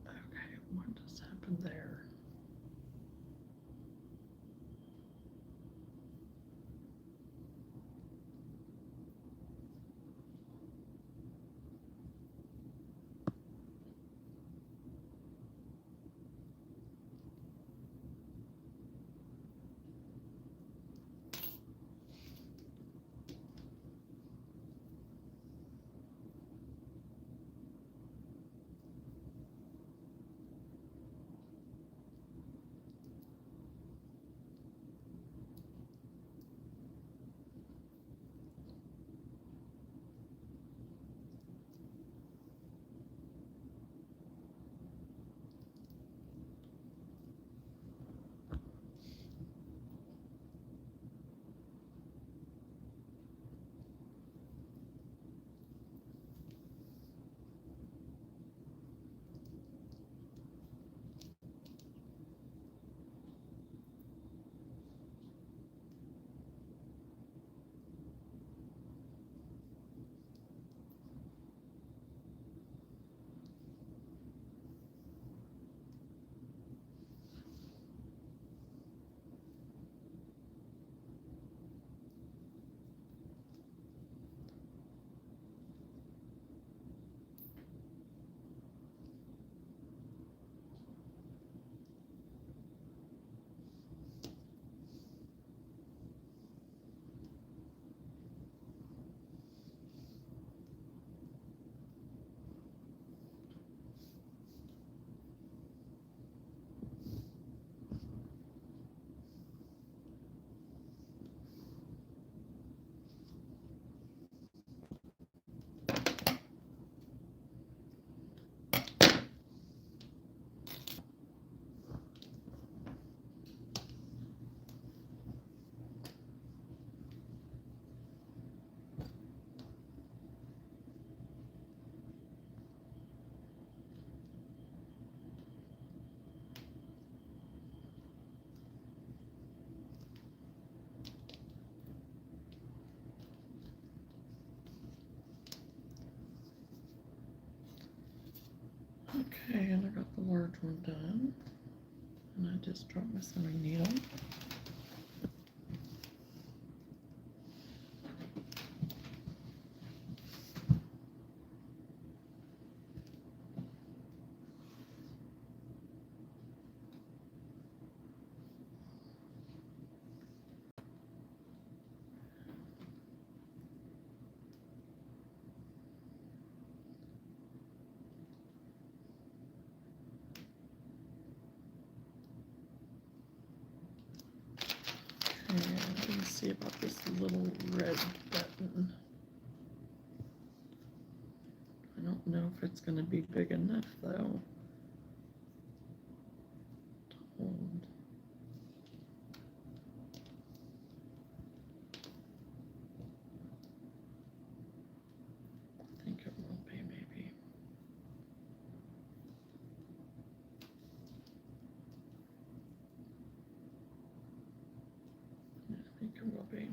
Okay, what just happened there? Okay, and I got the large one done. And I just dropped my sewing needle. And let me see about this little red button. I don't know if it's going to be big enough though to hold. I think it will be maybe. Yeah, I think it will be.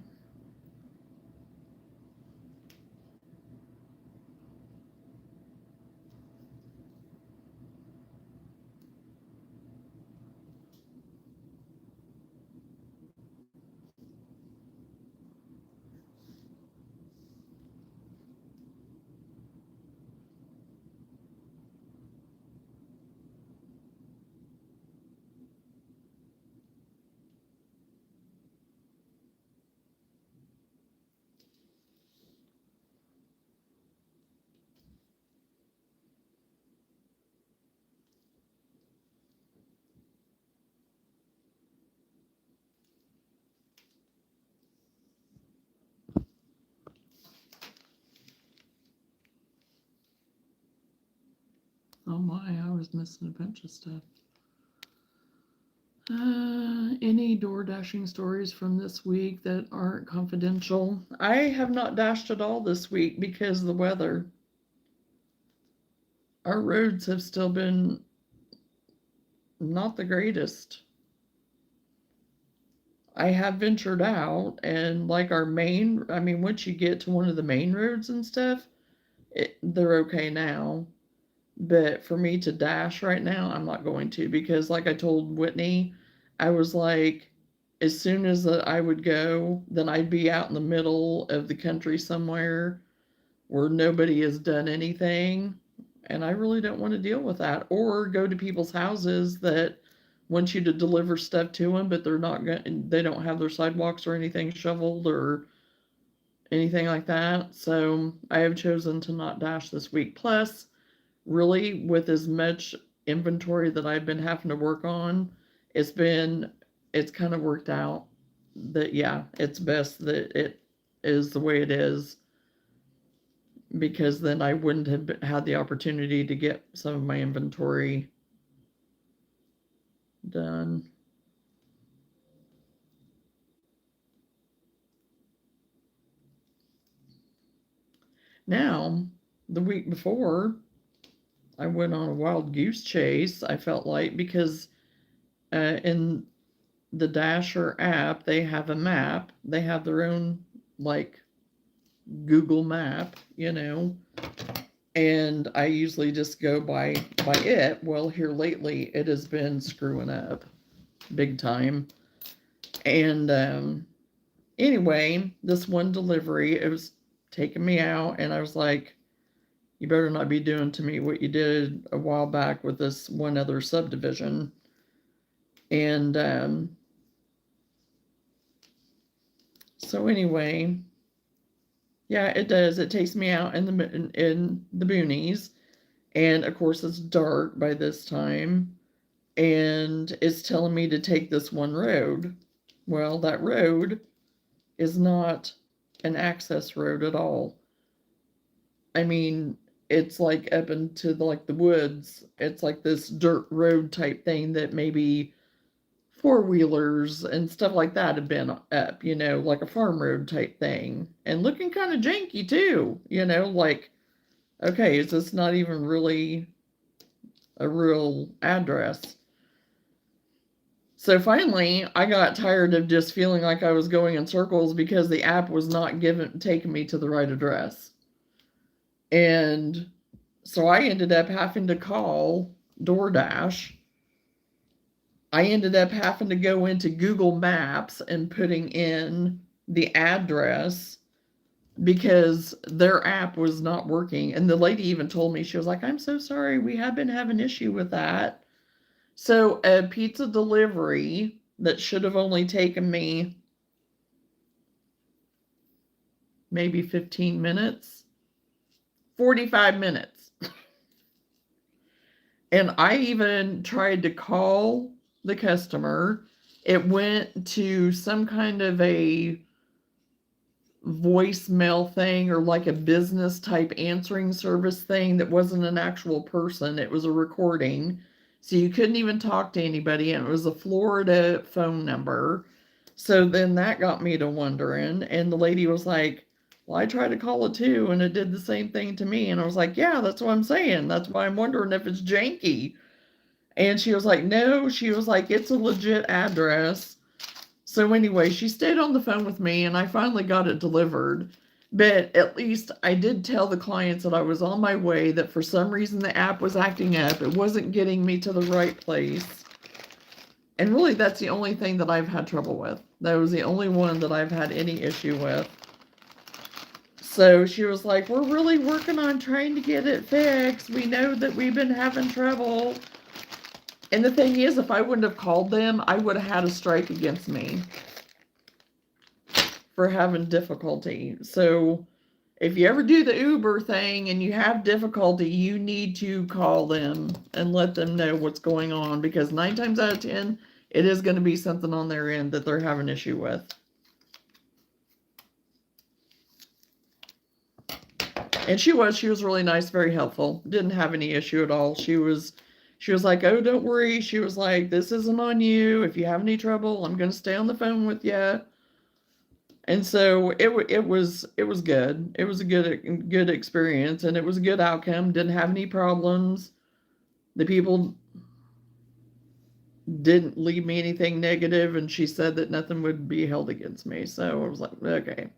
Oh my, I was missing a bunch of stuff. Any door dashing stories from this week that aren't confidential? I have not dashed at all this week because of the weather. Our roads have still been not the greatest. I have ventured out and like our main, I mean, once you get to one of the main roads and stuff, they're okay now. But for me to dash right now, I'm not going to because, like I told Whitney, I was like, as soon as I would go, then I'd be out in the middle of the country somewhere where nobody has done anything. And I really don't want to deal with that. Or go to people's houses that want you to deliver stuff to them, but they don't have their sidewalks or anything shoveled or anything like that. So I have chosen to not dash this week. Plus, really, with as much inventory that I've been having to work on, it's kind of worked out that, yeah, it's best that it is the way it is, because then I wouldn't have had the opportunity to get some of my inventory done. Now, the week before, I went on a wild goose chase, I felt like, because in the Dasher app, they have a map. They have their own, like, Google map, and I usually just go by it. Well, here lately, it has been screwing up big time. And anyway, this one delivery, it was taking me out, and I was like, you better not be doing to me what you did a while back with this one other subdivision. And so anyway, yeah, it does. It takes me out in the boonies, and of course it's dark by this time, and it's telling me to take this one road. Well, that road is not an access road at all. I mean, it's like up into the woods. It's like this dirt road type thing that maybe four-wheelers and stuff like that have been up, like a farm road type thing. And looking kind of janky too, like, okay, is this not even really a real address? So finally, I got tired of just feeling like I was going in circles because the app was not taking me to the right address. And so I ended up having to call DoorDash, I ended up having to go into Google Maps and putting in the address because their app was not working. And the lady even told me, she was like, I'm so sorry, we have been having an issue with that. So a pizza delivery that should have only taken me maybe 15 minutes, 45 minutes. And I even tried to call the customer. It went to some kind of a voicemail thing or like a business type answering service thing that wasn't an actual person. It was a recording. So you couldn't even talk to anybody, and it was a Florida phone number. So then that got me to wondering. And the lady was like, well, I tried to call it too, and it did the same thing to me. And I was like, yeah, that's what I'm saying. That's why I'm wondering if it's janky. And she was like, no, she was like, it's a legit address. So anyway, she stayed on the phone with me, and I finally got it delivered. But at least I did tell the clients that I was on my way, that for some reason the app was acting up. It wasn't getting me to the right place. And really, that's the only thing that I've had trouble with. That was the only one that I've had any issue with. So she was like, we're really working on trying to get it fixed. We know that we've been having trouble. And the thing is, if I wouldn't have called them, I would have had a strike against me for having difficulty. So if you ever do the Uber thing and you have difficulty, you need to call them and let them know what's going on, because 9 times out of 10, it is going to be something on their end that they're having an issue with. And she was really nice, very helpful. Didn't have any issue at all. She was like, oh, don't worry. She was like, this isn't on you. If you have any trouble, I'm going to stay on the phone with you. And so it was good. It was a good experience, and it was a good outcome. Didn't have any problems. The people didn't leave me anything negative, and she said that nothing would be held against me. So I was like, okay.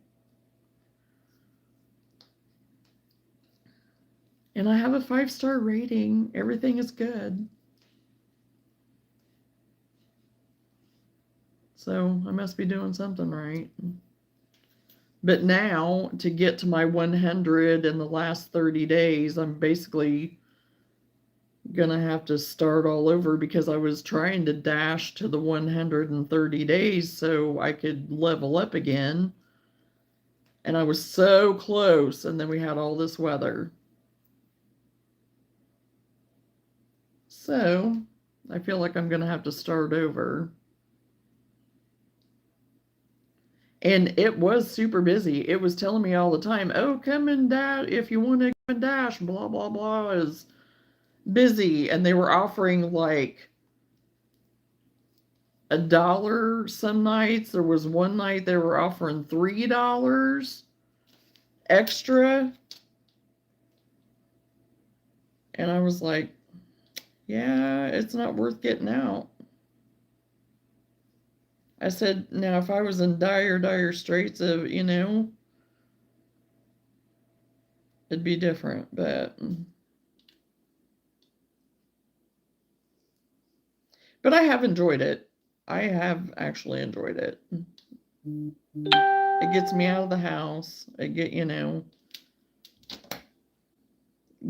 And I have a 5-star rating. Everything is good. So I must be doing something right. But now, to get to my 100 in the last 30 days, I'm basically gonna have to start all over, because I was trying to dash to the 130 days so I could level up again. And I was so close, and then we had all this weather. So I feel like I'm gonna have to start over. And it was super busy. It was telling me all the time, oh, come and dash, if you want to come and dash, blah, blah, blah, is busy. And they were offering like $1 some nights. There was one night they were offering $3 extra. And I was like, yeah, it's not worth getting out. I said, now, if I was in dire straits of, it'd be different, but I have enjoyed it. I have actually enjoyed it. It gets me out of the house. It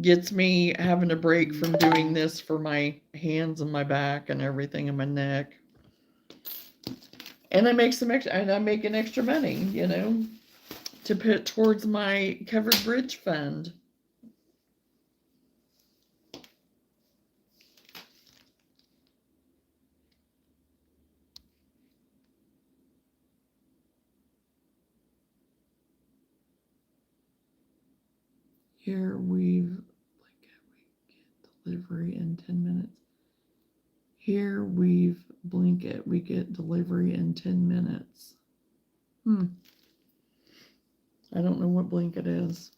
gets me having a break from doing this for my hands and my back and everything, and my neck. And I make some extra, and I'm making extra money, to put towards my covered bridge fund. Here we get delivery in 10 minutes. Here weave blanket, we get delivery in 10 minutes. I don't know what blanket is.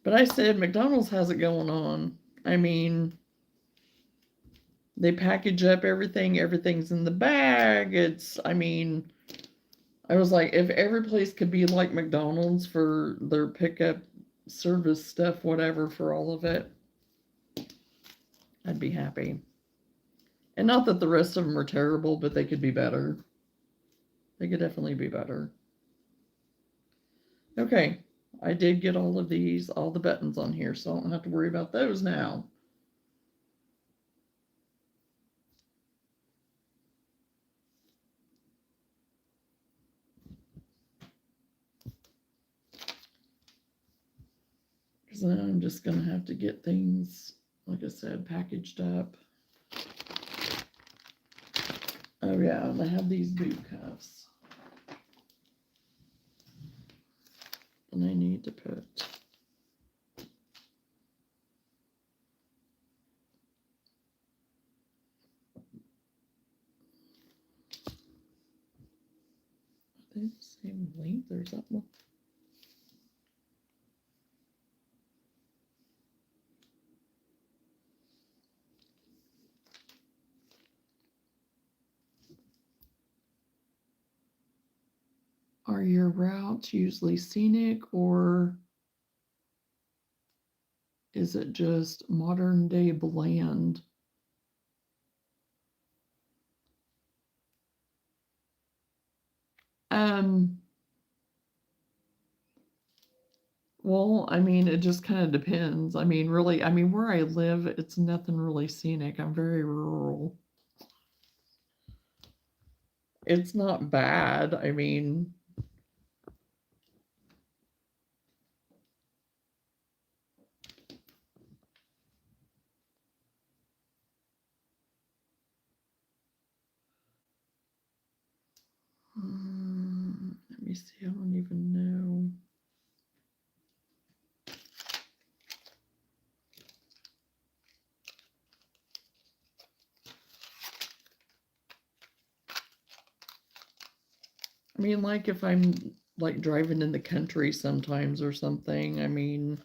But I said McDonald's has it going on. I mean, They package up everything. Everything's in the bag. I mean, I was like, if every place could be like McDonald's for their pickup service stuff, whatever, for all of it, I'd be happy. And not that the rest of them are terrible, but they could be better. They could definitely be better. Okay, I did get all of these, all the buttons on here, so I don't have to worry about those now. Because then I'm just going to have to get things, like I said, packaged up. Oh yeah, and I have these boot cuffs. And I need to put they the same length or something? Are your routes usually scenic, or is it just modern day bland? Well, I mean, it just kind of depends. I mean, really, I mean, where I live, it's nothing really scenic. I'm very rural. It's not bad. I mean, let me see. I don't even know. I mean, like if I'm like driving in the country sometimes or something, I mean,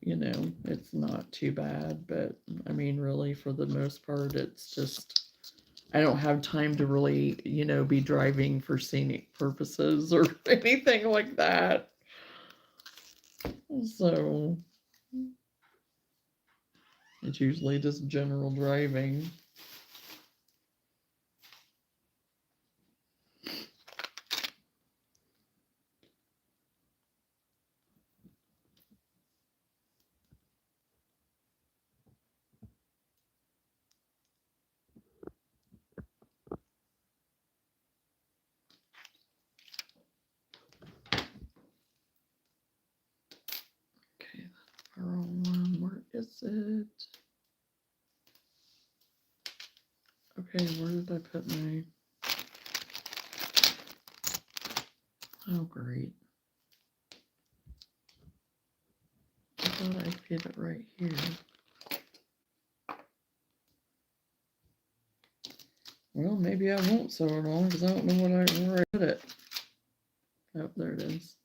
you know, it's not too bad, but I mean, really, for the most part, it's just, I don't have time to really, you know, be driving for scenic purposes or anything like that. So it's usually just general driving. Okay, that's the wrong one. Where is it? Okay, where did I put my... Oh, great. I thought I put it right here. Well, maybe I won't sew it on because I don't know where I put it. Oh, there it is.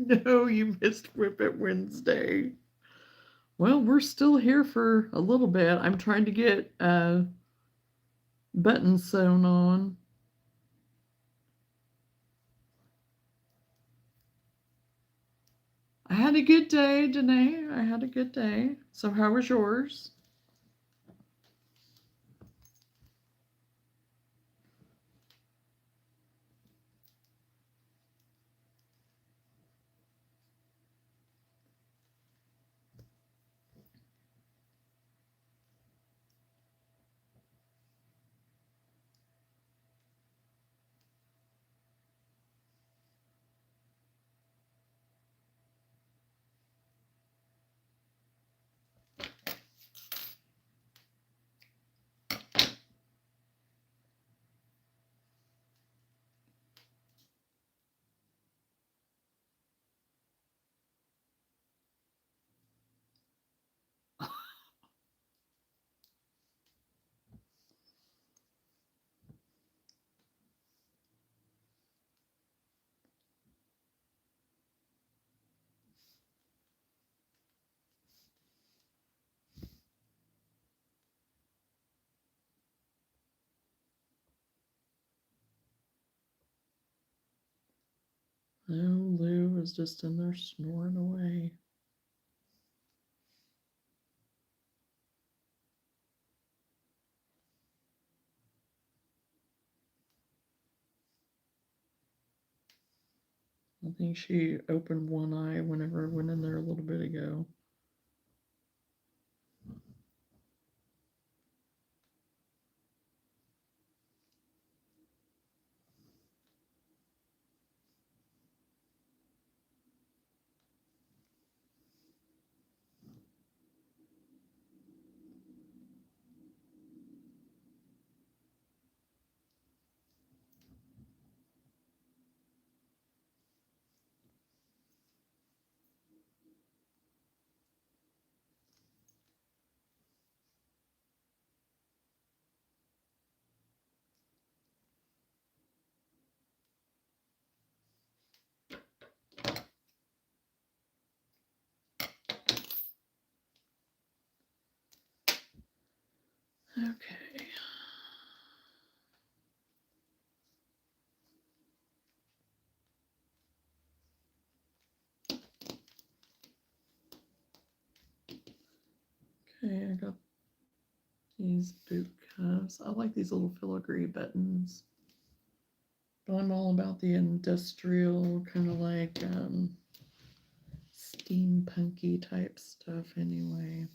No, you missed Whip It Wednesday. Well, we're still here for a little bit. I'm trying to get buttons sewn on. I had a good day, Danae. I had a good day. So how was yours? Oh, Lou was just in there snoring away. I think she opened one eye whenever I went in there a little bit ago. Okay. Okay, I got these boot cuffs. I like these little filigree buttons. But I'm all about the industrial, kind of like steampunky type stuff anyway.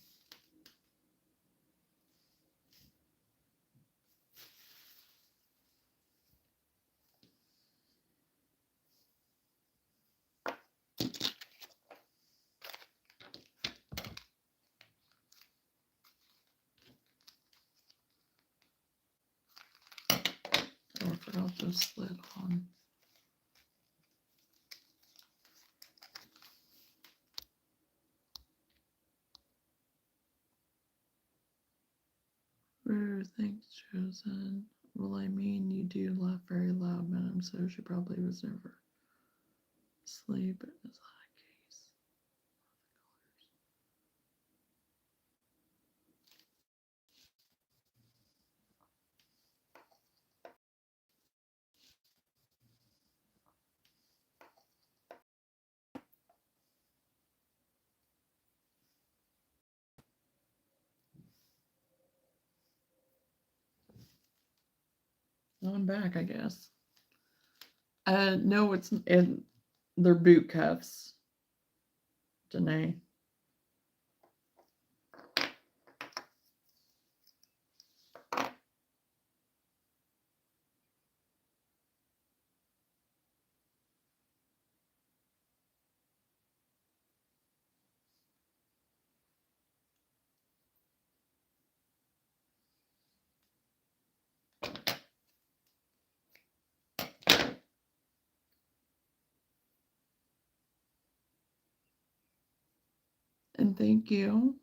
Oh, I forgot this lid on. Thanks, Chosen. Well, I mean, you do laugh very loud, madam, so she probably was never asleep. Is that a case? I'm back, I guess. No, they're boot cuffs, Danae. And thank you.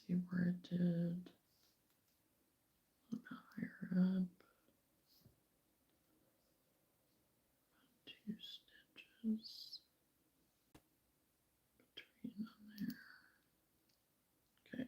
see where it did. A little bit higher up. 2 stitches between on there. Okay.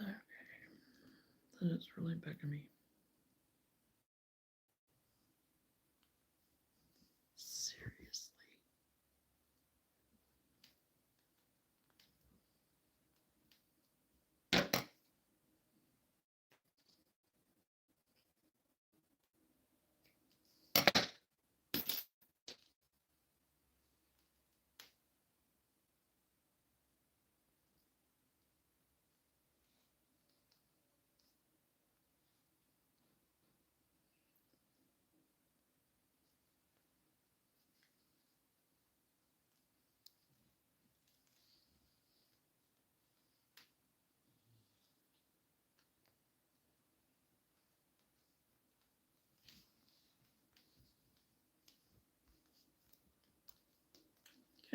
Okay. That is really bugging me. Seriously.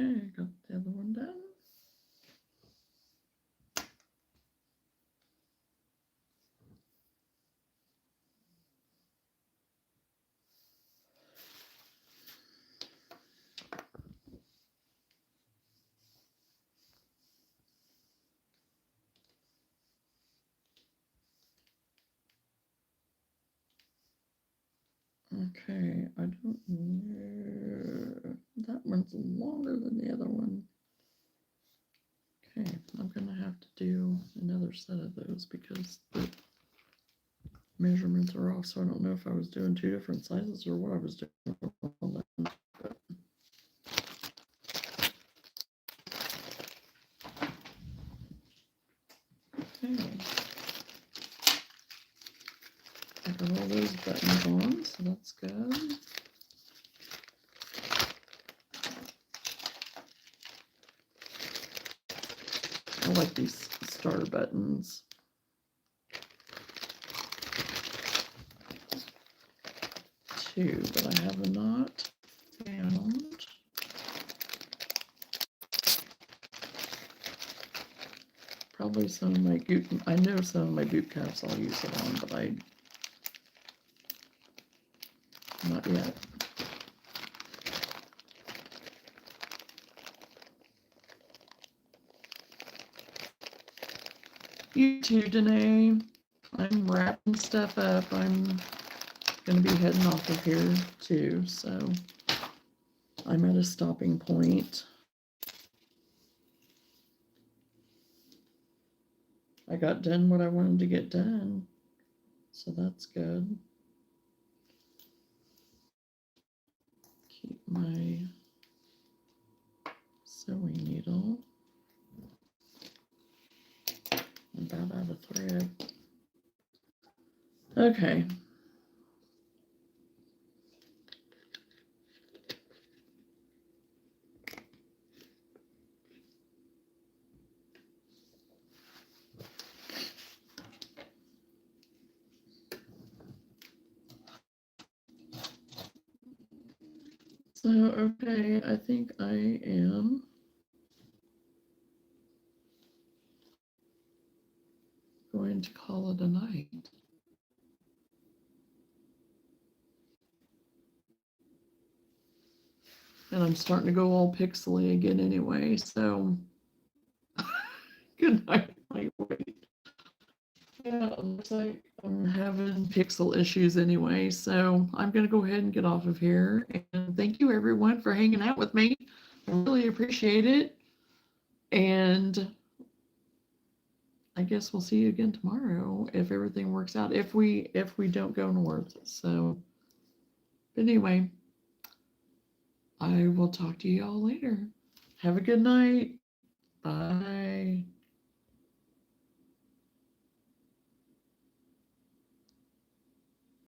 Okay, got the other one done. Okay, I don't know. That one's longer than the other one. Okay, I'm gonna have to do another set of those because the measurements are off, so I don't know if I was doing 2 different sizes or what I was doing. Okay. I got all those buttons on, so that's good. I like these star buttons. Two that I have not found. Probably some of my boot, I know some of my boot caps I'll use it on, but not yet. You too, Danae. I'm wrapping stuff up. I'm going to be heading off of here too, so I'm at a stopping point. I got done what I wanted to get done, so that's good. Keep my sewing needle. I'm about out of thread. Okay. So, okay, I think I am going to call it a night. And I'm starting to go all pixely again anyway, so good night, lightweight. Yeah, it looks like I'm having pixel issues anyway, so I'm going to go ahead and get off of here. And thank you, everyone, for hanging out with me. I really appreciate it. And I guess we'll see you again tomorrow if everything works out, if we don't go north. So, but anyway, I will talk to you all later. Have a good night. Bye.